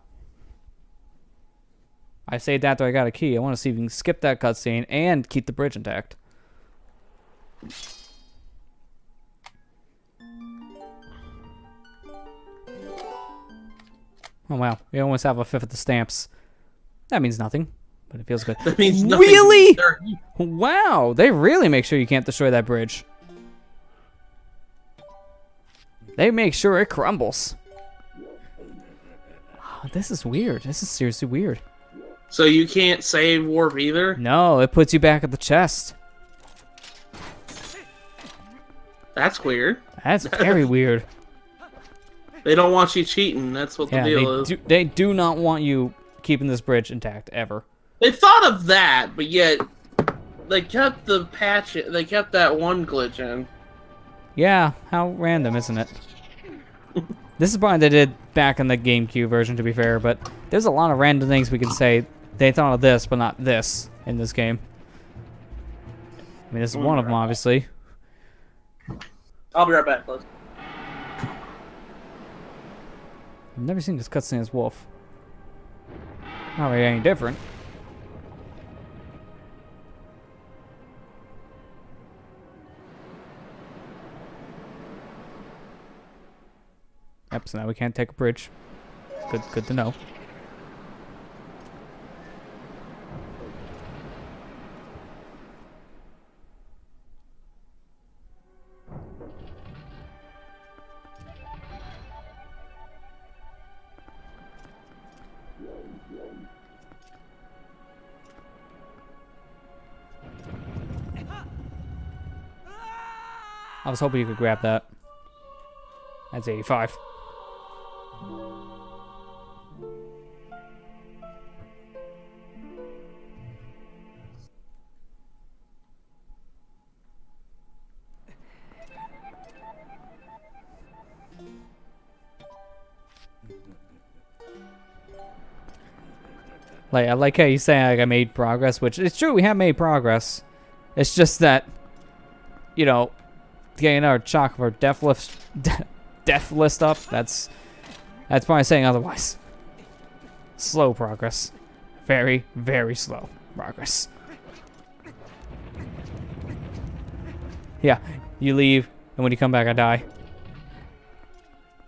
I saved after I got a key. I want to see if we can skip that cutscene and keep the bridge intact. Oh wow, we almost have a 5th of the stamps. That means nothing, but it feels good. That means nothing. Really? Wow, they really make sure you can't destroy that bridge. They make sure it crumbles. Oh, this is weird. This is seriously weird. So you can't save warp either? No, it puts you back at the chest. That's weird. That's very weird. They don't want you cheating. That's what the deal is. They do not want you keeping this bridge intact, ever. They thought of that, but yet they kept the patch. They kept that one glitch in. Yeah, how random, isn't it? This is probably they did back in the GameCube version, to be fair, but there's a lot of random things we can say. They thought of this, but not this in this game. I mean, this is one of them, obviously. I'll be right back, Liz. I've never seen this cutscene as Wolf. Not really any different. Yep, so now we can't take a bridge. Good to know. I was hoping you could grab that. That's 85. Like, I like how you say like I made progress, which it's true, we have made progress. It's just that, you know, getting another chalk of our death list up, that's probably saying otherwise. Slow progress. Very, very slow progress. Yeah, you leave, and when you come back, I die.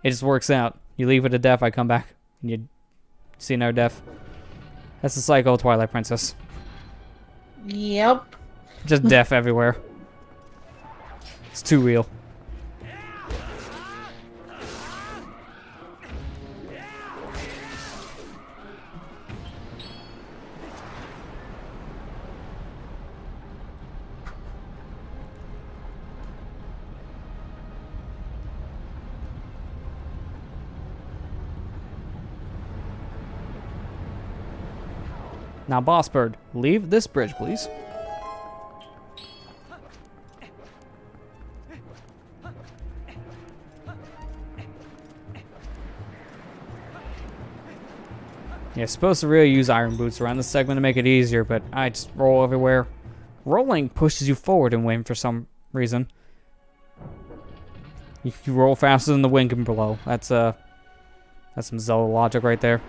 It just works out. You leave with a death, I come back, and you see another death. That's the cycle of Twilight Princess. Yep. Just death everywhere. It's too real. Now, Boss Bird, leave this bridge, please. You're supposed to really use iron boots around this segment to make it easier, but I just roll everywhere. Rolling pushes you forward in wind for some reason. You roll faster than the wind can blow. That's some Zelda logic right there.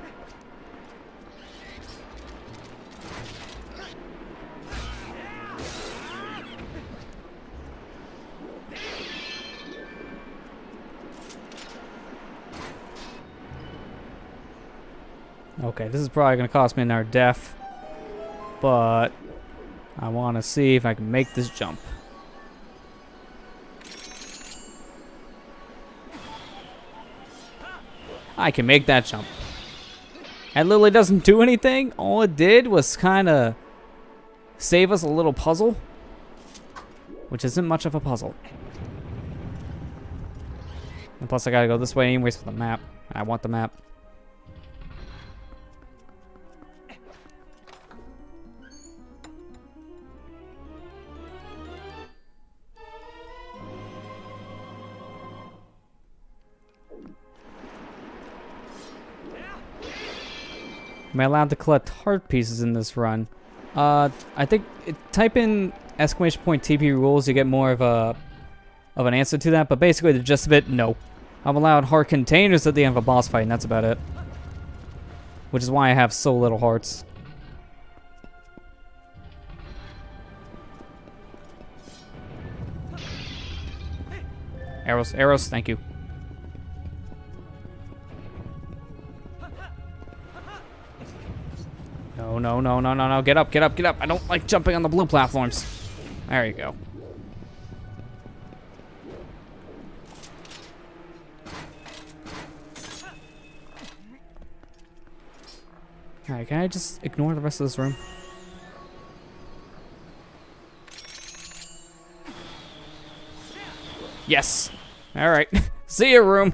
Okay, this is probably going to cost me another death, but I want to see if I can make this jump. I can make that jump. And Lily doesn't do anything. All it did was kind of save us a little puzzle, which isn't much of a puzzle. And plus I got to go this way anyways for the map. I want the map. Am I allowed to collect heart pieces in this run? I think type in !TP rules, you get more of an answer to that. But basically, the gist of it, no. I'm allowed heart containers at the end of a boss fight, and that's about it. Which is why I have so little hearts. Arrows, thank you. No. Get up. I don't like jumping on the blue platforms. There you go. Alright, can I just ignore the rest of this room? Yes. Alright. See you, room.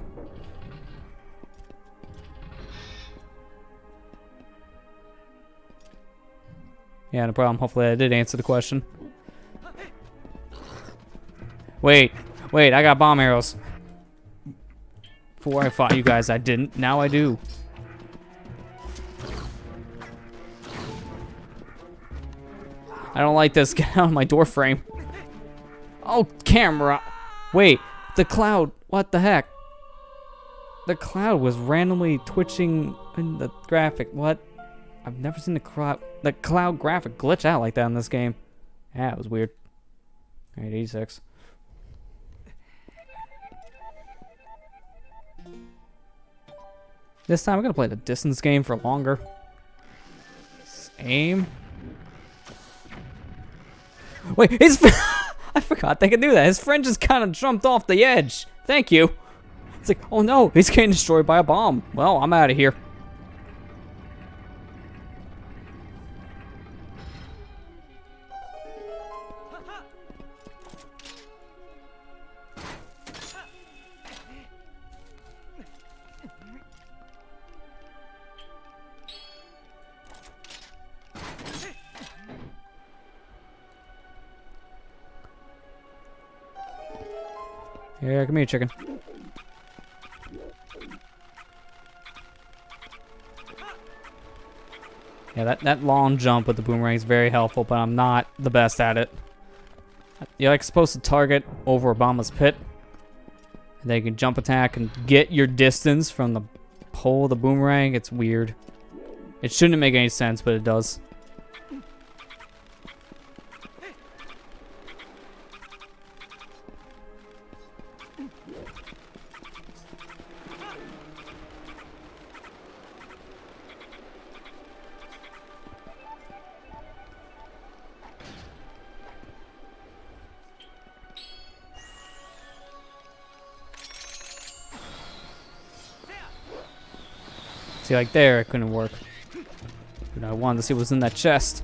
Yeah, no problem. Hopefully I did answer the question. Wait, I got bomb arrows. Before I fought you guys, I didn't. Now I do. I don't like this. Get out of my door frame. Oh, camera. Wait, the cloud. What the heck? The cloud was randomly twitching in the graphic. What? I've never seen the cloud graphic glitch out like that in this game. Yeah, it was weird. Alright, 86. This time I'm gonna play the distance game for longer. Aim. Wait, his I forgot they can do that. His friend just kind of jumped off the edge. Thank you. It's like, oh no, he's getting destroyed by a bomb. Well, I'm out of here. Yeah, come here, chicken. Yeah, that long jump with the boomerang is very helpful, but I'm not the best at it. You're like supposed to target over Obama's pit. And then you can jump attack and get your distance from the pole of the boomerang. It's weird. It shouldn't make any sense, but it does. See, like there, it couldn't work. But I wanted to see what was in that chest.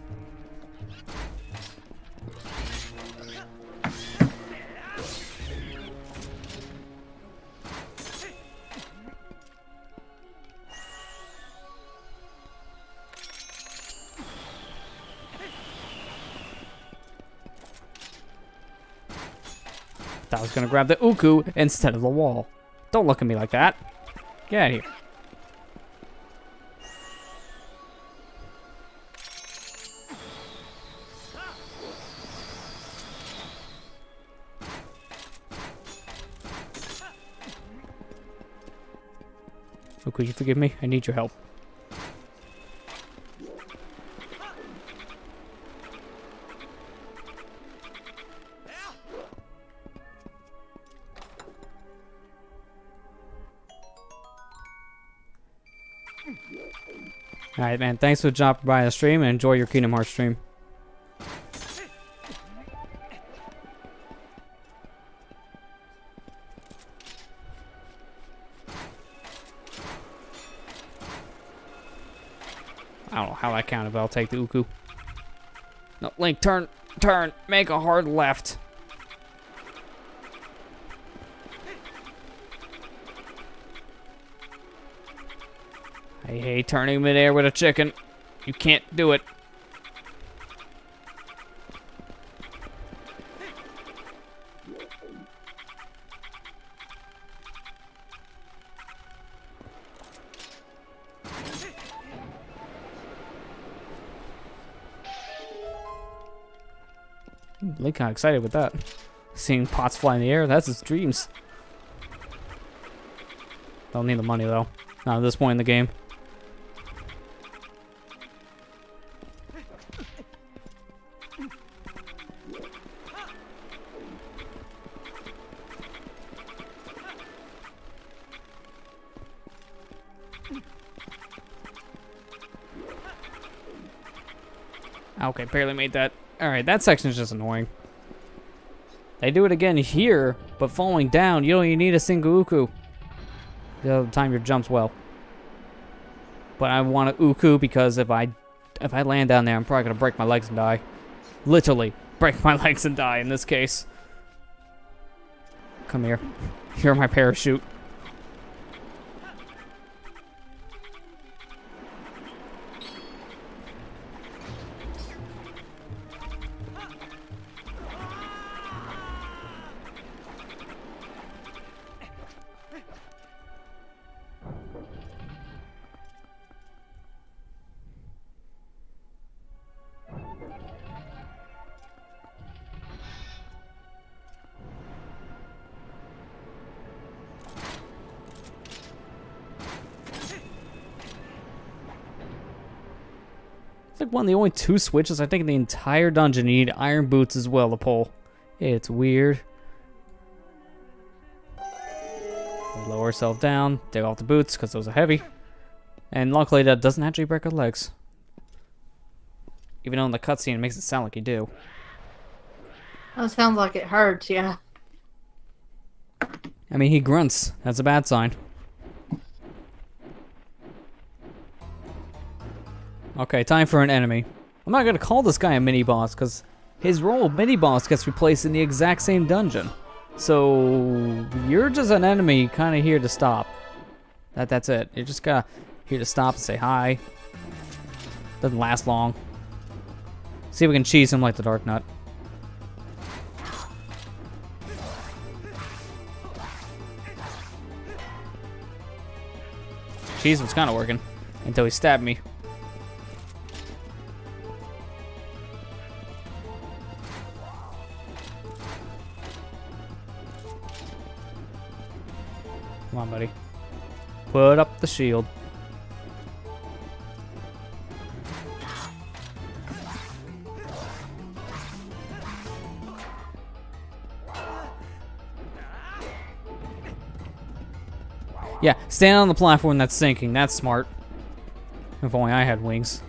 Thought I was gonna grab the Uku instead of the wall. Don't look at me like that. Get out of here. Oh, could you forgive me? I need your help. Alright, man. Thanks for dropping by the stream and enjoy your Kingdom Hearts stream. I don't know how that counted, but I'll take the Uku. No, Link, turn, make a hard left. I hate turning midair with a chicken. You can't do it. Link kind of excited with that. Seeing pots fly in the air, that's his dreams. Don't need the money though. Not at this point in the game. Okay, barely made that. Alright, that section is just annoying. They do it again here, but falling down, you don't even need a single Uku. The other time your jumps well. But I want a Uku because if I land down there, I'm probably gonna break my legs and die. Literally, break my legs and die in this case. Come here. You're my parachute. It's like one of the only two switches I think in the entire dungeon you need iron boots as well to pull. It's weird. Lower herself down, take off the boots because those are heavy. And luckily that doesn't actually break her legs. Even though in the cutscene it makes it sound like you do. That sounds like it hurts, yeah. I mean, he grunts. That's a bad sign. Okay, time for an enemy. I'm not gonna call this guy a mini-boss, because his role of mini-boss gets replaced in the exact same dungeon. So, you're just an enemy kind of here to stop. That's it. You're just here to stop and say hi. Doesn't last long. See if we can cheese him like the Dark Nut. Cheese was kind of working until he stabbed me. Come on, buddy. Put up the shield. Yeah, stand on the platform that's sinking. That's smart. If only I had wings.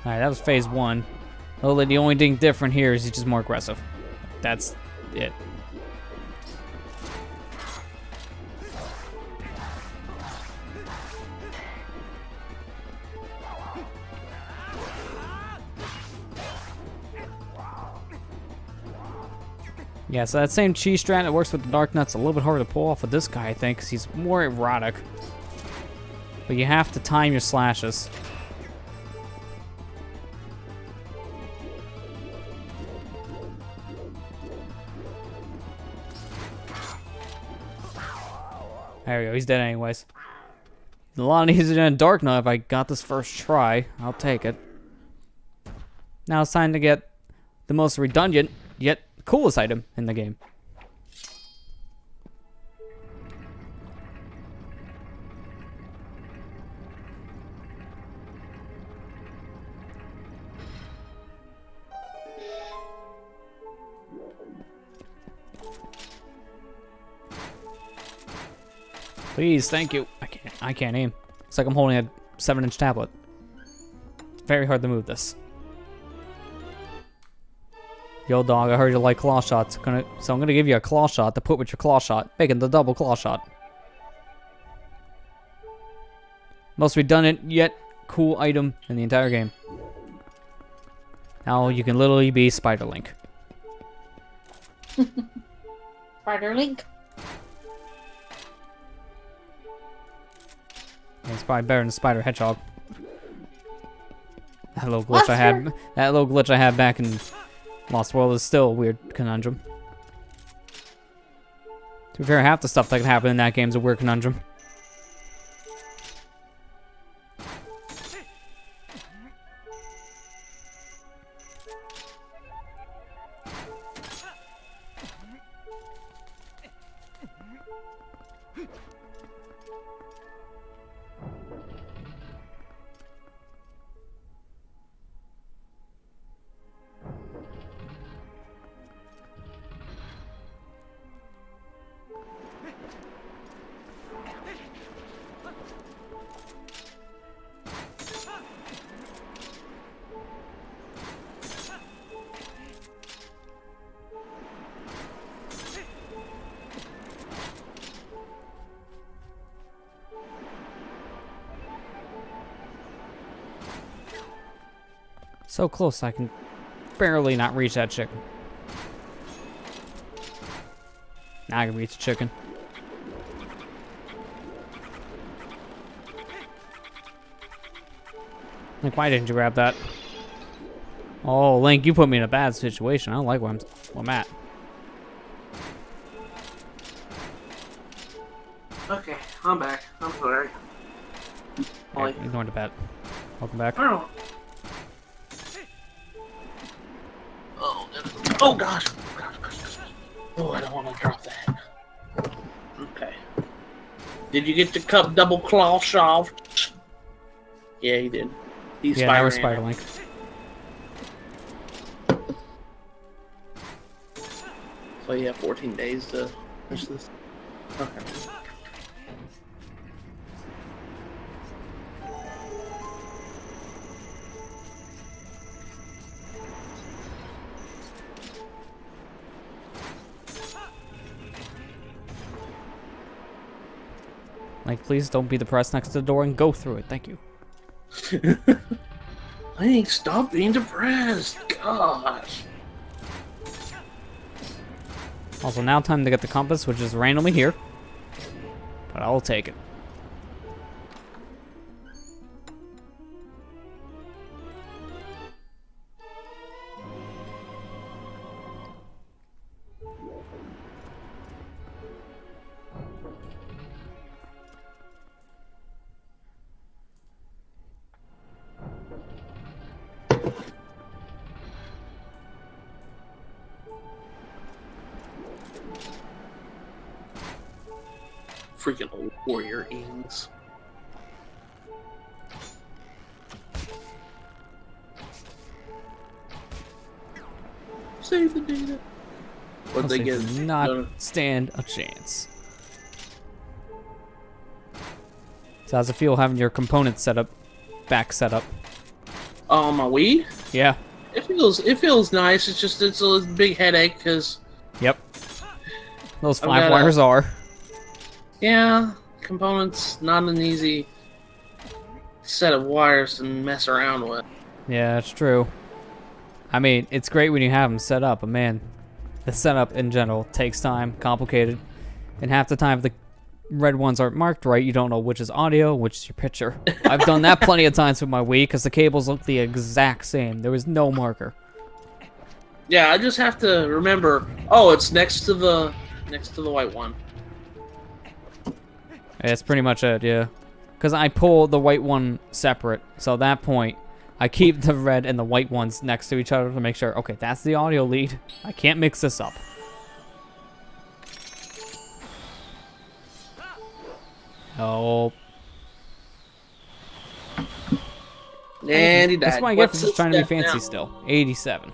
Alright, that was phase 1. Well, the only thing different here is he's just more aggressive. That's it. Yeah, so that same cheese strat that works with the Dark Nut's a little bit harder to pull off with this guy, I think, because he's more erotic. But you have to time your slashes. There we go, he's dead anyways. A lot easier than a Dark Nut if I got this first try. I'll take it. Now it's time to get the most redundant, yet coolest item in the game. Please, thank you. I can't aim. It's like I'm holding a 7-inch tablet. It's very hard to move this. Yo, dog, I heard you like claw shots. So I'm gonna give you a claw shot to put with your claw shot, making the double claw shot. Most redundant yet cool item in the entire game. Now you can literally be Spider Link. Spider Link? It's probably better than Spider Hedgehog. That little glitch I had back in Lost World is still a weird conundrum. To be fair, half the stuff that can happen in that game is a weird conundrum. So close, I can barely not reach that chicken. Now I can reach the chicken. Link, why didn't you grab that? Oh, Link, you put me in a bad situation. I don't like where I'm at. Okay, I'm back. I'm sorry. Okay, ignore the bat. Welcome back. Oh. Oh gosh. Oh, I don't want to drop that. Okay. Did you get the cup double claw shaft? Yeah, he did. He's yeah, that was Spider Link. But yeah, 14 days to finish this. Okay. Like, please don't be the press next to the door and go through it. Thank you. Link, stop being depressed. Gosh. Also, now time to get the compass, which is randomly here. But I'll take it. Freaking old warrior ings. Save the data. What they get? Do not stand a chance. So how's it feel having your components set up, set up? Oh, my Wii? Yeah. It feels nice. It's a big headache because. Yep. Those 5 wires are. Yeah, components not an easy set of wires to mess around with. Yeah, it's true. I mean, it's great when you have them set up, but man, the setup in general takes time, complicated, and half the time if the red ones aren't marked right, you don't know which is audio, which is your picture. I've done that plenty of times with my Wii because the cables look the exact same. There was no marker. Yeah, I just have to remember. Oh, it's next to the white one. That's pretty much it, yeah. Because I pull the white one separate, so at that point, I keep the red and the white ones next to each other to make sure, okay, that's the audio lead. I can't mix this up. Oh. And he died. That's what I get for just trying to be fancy still. 87.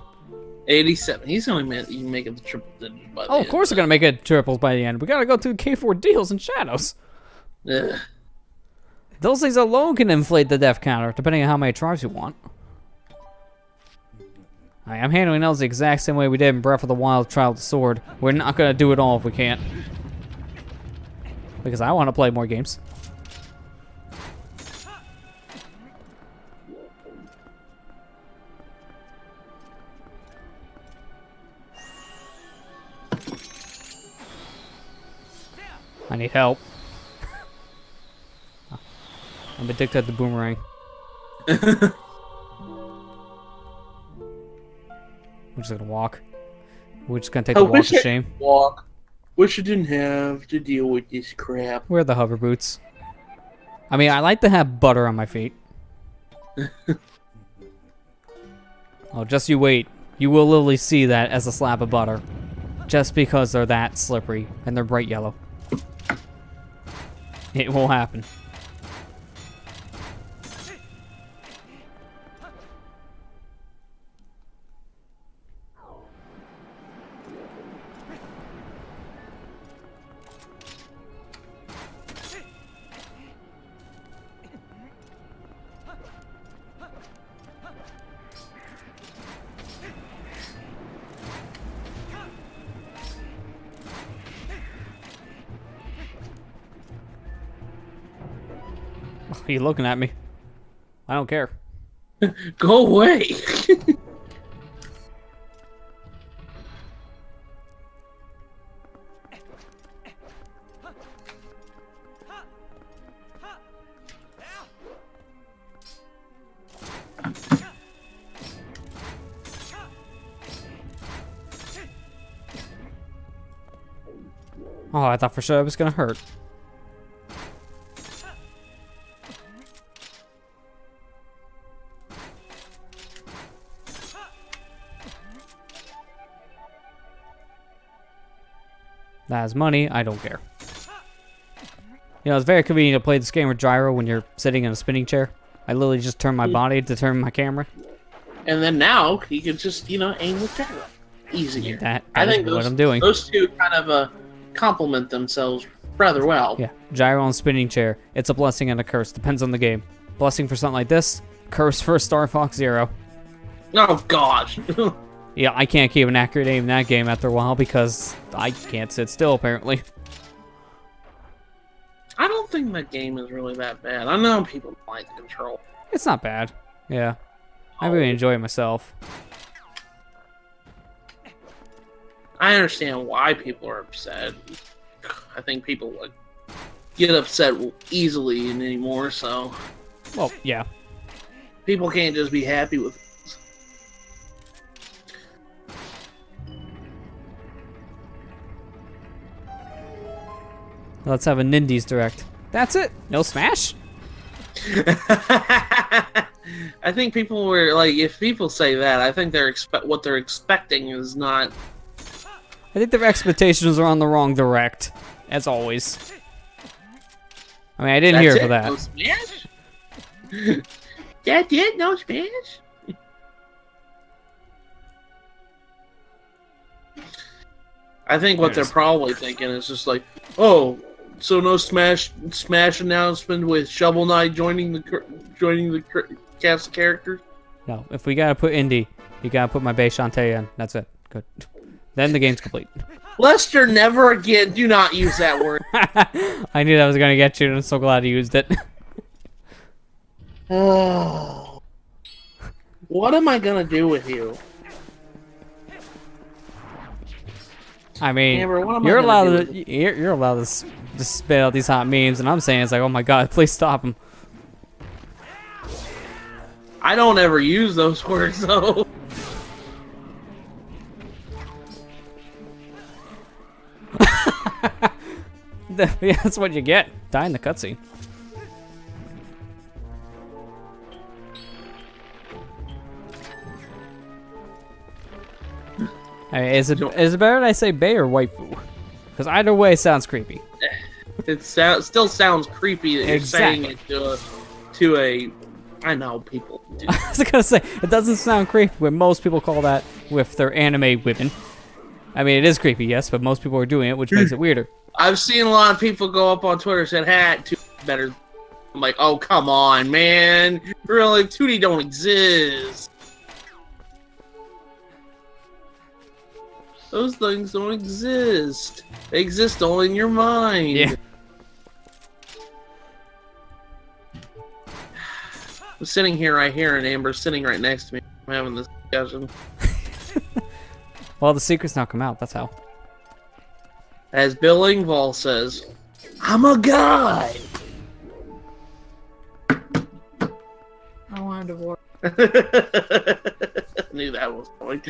87. He's only making the triple digits by the Oh, end. of course they're going to make it triples by the end. We got to go through K4 deals and shadows. Ugh. Those things alone can inflate the death counter, depending on how many tries you want. I'm handling those the exact same way we did in Breath of the Wild Trial of the Sword. We're not going to do it all if we can't. Because I want to play more games. I need help. I'm addicted to boomerang. We're just gonna walk. We're just gonna take the walk of shame. Wish I didn't have to deal with this crap. Where are the hover boots? I mean, I like to have butter on my feet. Oh, just you wait. You will literally see that as a slab of butter. Just because they're that slippery and they're bright yellow. It will happen. Are you looking at me? I don't care. Go away. Oh, I thought for sure it was gonna hurt. That is money, I don't care. You know, it's very convenient to play this game with gyro when you're sitting in a spinning chair. I literally just turn my body to turn my camera. And then now, he can just, aim with gyro. easier. That I is think what those, I'm doing. those two kind of complement themselves rather well. Yeah, gyro and spinning chair. It's a blessing and a curse. Depends on the game. Blessing for something like this. Curse for Star Fox Zero. Oh gosh. Yeah, I can't keep an accurate aim in that game after a while because I can't sit still, apparently. I don't think that game is really that bad. I know people don't like the control. It's not bad. Yeah. I really enjoy it myself. I understand why people are upset. I think people like get upset easily anymore, so Well, yeah. people can't just be happy with. Let's have a Nindies Direct. That's it. No Smash? I think people were like, if people say that, I think they're what they're expecting is not. I think their expectations are on the wrong Direct, as always. I mean, I didn't hear for that. No Smash? That's it? No Smash? I think what they're probably thinking is just like, oh, so no Smash announcement with Shovel Knight joining the cast of characters. No, if we gotta put Indy, you gotta put my Bay Shantae in. That's it. Good. Then the game's complete. Lester, never again. Do not use that word. I knew that was gonna get you, and I'm so glad you used it. Oh. What am I gonna do with you? I mean, Amber, what am I you're gonna allowed do to with you're allowed to spit out these hot memes, and I'm saying it's like, oh my god, please stop them. I don't ever use those words though. Yeah, that's what you get. Die in the cutscene. I mean, is it better that I say Bay or waifu? Because either way sounds creepy. It still sounds creepy that you're saying Exactly. it to a. I know people do. I was gonna say, it doesn't sound creepy when most people call that with their anime women. I mean, it is creepy, yes, but most people are doing it, which makes it weirder. I've seen a lot of people go up on Twitter and said, "Hat two better." I'm like, oh come on, man! Really, 2D don't exist. Those things don't exist. They exist only in your mind. Yeah. I'm sitting here right here, and Amber's sitting right next to me. I'm having this discussion. Well, the secret's now come out, that's how. As Bill Engvall says, I'm a guy! I want a divorce. Knew that was going.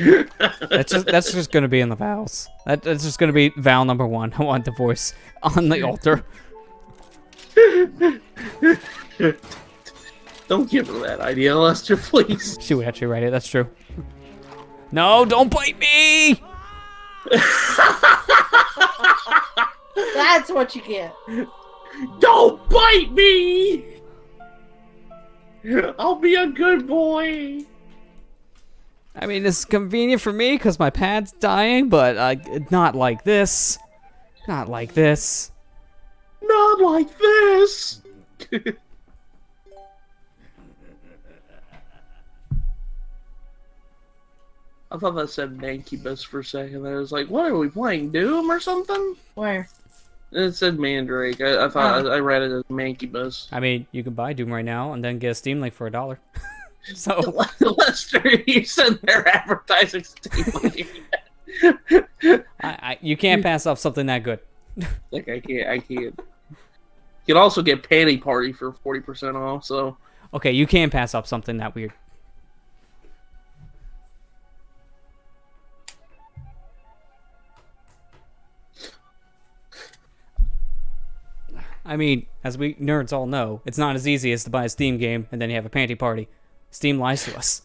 That's just gonna be in the vows. That's just gonna be vow number 1. I want divorce on the altar. Don't give her that idea, Lester, please. She would actually write it, that's true. No, don't bite me! That's what you get. Don't bite me! I'll be a good boy. I mean, this is convenient for me because my pad's dying, but not like this. Not like this. Not like this. I thought that said Mancubus for a second. I was like, what are we playing, Doom or something? Where? It said Mandrake. I thought I read it as Mancubus. I mean, you can buy Doom right now and then get a Steam Link for $1. So Lester, you said they're advertising Steam. you can't pass up something that good. Like I can't. You can also get Panty Party for 40% off. So Okay, you can pass up something that weird. I mean, as we nerds all know, it's not as easy as to buy a Steam game and then you have a panty party. Steam lies to us.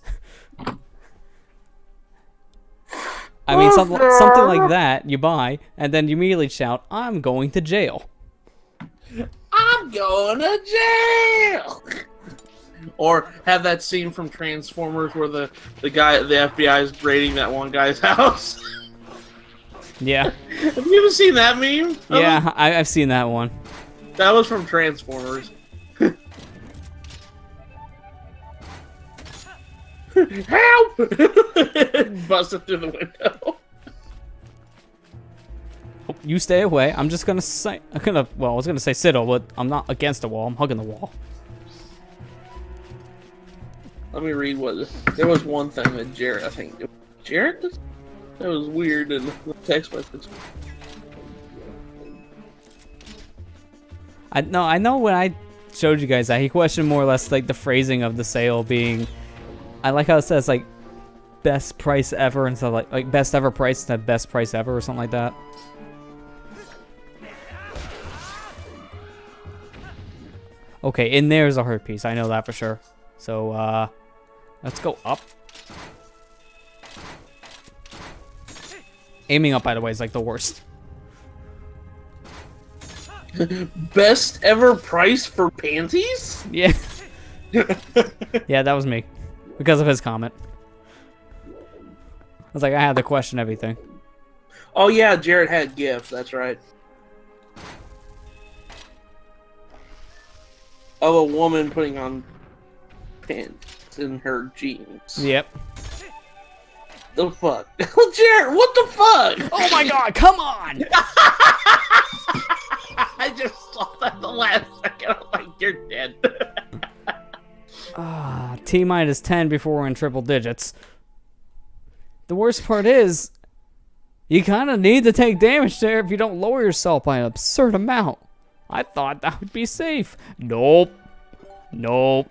I mean, something like that you buy, and then you immediately shout, I'm going to jail. I'm going to jail. Or have that scene from Transformers where the FBI is raiding that one guy's house. Yeah. Have you ever seen that meme? Yeah, I've seen that one. That was from Transformers. Help! Busted through the window. You stay away. I'm just gonna say, well, I was gonna say sit, but I'm not against the wall. I'm hugging the wall. Let me read what. There was one thing that Jared, I think. Jared? That was weird in the text message. I know when I showed you guys that, he questioned more or less like the phrasing of the sale being, I like how it says like best price ever instead of like best ever price instead of best price ever or something like that. Okay, in there's a hurt piece. I know that for sure. So, let's go up. Aiming up, by the way, is like the worst. Best ever price for panties? Yeah. Yeah, that was me. Because of his comment. I was like, I had to question everything. Oh yeah, Jared had GIF, that's right. Of a woman putting on pants in her jeans. Yep. The fuck? Jared, what the fuck? Oh my god, come on! I just saw that the last second. I was like, you're dead. T-minus 10 before we're in triple digits. The worst part is, you kind of need to take damage there if you don't lower yourself by an absurd amount. I thought that would be safe. Nope. Nope.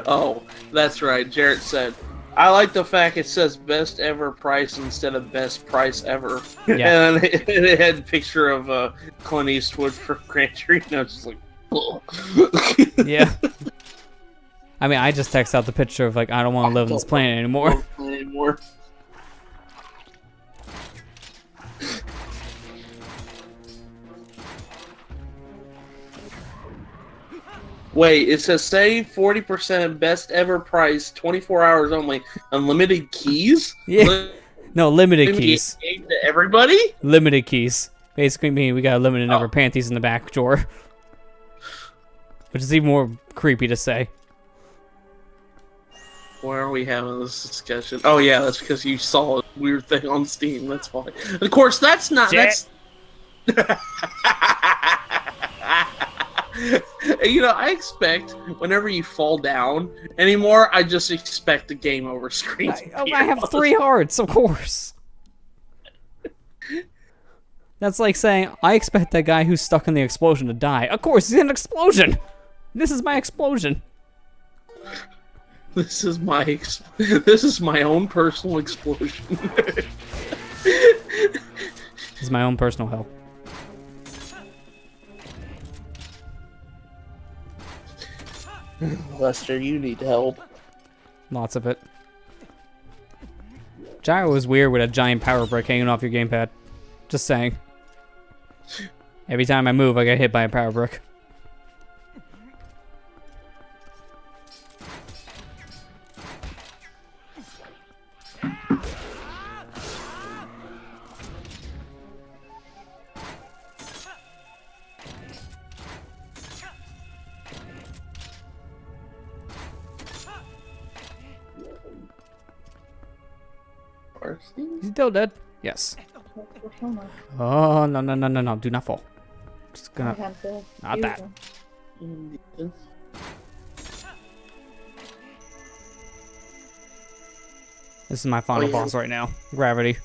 Oh, that's right. Jarrett said, I like the fact it says best ever price instead of best price ever. Yeah. And it had a picture of Clint Eastwood for Gran Torino. Just like, oh. Yeah. I mean, I just text out the picture of like, I don't want to live on this planet anymore. Wait, it says save 40% best ever price, 24 hours only, unlimited keys? Yeah. No, limited keys. To everybody? Limited keys. Basically mean we got a limited number of panties in the back drawer. Which is even more creepy to say. Why are we having this discussion? Oh yeah, that's because you saw a weird thing on Steam. That's fine. Of course, that's not. That's. You know, I expect whenever you fall down anymore, I just expect the game over screen. I have 3 hearts, of course. That's like saying, I expect that guy who's stuck in the explosion to die. Of course, he's in an explosion. This is my explosion. This is my own personal explosion. This is my own personal hell. Lester, you need help. Lots of it. Gyro is weird with a giant power brick hanging off your gamepad. Just saying. Every time I move, I get hit by a power brick. He's still dead. Yes. Oh, no, no, no, no, no. Do not fall. Just gonna... Not that. This is my final boss right now. Gravity.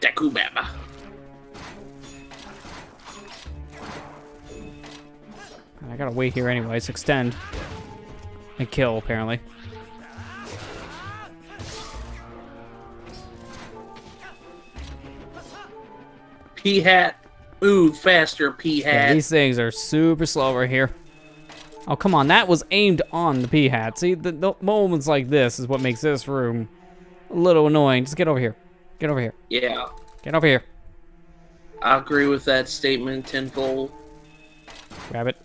Dakubaba. I gotta wait here anyways. Extend. And kill, apparently. Pea hat. Move faster, pea Yeah, hat. these things are super slow over here. Oh, come on. That was aimed on the pea hat. See, the moments like this is what makes this room a little annoying. Just get over here. Get over here. Yeah, Get over here. I agree with that statement tenfold. Grab it.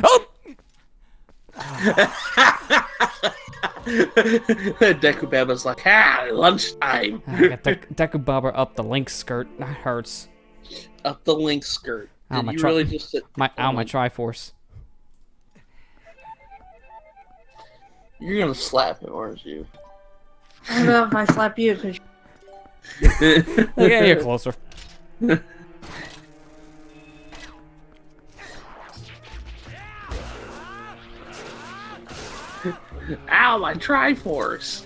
Oh! Dekubaba's like, lunchtime. I got Dekubaba up the link skirt. That hurts. Up the link skirt. Ow, Did my you tri- really just sit? My Triforce. You're gonna slap him, aren't you? I don't know if I slap you because Yeah, you're closer. Ow, my Triforce.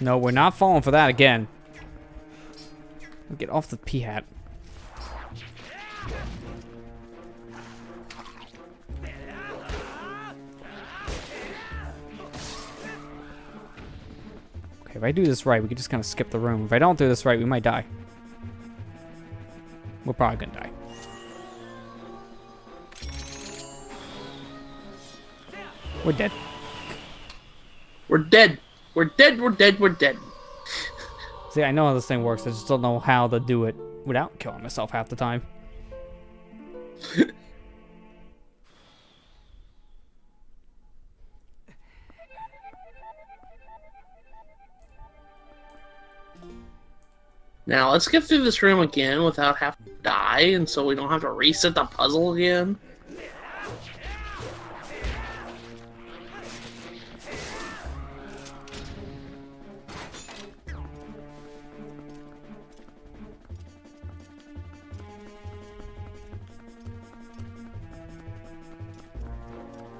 No, we're not falling for that again. Get off the pea hat. Okay, if I do this right, we can just kind of skip the room. If I don't do this right, we might die. We're probably gonna die. We're dead. We're dead. We're dead. We're dead. We're dead. See, I know how this thing works. I just don't know how to do it without killing myself half the time. Now let's get through this room again without having to die, and so we don't have to reset the puzzle again.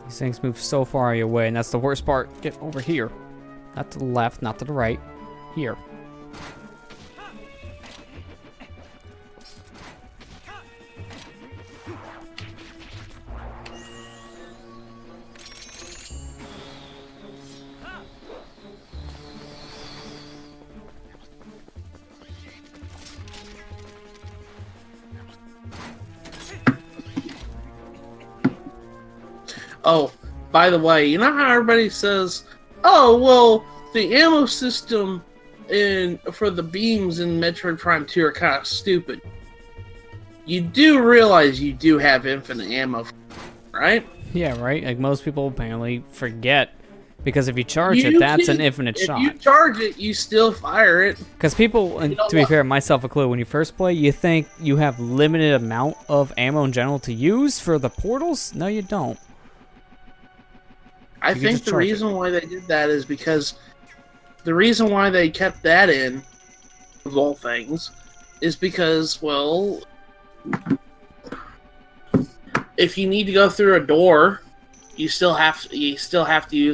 These things move so far your way, and that's the worst part. Get over here. Not to the left, not to the right. Here. Oh, by the way, you know how everybody says, "Oh, well, the ammo system for the beams in Metroid Prime 2 are kind of stupid." You do realize you do have infinite ammo, right? Yeah, right? Like most people apparently forget. Because if you charge it, that's an infinite shot. If you charge it, you still fire it. Because people, and to be fair, myself included, when you first play, you think you have limited amount of ammo in general to use for the portals. No, you don't. I think the reason why they did that is because the reason why they kept that in, of all things, is because, well, if you need to go through a door, you still have to use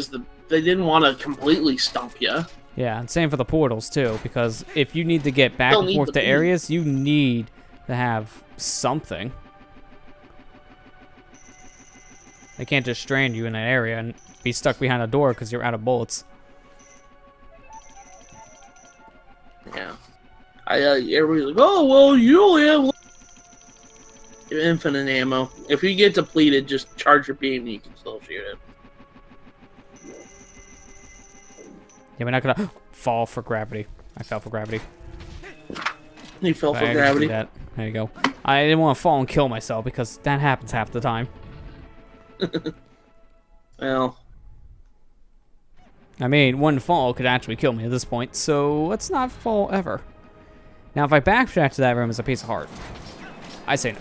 the. They didn't want to completely stump you. Yeah, and same for the portals too, because if you need to get back and forth to areas, you need to have something. They can't just strand you in an area and be stuck behind a door because you're out of bullets. Yeah. Everybody's like, "Oh, well, you only have infinite ammo. If you get depleted, just charge your beam and you can still shoot it." Yeah, we're not gonna fall for gravity. I fell for gravity. You fell for I can gravity. do that. There you go. I didn't want to fall and kill myself because that happens half the time. Well, I mean, one fall could actually kill me at this point, so let's not fall ever. Now, if I backtrack to that room as a piece of heart, I say no.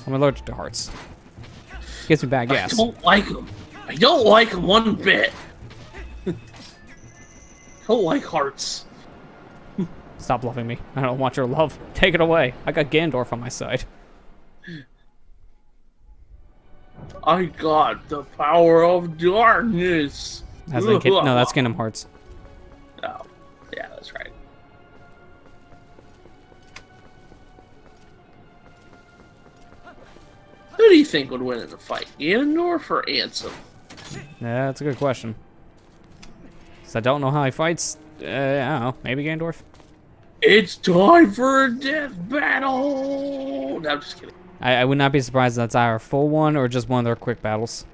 I'm allergic to hearts. Gives me bad gas. I don't like them. I don't like them one bit. I don't like hearts. Stop loving me. I don't want your love. Take it away. I got Ganondorf on my side. I got the power of darkness. No, that's Kingdom Hearts. Oh, yeah, that's right. Who do you think would win in a fight, Ganondorf or Ansem? Yeah, that's a good question. 'Cause I don't know how he fights. I don't know. Maybe Ganondorf? It's time for a death battle! No, I'm just kidding. I would not be surprised if that's either a full one or just one of their quick battles.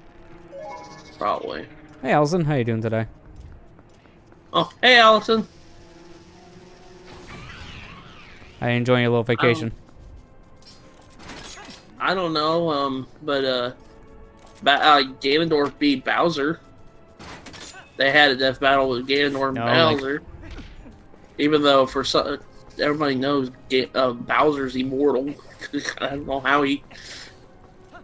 Probably. Hey, Allison. How you doing today? Oh, hey, Allison. Are you enjoying your little vacation? I don't know, Ganondorf beat Bowser. They had a death battle with Ganondorf and Bowser. Even though for some, everybody knows Bowser's immortal. I don't know how he...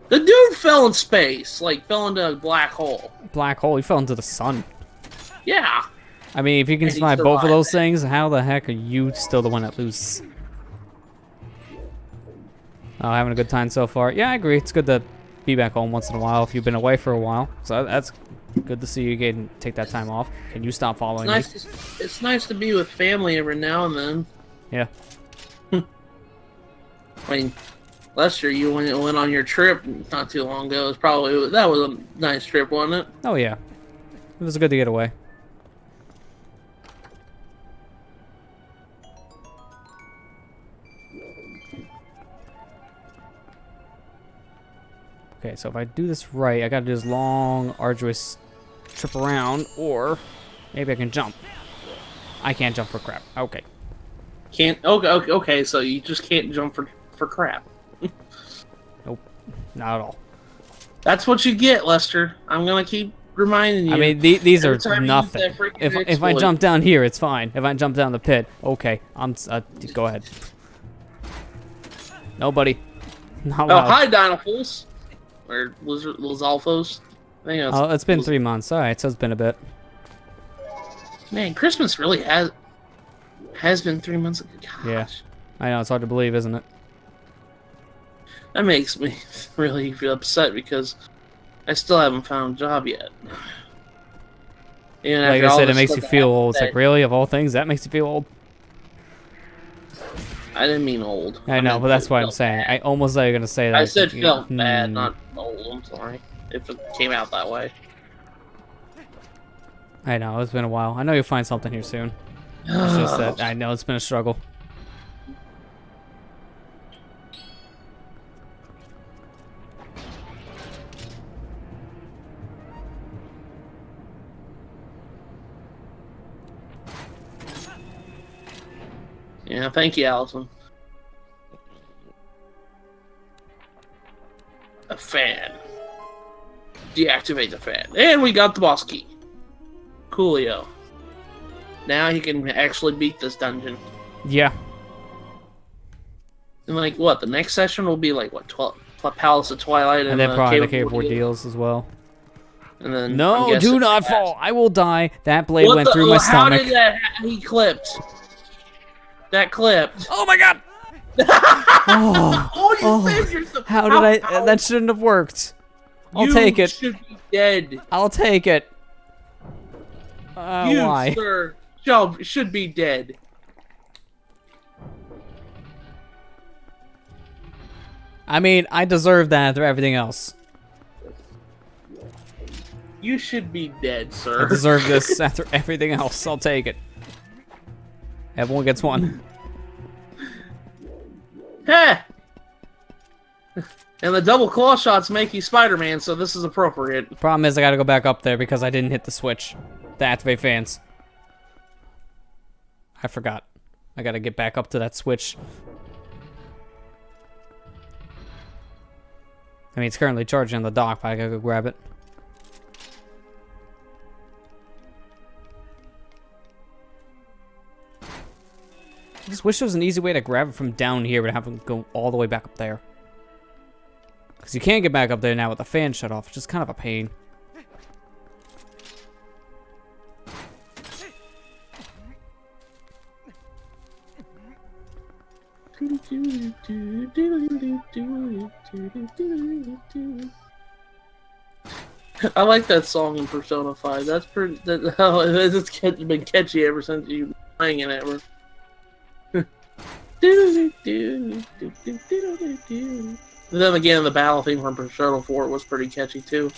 The dude fell in space, like fell into a black hole. Black hole? He fell into the sun. Yeah. I mean, if you can survive both of those things, how the heck are you still the one that loses? Oh, having a good time so far. Yeah, I agree. It's good to be back home once in a while if you've been away for a while. So that's good to see you getting take that time off. Can you stop following me? It's nice to be with family every now and then. Yeah. I mean, Lester, you went on your trip not too long ago. That was a nice trip, wasn't it? Oh yeah, it was good to get away. Okay, so if I do this right, I gotta do this long, arduous trip around, or maybe I can jump. I can't jump for crap. Okay. Can't. Okay. So you just can't jump for crap. Nope, not at all. That's what you get, Lester. I'm gonna keep reminding you. I mean, these are nothing. If I jump down here, it's fine. If I jump down the pit, okay. Go ahead. Nobody. Not oh, allowed. hi, Dinofools. Or Lizalfos. I think Oh, it's been 3 months. All right, so it's been a bit. Man, Christmas really has been 3 months ago. Gosh. Yeah, I know, it's hard to believe, isn't it? That makes me really upset because I still haven't found a job yet. And Like I said, it makes you feel old. It's like, really, of all things, that makes you feel old? I didn't mean old. I know, but that's what I'm saying. Bad. I almost thought you were going to say that. I said felt bad, not old. I'm sorry if it came out that way. I know, it's been a while. I know you'll find something here soon. It's just that I know it's been a struggle. Yeah, thank you, Allison. A fan. Deactivate the fan. And we got the boss key. Coolio. Now he can actually beat this dungeon. Yeah. And like, what? The next session will be like, what? Palace of Twilight And then probably the Cave of Ordeals as well. And then no, do not fall. I will die. That blade went through my stomach. How did that? He clipped. That clipped. Oh my god! You saved yourself. How did I? That shouldn't have worked. I'll take it. You should be dead. I'll take it. You, why? sir, should be dead. I mean, I deserve that after everything else. You should be dead, sir. I deserve this after everything else. I'll take it. Everyone gets one. Heh! And the double claw shots make you Spider-Man, so this is appropriate. Problem is, I gotta go back up there because I didn't hit the switch to activate fans. I forgot. I gotta get back up to that switch. I mean, it's currently charging on the dock, but I gotta go grab it. I just wish there was an easy way to grab it from down here, but have to go all the way back up there. Because you can't get back up there now with the fan shut off. It's just kind of a pain. I like that song in Persona 5. That's pretty. It's been catchy ever since you've been playing it ever. Then again, the battle theme from Persona 4 was pretty catchy too.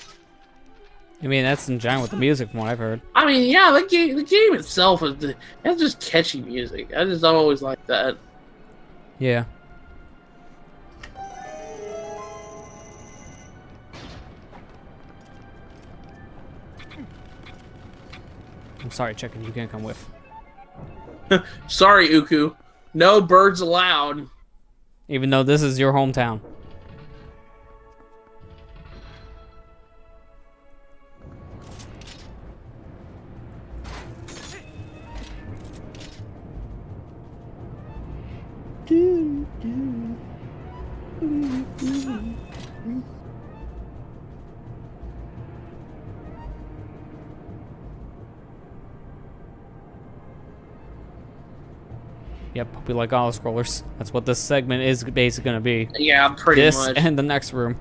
I mean, that's in giant with the music from what I've heard. I mean, yeah, the game itself it's just catchy music. I just always like that. Yeah. I'm sorry, chicken. You can't come with. Sorry, Uku. No birds allowed. Even though this is your hometown. Yep, we like auto scrollers. That's what this segment is basically gonna be. Yeah, pretty This much. and the next room.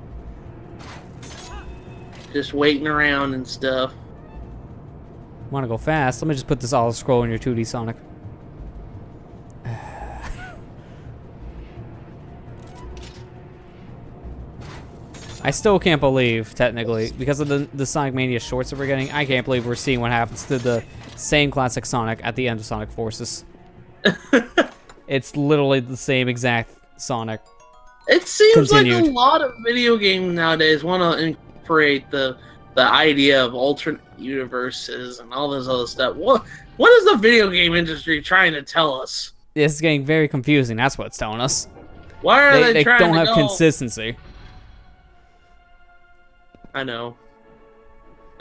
Just waiting around and stuff. Want to go fast? Let me just put this auto scroll in your 2D Sonic. I still can't believe, technically, because of the Sonic Mania shorts that we're getting, I can't believe we're seeing what happens to the same classic Sonic at the end of Sonic Forces. It's literally the same exact Sonic. It seems Continued. like a lot of video games nowadays want to incorporate the idea of alternate universes and all this other stuff. What is the video game industry trying to tell us? It's getting very confusing. That's what it's telling us. Why are they trying don't to have go? consistency. I know.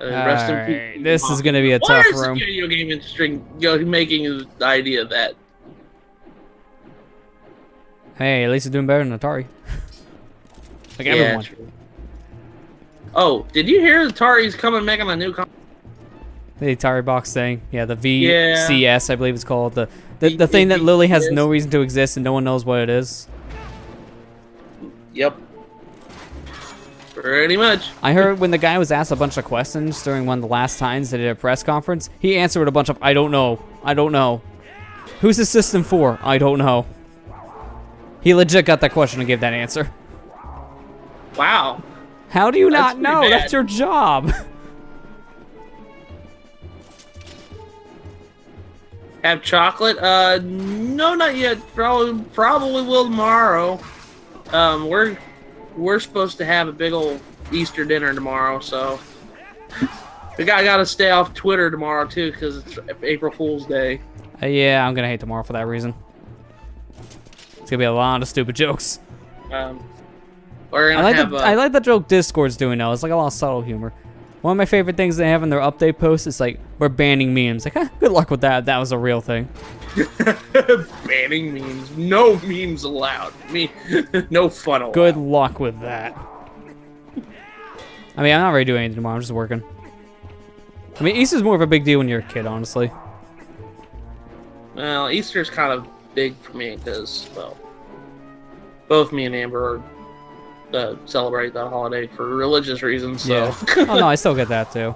Rest in peace. Alright, this is gonna be a Why tough is room. the video game industry making the idea of that? Hey, at least it's doing better than Atari. Like everyone. True. Oh, did you hear Atari's coming making a new console? The Atari box thing. Yeah, the Yeah. VCS, I believe it's called. The thing that literally has no reason to exist and no one knows what it is. Yep. Pretty much. I heard when the guy was asked a bunch of questions during one of the last times they did a press conference, he answered with a bunch of, I don't know. I don't know. Who's the system for? I don't know. He legit got that question and gave that answer. Wow. How do you That's not know? pretty bad. That's your job. Have chocolate? No, not yet. Probably will tomorrow. We're supposed to have a big old Easter dinner tomorrow, so I gotta stay off Twitter tomorrow too, because it's April Fool's Day. Yeah, I'm gonna hate tomorrow for that reason. It's gonna be a lot of stupid jokes. We're I gonna like have. I like the joke Discord's doing though. It's like a lot of subtle humor. One of my favorite things they have in their update posts is like, we're banning memes. Like, good luck with that. That was a real thing. banning memes. No memes allowed. No fun allowed. Good luck with that. I mean, I'm not really doing anything tomorrow. I'm just working. I mean, Easter's more of a big deal when you're a kid, honestly. Well, Easter's kind of big for me because, well, both me and Amber celebrate that holiday for religious reasons. So. Yeah. Oh no, I still get that too.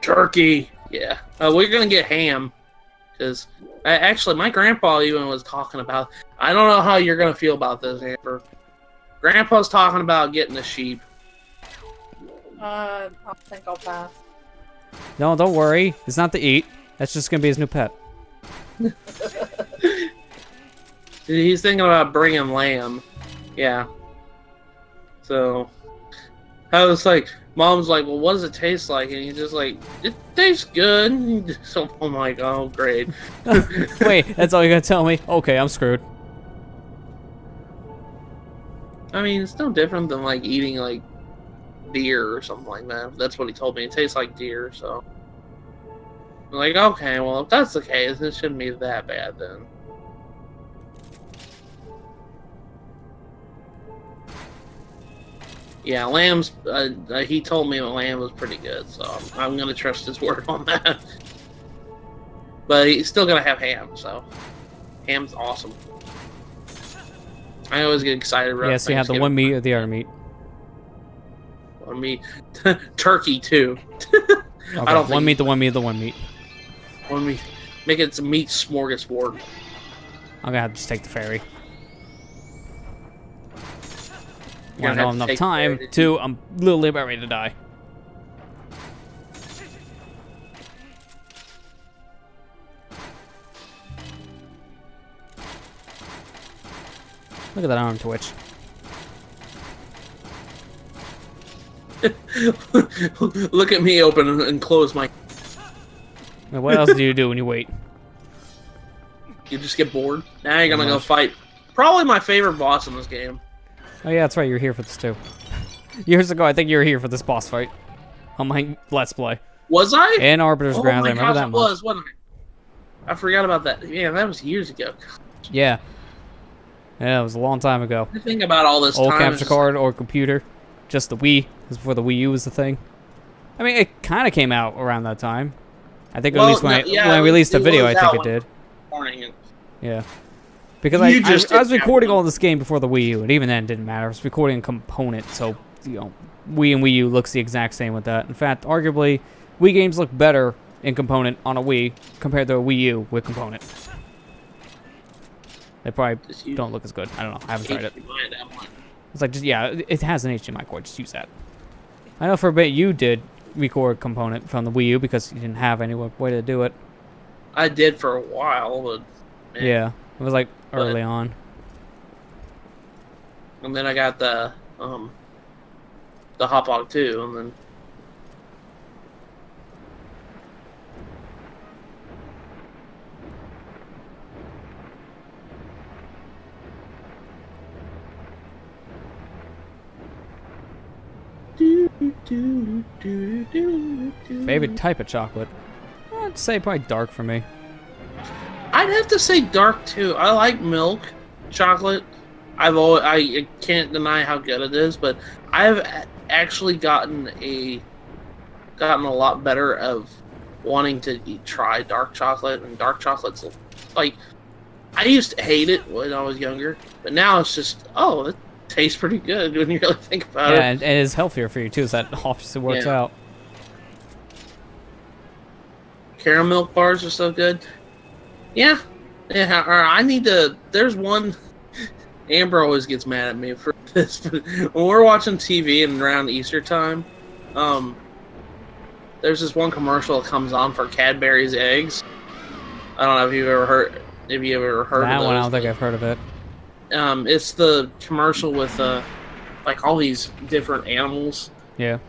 Turkey. Yeah. We're gonna get ham, because actually my grandpa even was talking about. I don't know how you're gonna feel about this, Amber. Grandpa's talking about getting a sheep. I think I'll pass. No, don't worry. It's not to eat. That's just gonna be his new pet. He's thinking about bringing lamb. Yeah. So I was like, Mom's like, well, what does it taste like? And he's just like, it tastes good. So I'm like, oh, great. Wait, that's all you're gonna tell me? Okay, I'm screwed. I mean, it's no different than like eating like deer or something like that. That's what he told me. It tastes like deer, so I'm like, okay, well, if that's the case, it shouldn't be that bad then. Yeah, lamb's. He told me lamb was pretty good, so I'm gonna trust his word on that. But he's still gonna have ham, so ham's awesome. I always get excited about Yeah, so you have the one meat or the other meat. One meat. Turkey, too. Okay, I don't one think meat, the one meat, the one meat. one meat. Make it some meat smorgasbord. I'm gonna have to just take the ferry. You're Well, I gonna don't have have to enough take time. the ferry. Two, I'm literally about ready to die. Look at that arm twitch. Look at me open and close my... Now, what else do you do when you wait? You just get bored. Now you're gonna Pretty go much. fight probably my favorite boss in this game. Oh yeah, that's right, you were here for this too. Years ago, I think you were here for this boss fight. On my Let's Play. Was I? And Arbiter's Oh Grounds, I my remember gosh, that it much. was, wasn't I? I forgot about that. Yeah, that was years ago. Yeah. Yeah, it was a long time ago. I think about all this Old time. capture card or computer. Just the Wii. This was before the Wii U was the thing. I mean, it kind of came out around that time. I think at least when I released the video, I think it did. Yeah. Because I was recording all this game before the Wii U, and even then it didn't matter. I was recording a component, so, you know, Wii and Wii U looks the exact same with that. In fact, arguably, Wii games look better in component on a Wii compared to a Wii U with component. They probably don't look as good. I don't know. I haven't tried it. It's like, just, yeah, it has an HDMI cord. Just use that. I know for a bit you did record component from the Wii U because you didn't have any way to do it. I did for a while, but... Man. Yeah. It was like early on. And then I got the Hot Dog too, and then... Favorite type of chocolate? I'd say probably dark for me. I'd have to say dark too. I like milk chocolate. I can't deny how good it is, but I've actually gotten a lot better of wanting to try dark chocolate, and dark chocolate's like, I used to hate it when I was younger, but now it's just, oh, it tastes pretty good when you really think about it. Yeah, and it is healthier for you too, so that obviously works out. Caramel milk bars are so good. Yeah. I need to. There's one. Amber always gets mad at me for this. But when we're watching TV and around Easter time, there's this one commercial that comes on for Cadbury's eggs. I don't know if you've ever heard. If you ever heard of That those, one, I don't think I've heard of it. It's the commercial with like all these different animals Yeah.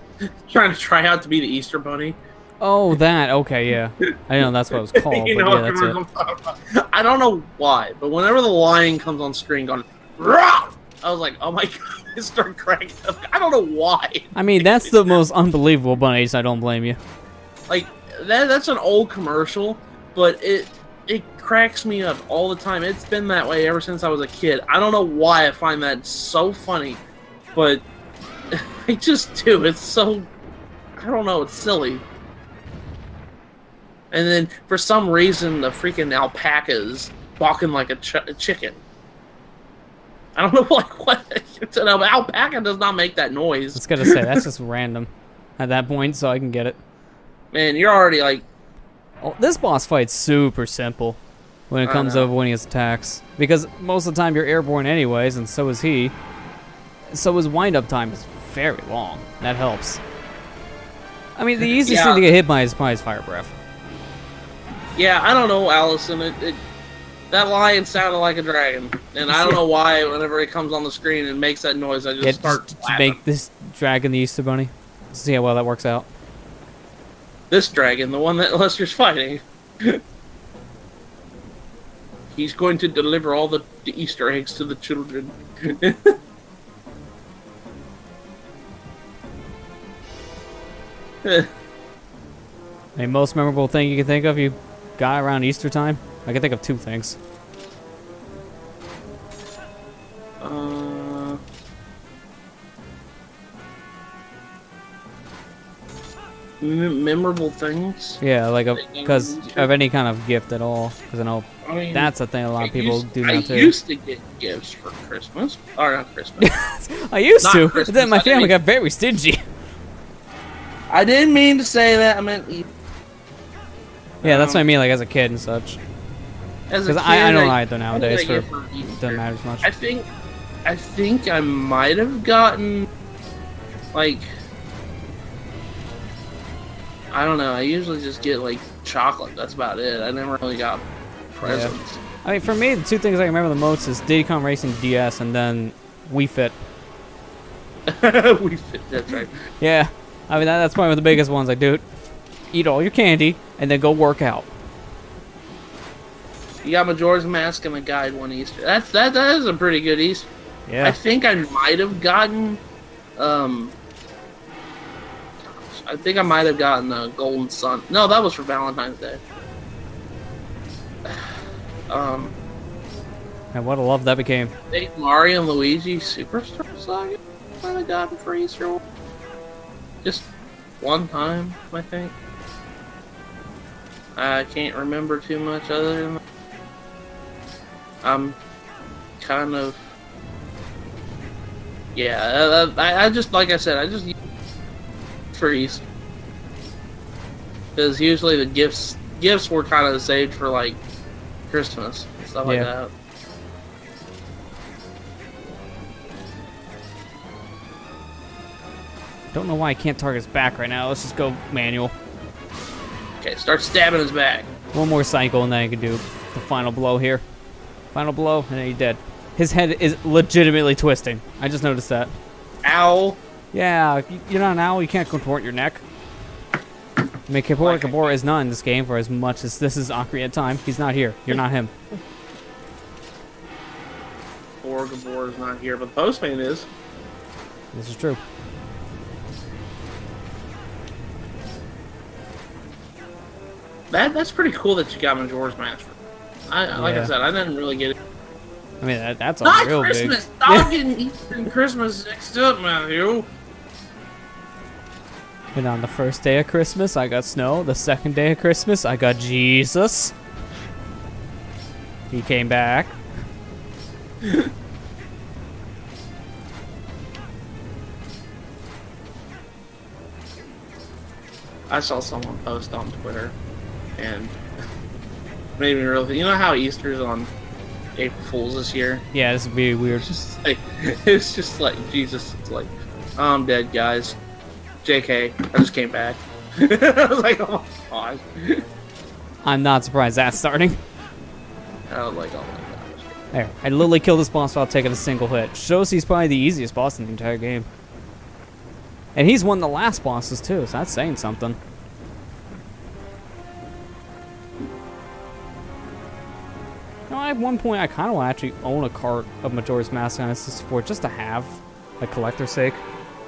trying to try out to be the Easter Bunny. Oh, that. Okay, yeah. I know that's what it was called, You but know yeah, what that's commercial it. I'm talking about. I don't know why, but whenever the lion comes on screen going, "Rah!" I was like, oh my god, I start cracking up. I don't know why. I mean, that's the most unbelievable bunny, so I don't blame you. Like, that's an old commercial, but it cracks me up all the time. It's been that way ever since I was a kid. I don't know why I find that so funny, but I just do. It's so, I don't know, it's silly. And then, for some reason, the freaking alpaca's walking like a chicken. I don't know, like, what? An alpaca does not make that noise. I was gonna say, that's just random at that point, so I can get it. Man, you're already, like... Oh, this boss fight's super simple when it comes over winning his attacks. Because most of the time you're airborne anyways, and so is he. So his wind-up time is very long. That helps. I mean, the easiest thing to get hit by is probably his fire breath. Yeah, I don't know, Allison. That lion sounded like a dragon, and I don't know why. Whenever it comes on the screen and makes that noise, I just start to laughing. make this dragon the Easter Bunny. See how well that works out. This dragon, the one that Lester's fighting, he's going to deliver all the Easter eggs to the children. The most memorable thing you can think of you got around Easter time? I can think of two things. Memorable things? Yeah, like because of any kind of gift at all. Because I know I mean, That's a thing a lot of people do I now too. used to get gifts for Christmas. Or not Christmas. I used Not to, Christmas, but then my I family mean- got very stingy. I didn't mean to say that. I meant Yeah, that's what I mean, like as a kid and such. as a Because kid. I don't I- either nowadays. I For get for Easter. doesn't matter as much. I think I might have gotten, like, I don't know. I usually just get like chocolate. That's about it. I never really got presents. I mean, for me, the two things I remember the most is Diddy Kong Racing DS and then Wii Fit. We fit. That's right. Yeah, I mean that's probably one of the biggest ones. Like, dude, eat all your candy and then go work out. You got Majora's Mask and a guide one Easter. That is a pretty good Easter. Yeah. I think I might have gotten, I think I might have gotten a Golden Sun. No, that was for Valentine's Day. And what a love that became. I think Mario and Luigi Superstar Saga might have gotten for Easter. Just one time, I think. I can't remember too much other than that. I'm kind of, yeah. I just, like I said, I just use for Easter because usually the gifts were kind of saved for like Christmas and stuff like Yeah. that. Don't know why I can't target his back right now. Let's just go manual. Okay, start stabbing his back. One more cycle and then I can do the final blow here. Final blow and then he's dead. His head is legitimately twisting. I just noticed that. Ow. Yeah, you're not an owl. You can't contort your neck. I mean, Kabora is not in this game for as much as this is Ocarina of Time. He's not here. You're not him. Poor Gabor is not here, but Postman is. This is true. That's pretty cool that you got Majora's Mask. Like I Yeah. said, I didn't really get it. I mean, that's a Not real Christmas. big. Stop getting Easter and Christmas mixed up, Matthew. And on the first day of Christmas, I got snow. The second day of Christmas, I got Jesus. He came back. I saw someone post on Twitter, and made me really. You know how Easter's on April Fools this year? Yeah, this would be weird. It's just like Jesus. It's like, I'm dead, guys. JK, I just came back. I was like, oh my gosh. I'm not surprised that's starting. I was like, oh my gosh. There, I literally killed this boss without taking a single hit. Shows he's probably the easiest boss in the entire game. And he's one of the last bosses too, so that's saying something. You know, at one point I kind of want to actually own a cart of Majora's Mask on S64 just to have, like, collector's sake.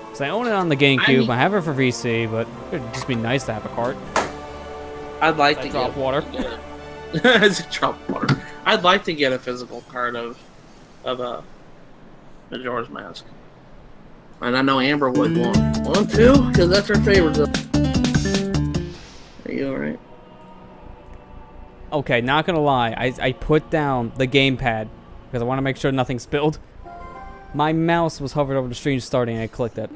Because I own it on the GameCube, I have it for VC, but it'd just be nice to have a cart. I'd like Does to that drop get water? It's a drop water. I'd like to get a physical card of a Majora's Mask, and I know Amber would want to because that's her favorite. Are you all right? Okay, not gonna lie, I put down the gamepad because I want to make sure nothing spilled. My mouse was hovered over the stream starting and I clicked it.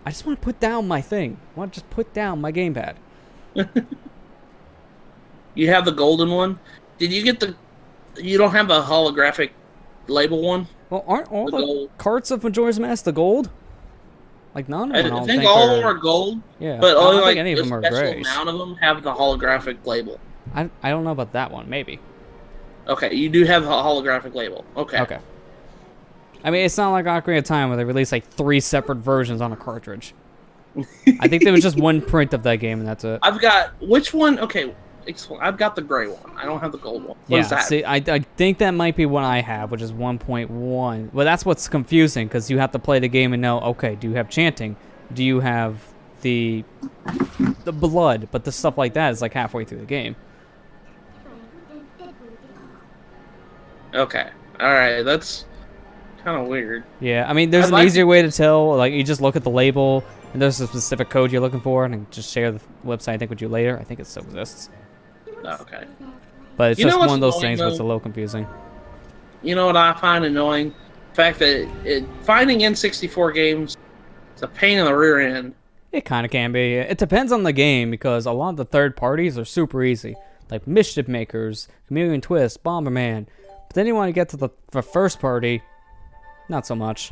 I just want to put down my thing. I want to just put down my gamepad. You have the golden one. Did you get the? You don't have the holographic label one. Well, aren't all The the gold. carts of Majora's Mask the gold? Like none of I them. don't think all of them are- are gold, Yeah, but I only don't like think any of a them are special grays. amount of them have the holographic label. I don't know about that one. Maybe. Okay, you do have a holographic label. Okay. Okay. I mean, it's not like Ocarina of Time where they released like 3 separate versions on a cartridge. I think there was just one print of that game and that's it. I've got which one? Okay, I've got the gray one. I don't have the gold one. What Yeah, is that? see, I think that might be what I have, which is 1.1. Well, that's what's confusing, because you have to play the game and know, okay, do you have chanting? Do you have the blood? But the stuff like that is like halfway through the game. Okay. All right. That's kind of weird. Yeah, I mean, there's I'd an like easier way to tell. Like, you just look at the label, and there's a specific code you're looking for, and just share the website, I think, with you later. I think it still exists. Oh, okay. But it's You know just what's one of those annoying, things where it's a though? little confusing. You know what I find annoying? The fact that finding N64 games is a pain in the rear end. It kind of can be. It depends on the game because a lot of the third parties are super easy, like Mischief Makers, Chameleon Twist, Bomberman. But then you want to get to the first party, not so much.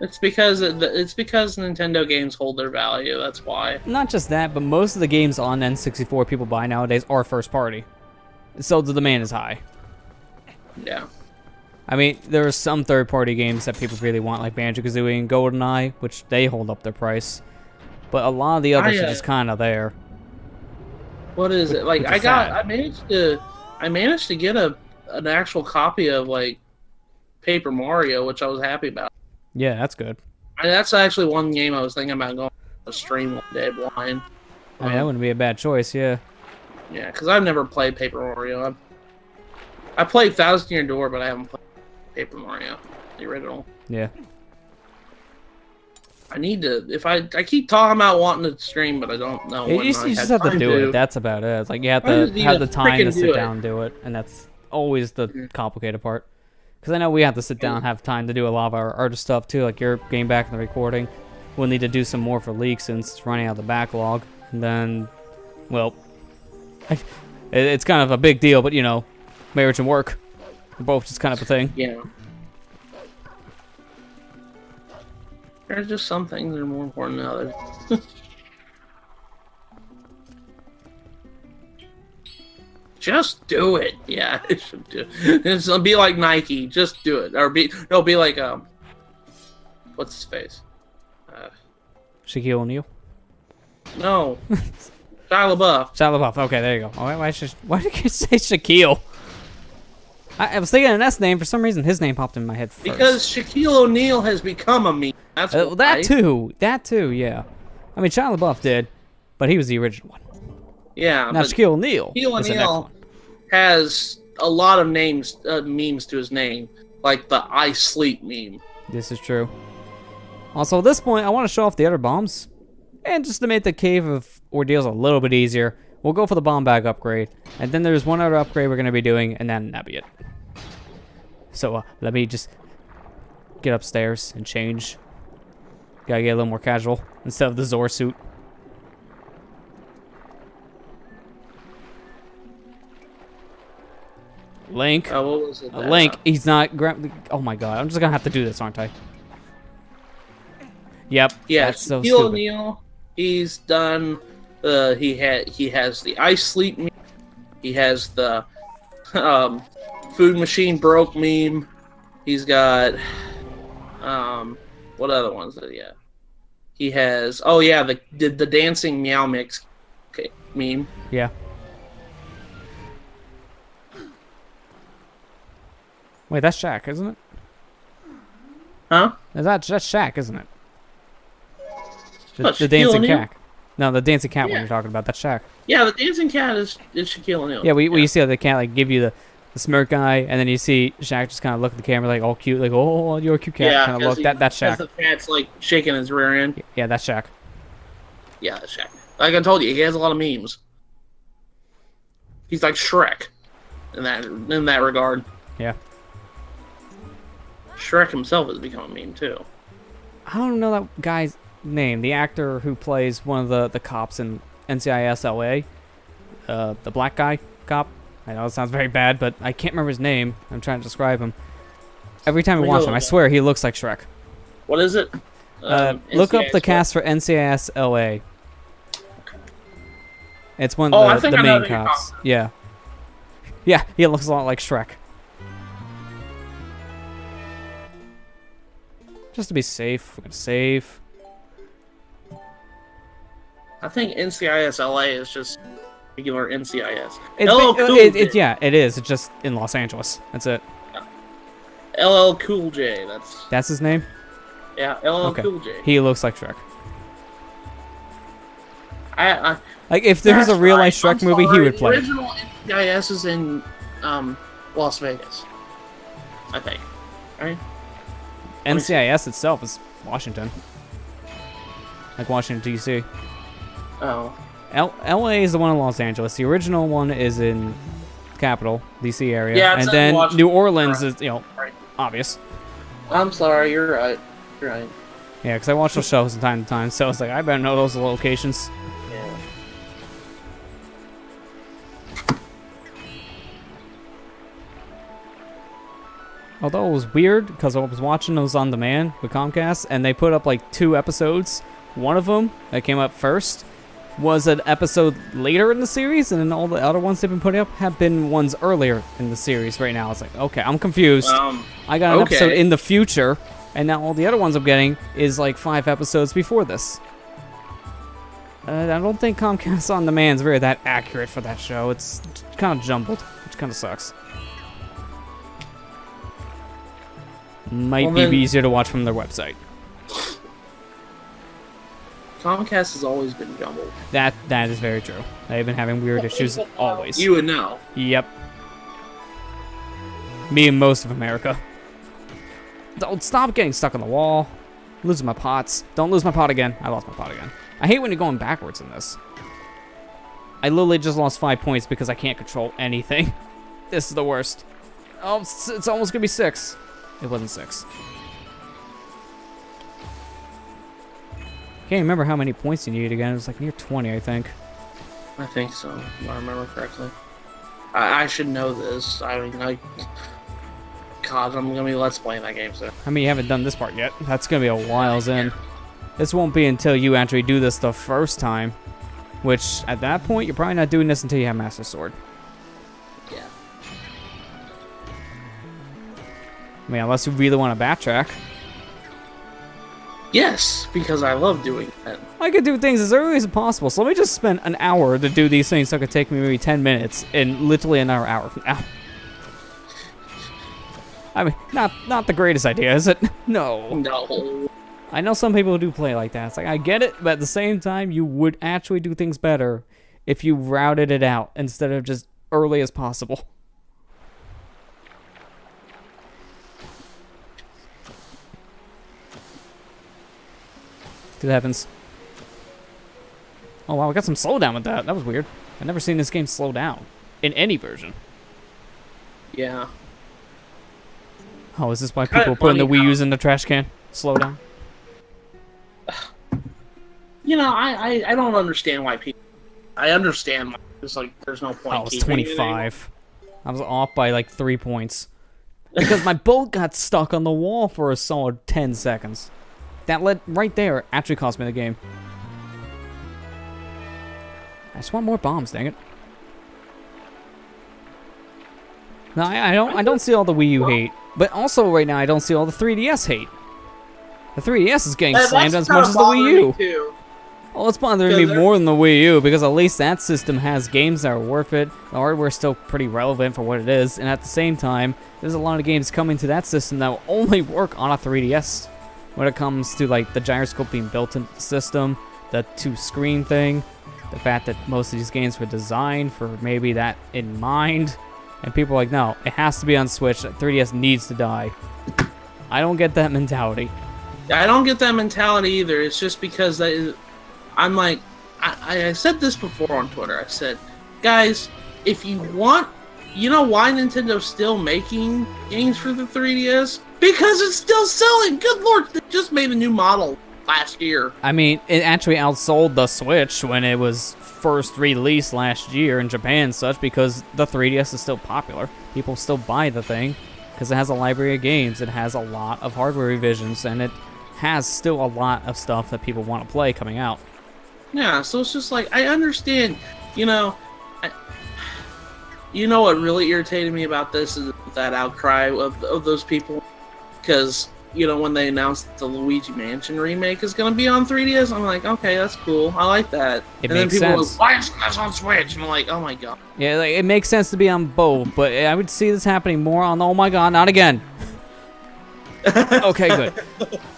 It's because Nintendo games hold their value. That's why. Not just that, but most of the games on N64 people buy nowadays are first party, so the demand is high. Yeah. I mean, there are some third party games that people really want, like Banjo-Kazooie and GoldenEye, which they hold up their price. But a lot of the others are just kind of there. What is it like? I managed to get an actual copy of like Paper Mario, which I was happy about. Yeah, that's good. That's actually one game I was thinking about going to stream one day blind. I mean, that wouldn't be a bad choice, yeah. Yeah, because I've never played Paper Mario. I played Thousand Year Door, but I haven't played Paper Mario, the original. Yeah. I need to. If I keep talking about wanting to stream, but I don't know. You just have to do it. That's about it. It's like you have to have the time to sit down and do it, and that's always the complicated part. Because I know we have to sit down and have time to do a lot of our other stuff too. Like you're getting back in the recording, we'll need to do some more for leaks since it's running out of the backlog. And then, well, it's kind of a big deal, but you know, marriage and work, are both just kind of a thing. Yeah. There's just some things that are more important than others. Just do it. Yeah, it should do. It'll be like Nike. Just do it. Or be like what's his face? Shaquille O'Neal. No. Shia LaBeouf. Shia LaBeouf. Okay, there you go. Why did you say Shaquille? I was thinking an S name. For some reason, his name popped in my head first. Because Shaquille O'Neal has become a meme. That's why. That too, yeah. I mean, Shia LaBeouf did, but he was the original one. Yeah. Now Shaquille O'Neal. Shaquille O'Neal has a lot of memes to his name, like the "I sleep" meme. This is true. Also, at this point, I want to show off the other bombs, and just to make the Cave of Ordeals a little bit easier, we'll go for the bomb bag upgrade, and then there's one other upgrade we're going to be doing, and then that'll be it. So let me just get upstairs and change. Gotta get a little more casual instead of the Zor suit. Link. What was it? Link, he's not oh my god, I'm just gonna have to do this, aren't I? Yep. Yeah, that's so Shaquille stupid. O'Neal, he's done he has the "I sleep" meme. He has the food machine broke meme. He's got what other ones did he have? He has the dancing meow mix meme. Yeah. Wait, that's Shaq, isn't it? Huh? That's Shaq, isn't it? What, The Shaquille dancing O'Neal? cat. No, the dancing cat one Yeah. you're talking about. That's Shaq. Yeah, the dancing cat is Shaquille O'Neal. Yeah, we you see how the cat like give you the smirk eye, and then you see Shaq just kind of look at the camera like all cute, like oh you're a cute cat. Yeah, kind of look. That's Shaq. The cat's like shaking his rear end. Yeah, that's Shaq. Yeah, that's Shaq. Like I told you, he has a lot of memes. He's like Shrek in that regard. Yeah. Shrek himself has become a meme too. I don't know that guy's name. The actor who plays one of the cops in NCIS LA, the black guy cop. I know it sounds very bad, but I can't remember his name. I'm trying to describe him. Every time I watch him, I swear he looks like Shrek. What is it? Look up the cast for NCIS LA. It's one of the main cops. Yeah. Yeah, he looks a lot like Shrek. Just to be safe, we're gonna save. I think NCIS LA is just regular NCIS. Yeah, it is. It's just in Los Angeles. That's it. LL Cool J. That's his name? Yeah, LL Cool J. He looks like Shrek. Like if there was a real life Shrek movie, he would play. The original NCIS is in Las Vegas, I think. Right? NCIS itself is Washington, like Washington D.C. Oh. LA is the one in Los Angeles. The original one is in capital, DC area. Yeah, it's and in then Washington. New Orleans Right. is, Right. obvious. I'm sorry, you're right. You're right. Yeah, because I watch those shows from time to time, so it's like, I better know those locations. Yeah. Although it was weird, because I was watching those on demand with Comcast, and they put up like 2 episodes. One of them that came up first was an episode later in the series, and then all the other ones they've been putting up have been ones earlier in the series right now. It's like, okay, I'm confused. I got an episode in the future, and now all the other ones I'm getting is like 5 episodes before this. I don't think Comcast On Demand is very that accurate for that show. It's kind of jumbled, which kind of sucks. Might be easier to watch from their website. Comcast has always been jumbled. That is very true. They've been having weird issues always. You would know. Yep. Me and most of America. Don't stop getting stuck on the wall. Losing my pots. Don't lose my pot again. I lost my pot again. I hate when you're going backwards in this. I literally just lost 5 points because I can't control anything. This is the worst. Oh, it's almost gonna be 6. It wasn't 6. Can't remember how many points you needed again. It was like near 20, I think. I think so, if I remember correctly. I should know this. I mean, God, I'm gonna be let's playing that game soon. I mean, you haven't done this part yet. That's gonna be a while in. This won't be until you actually do this the first time. Which, at that point, you're probably not doing this until you have Master Sword. Yeah. I mean, unless you really want to backtrack. Yes, because I love doing that. I could do things as early as possible, so let me just spend an hour to do these things so it could take me maybe 10 minutes in literally another hour from now. I mean, not the greatest idea, is it? No. No. I know some people do play like that. It's like, I get it, but at the same time, you would actually do things better if you routed it out instead of just early as possible. Good heavens. Oh wow, we got some slowdown with that. That was weird. I've never seen this game slow down. In any version. Yeah. Oh, is this why people are putting the Wii U's in the trash can? Slow down? You know, I don't understand why people... I understand why it's like, there's no point. Oh, it was 25. I was off by like 3 points. Because my boat got stuck on the wall for a solid 10 seconds. That led right there actually cost me the game. I just want more bombs, dang it. No, I don't see all the Wii U hate, but also right now I don't see all the 3DS hate. The 3DS is getting slammed as much as the Wii U. Well, it's bothering me more than the Wii U because at least that system has games that are worth it. The hardware's still pretty relevant for what it is, and at the same time, there's a lot of games coming to that system that will only work on a 3DS. When it comes to like the gyroscope being built into the system, the 2-screen thing, the fact that most of these games were designed for maybe that in mind, and people are like, no, it has to be on Switch. 3DS needs to die. I don't get that mentality. I don't get that mentality either. It's just because I'm like, I said this before on Twitter. I said, guys, if you want, you know why Nintendo's still making games for the 3DS? Because it's still selling. Good lord, they just made a new model last year. I mean, it actually outsold the Switch when it was first released last year in Japan and such because the 3DS is still popular. People still buy the thing because it has a library of games. It has a lot of hardware revisions, and it has still a lot of stuff that people want to play coming out. Yeah, so it's just like, I understand, you know, you know what really irritated me about this is that outcry of those people. Because, you know, when they announced that the Luigi Mansion remake is going to be on 3DS, I'm like, okay, that's cool. I like that. It and makes then people sense. are like, why isn't this on Switch? And I'm like, oh my god. Yeah, like, it makes sense to be on both, but I would see this happening more on, oh my god, not again. Okay, good.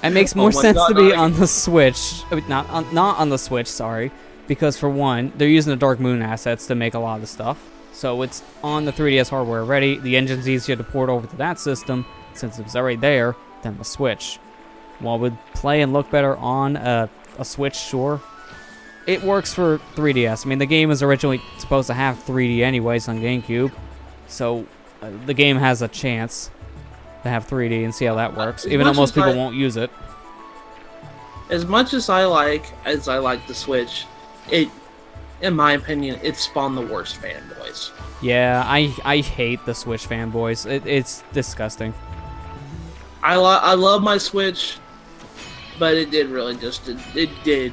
It makes more sense to be on the Switch. I mean, not on the Switch, sorry. Because for one, they're using the Dark Moon assets to make a lot of the stuff. So it's on the 3DS hardware already. The engine's easier to port over to that system, since it's already there, than the Switch. While it would play and look better on a Switch, sure. It works for 3DS. I mean, the game was originally supposed to have 3D anyways on GameCube. So the game has a chance to have 3D and see how that works, even though much most as people I- won't use it. As much as I like the Switch, it, in my opinion, it spawned the worst fanboys. Yeah, I hate the Switch fanboys. It's disgusting. I love my Switch, but it did really it did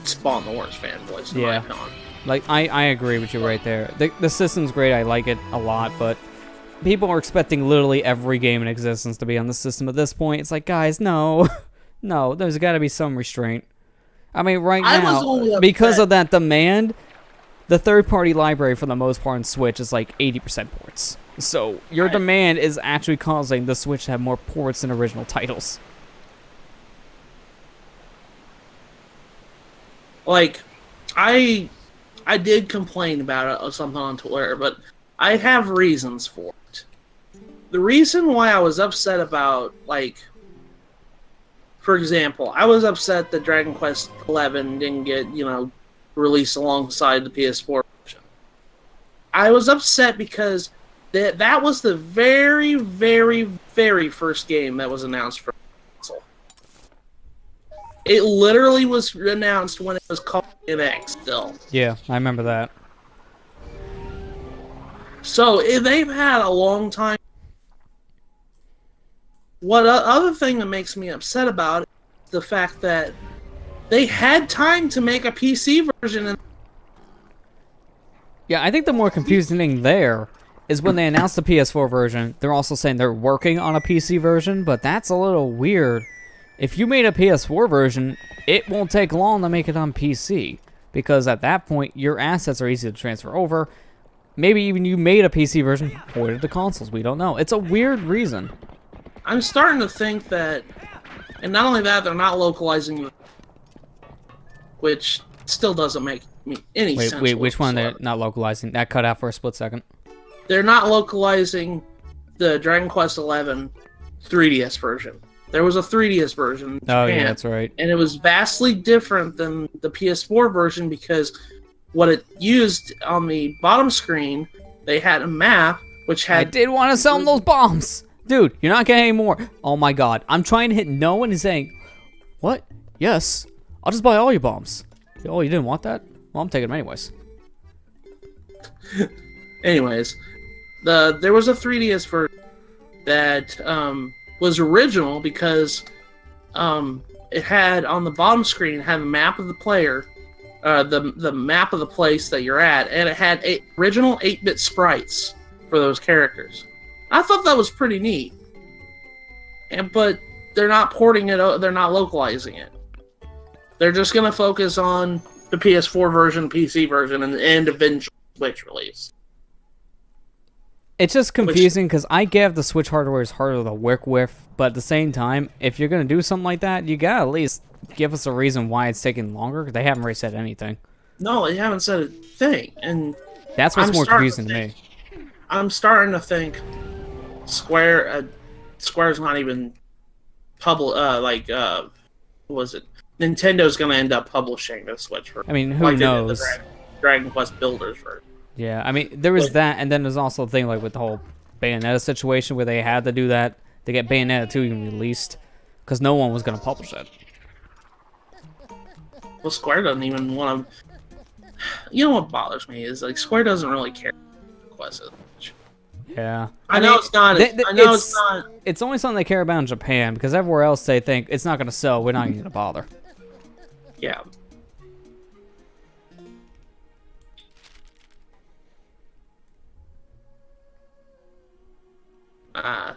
spawn the worst fanboys in my Yeah. opinion. Like, I agree with you right there. The system's great, I like it a lot, but people are expecting literally every game in existence to be on the system at this point. It's like, guys, no. No, there's got to be some restraint. I mean, right I was now, only because upset- of that demand, the third-party library for the most part on Switch is like 80% ports. So your Right. demand is actually causing the Switch to have more ports than original titles. Like, I did complain about it or something on Twitter, but I have reasons for it. The reason why I was upset about, like, for example, I was upset that Dragon Quest XI didn't get, released alongside the PS4 version. I was upset because that was the very, very, very first game that was announced for console. It literally was announced when it was called NX still. Yeah, I remember that. So if they've had a long time. What other thing that makes me upset about it is the fact that they had time to make a PC version. And Yeah, I think the more confusing thing there is when they announced the PS4 version, they're also saying they're working on a PC version, but that's a little weird. If you made a PS4 version, it won't take long to make it on PC, because at that point, your assets are easy to transfer over. Maybe even you made a PC version, ported to consoles, we don't know. It's a weird reason. I'm starting to think that, and not only that, they're not localizing, which still doesn't make any sense. Wait, which one they're whatsoever. not localizing? That cut out for a split second. They're not localizing the Dragon Quest XI 3DS version. There was a 3DS version in Oh, yeah, Japan, that's right. and it was vastly different than the PS4 version because what it used on the bottom screen, they had a map which I had did want to sell him those bombs! Dude, you're not getting any more. Oh my god. I'm trying to hit no and he's saying, what? Yes. I'll just buy all your bombs. Oh, you didn't want that? Well, I'm taking them anyways. Anyways, there was a 3DS version that was original because it had on the bottom screen it had a map of the player, the map of the place that you're at, and it had original 8-bit sprites for those characters. I thought that was pretty neat, but they're not porting it. They're not localizing it. They're just gonna focus on the PS4 version, PC version, and eventual Switch release. It's just confusing because I get the Switch hardware is harder to work with, but at the same time, if you're going to do something like that, you gotta at least give us a reason why it's taking longer. They haven't really said anything. No, they haven't said a thing, and That's what's I'm more starting confusing to me. I'm starting to think Square's not even what was it? Nintendo gonna end up publishing the Switch version. I mean, who like they did knows? the Dragon Quest Builders version. Yeah, I mean, there was that, and then there's also the thing like with the whole Bayonetta situation where they had to do that to get Bayonetta 2 even released, because no one was going to publish it. Well, Square doesn't even want to. You know what bothers me is like Square doesn't really care about Quest as much. Yeah. I know it's not. I know it's not. It's only something they care about in Japan, because everywhere else they think it's not going to sell, we're not even going to bother. Yeah. I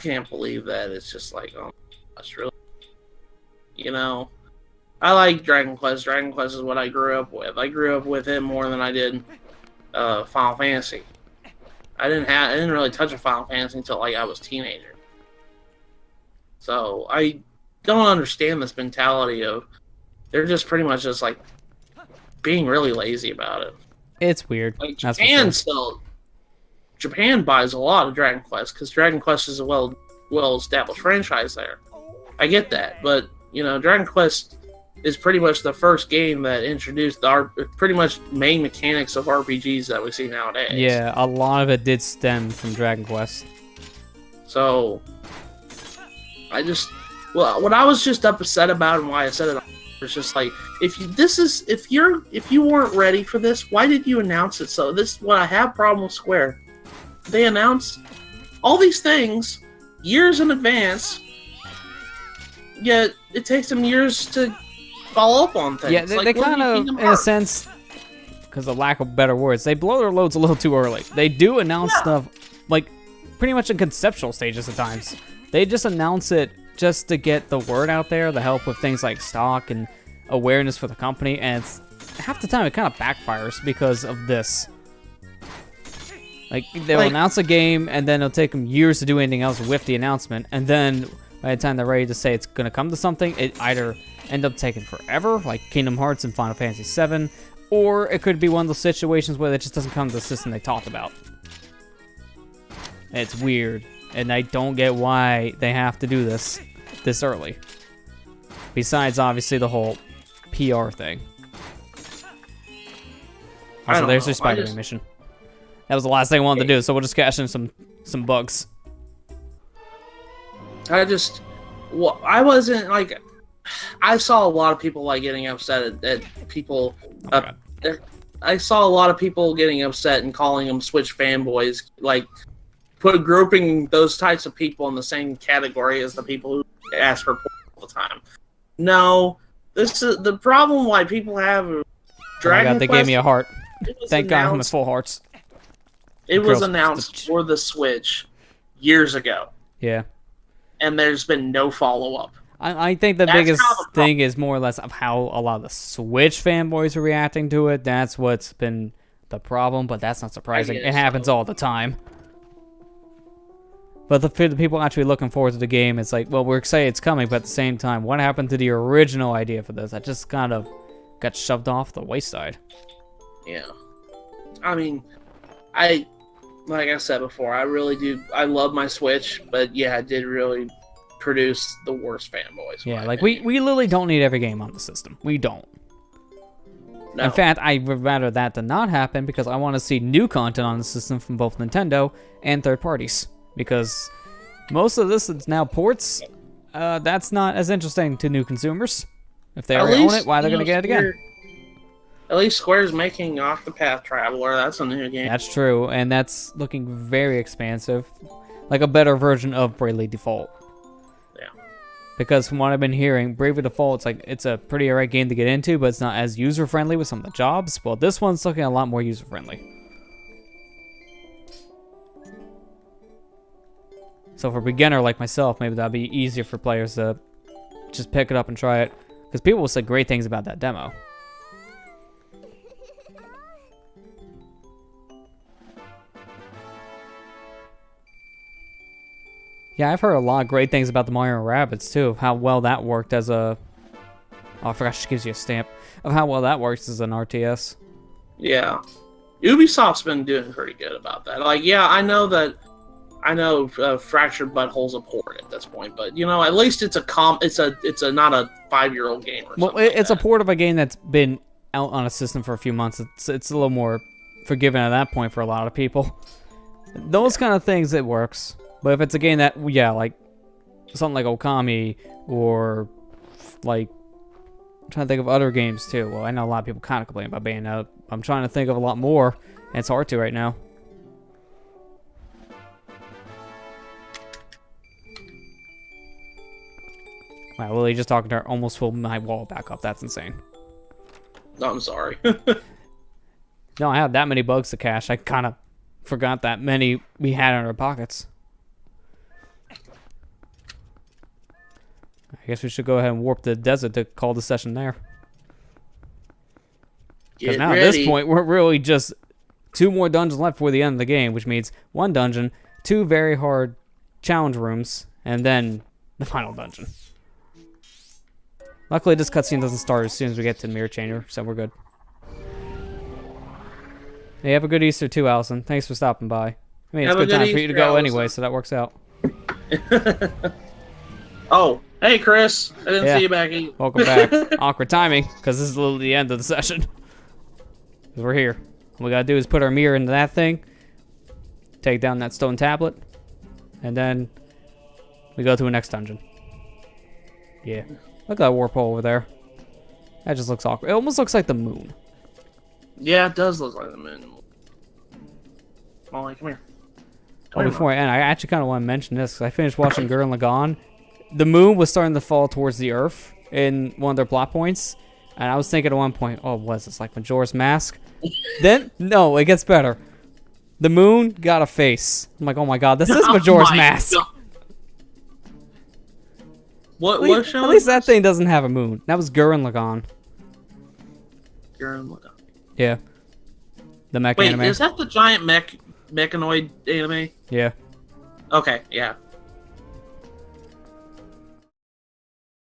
can't believe that. It's just like, oh, that's really, I like Dragon Quest. Dragon Quest is what I grew up with. I grew up with him more than I did Final Fantasy. I didn't really touch a Final Fantasy until like I was a teenager. So I don't understand this mentality of they're just pretty much just like being really lazy about it. It's weird. Like That's for Japan sure. Japan buys a lot of Dragon Quest because Dragon Quest is a well established franchise there. I get that, but Dragon Quest is pretty much the first game that introduced the pretty much main mechanics of RPGs that we see nowadays. Yeah, a lot of it did stem from Dragon Quest. So, what I was just upset about and why I said it was just like, if you weren't ready for this, why did you announce it? So this is what I have problem with Square. They announce all these things years in advance, yet it takes them years to follow up on things. Yeah, they kind of, in a sense, because of lack of better words, they blow their loads a little too early. They do announce stuff, like, pretty much in conceptual stages at times. They just announce it just to get the word out there, to help with things like stock and awareness for the company, and half the time it kind of backfires because of this. Like, they'll announce a game, and then it'll take them years to do anything else with the announcement, and then by the time they're ready to say it's going to come to something, it either end up taking forever, like Kingdom Hearts and Final Fantasy VII, or it could be one of those situations where it just doesn't come to the system they talked about. It's weird, and I don't get why they have to do this early. Besides, obviously, the whole PR thing. Also, there's your Spider-Man mission. That was the last thing I wanted to do, so we'll just cash in some bugs. I wasn't, like, I saw a lot of people, like, getting upset at people. I saw a lot of people getting upset and calling them Switch fanboys, like, grouping those types of people in the same category as the people who ask for ports all the time. No, this is the problem why people have Dragon Quest. They gave me a heart. Thank God I'm at full hearts. It was announced for the Switch years ago. Yeah. And there's been no follow-up. I think the biggest thing is more or less of how a lot of the Switch fanboys are reacting to it. That's what's been the problem, but that's not surprising. It happens all the time. But for the people actually looking forward to the game, it's like, well, we're excited it's coming, but at the same time, what happened to the original idea for this? That just kind of got shoved off the wayside. Yeah. I mean, like I said before, I love my Switch, but yeah, it did really produce the worst fanboys. Yeah, like, we literally don't need every game on the system. We don't. No. In fact, I would rather that than not happen, because I want to see new content on the system from both Nintendo and third parties. Because most of this is now ports. That's not as interesting to new consumers. If they already own it, why are they going to get it again? At least Square's making Octopath Traveler. That's a new game. That's true, and that's looking very expansive. Like a better version of Bravely Default. Yeah. Because from what I've been hearing, Bravely Default, it's a pretty alright game to get into, but it's not as user-friendly with some of the jobs. Well, this one's looking a lot more user-friendly. So for a beginner like myself, maybe that'd be easier for players to just pick it up and try it. Because people will say great things about that demo. Yeah, I've heard a lot of great things about the Mario & Rabbids too, of how well that worked as a... Oh, I forgot she gives you a stamp. Of how well that works as an RTS. Yeah. Ubisoft's been doing pretty good about that. Like, yeah, I know Fractured Butthole's a port at this point, but you know, at least it's a not a 5-year-old game or something. Well, it's a port of a game that's been out on a system for a few months. It's a little more forgiving at that point for a lot of people. Those kind of things, it works. But if it's a game that, yeah, like something like Okami or like, I'm trying to think of other games too. Well, I know a lot of people kind of complain about Bayonetta. I'm trying to think of a lot more, and it's hard to right now. Wow, Lily just talking to her almost filled my wall back up. That's insane. No, I'm sorry. No, I had that many bugs to cache. I kind of forgot that many we had in our pockets. I guess we should go ahead and warp the desert to call the session there. Because now at this point, we're really just 2 more dungeons left before the end of the game, which means 1 dungeon, 2 very hard challenge rooms, and then the final dungeon. Luckily, this cutscene doesn't start as soon as we get to the Mirror Changer, so we're good. Hey, have a good Easter too, Allison. Thanks for stopping by. I mean, it's a good time for you to go anyway, so that works out. Oh, hey, Chris. I didn't Yeah. see you back. Welcome back. Awkward timing, because this is literally the end of the session. 'Cause we're here. What we gotta do is put our mirror into that thing, take down that stone tablet, and then we go to a next dungeon. Yeah. Look at that warp hole over there. That just looks awkward. It almost looks like the moon. Yeah, it does look like the moon. Molly, come here. Oh, before I end, I actually kind of want to mention this, because I finished watching Gurren Lagann. The moon was starting to fall towards the earth in one of their plot points, and I was thinking at one point, oh, what is this, like Majora's Mask? Then, no, it gets better. The moon got a face. I'm like, oh my god, this is Majora's my Mask. God. What show? At least that thing doesn't have a moon. That was Gurren Lagann. Gurren Lagann. Yeah. The mech Wait, anime. is that the giant mechanoid anime? Yeah. Okay, yeah.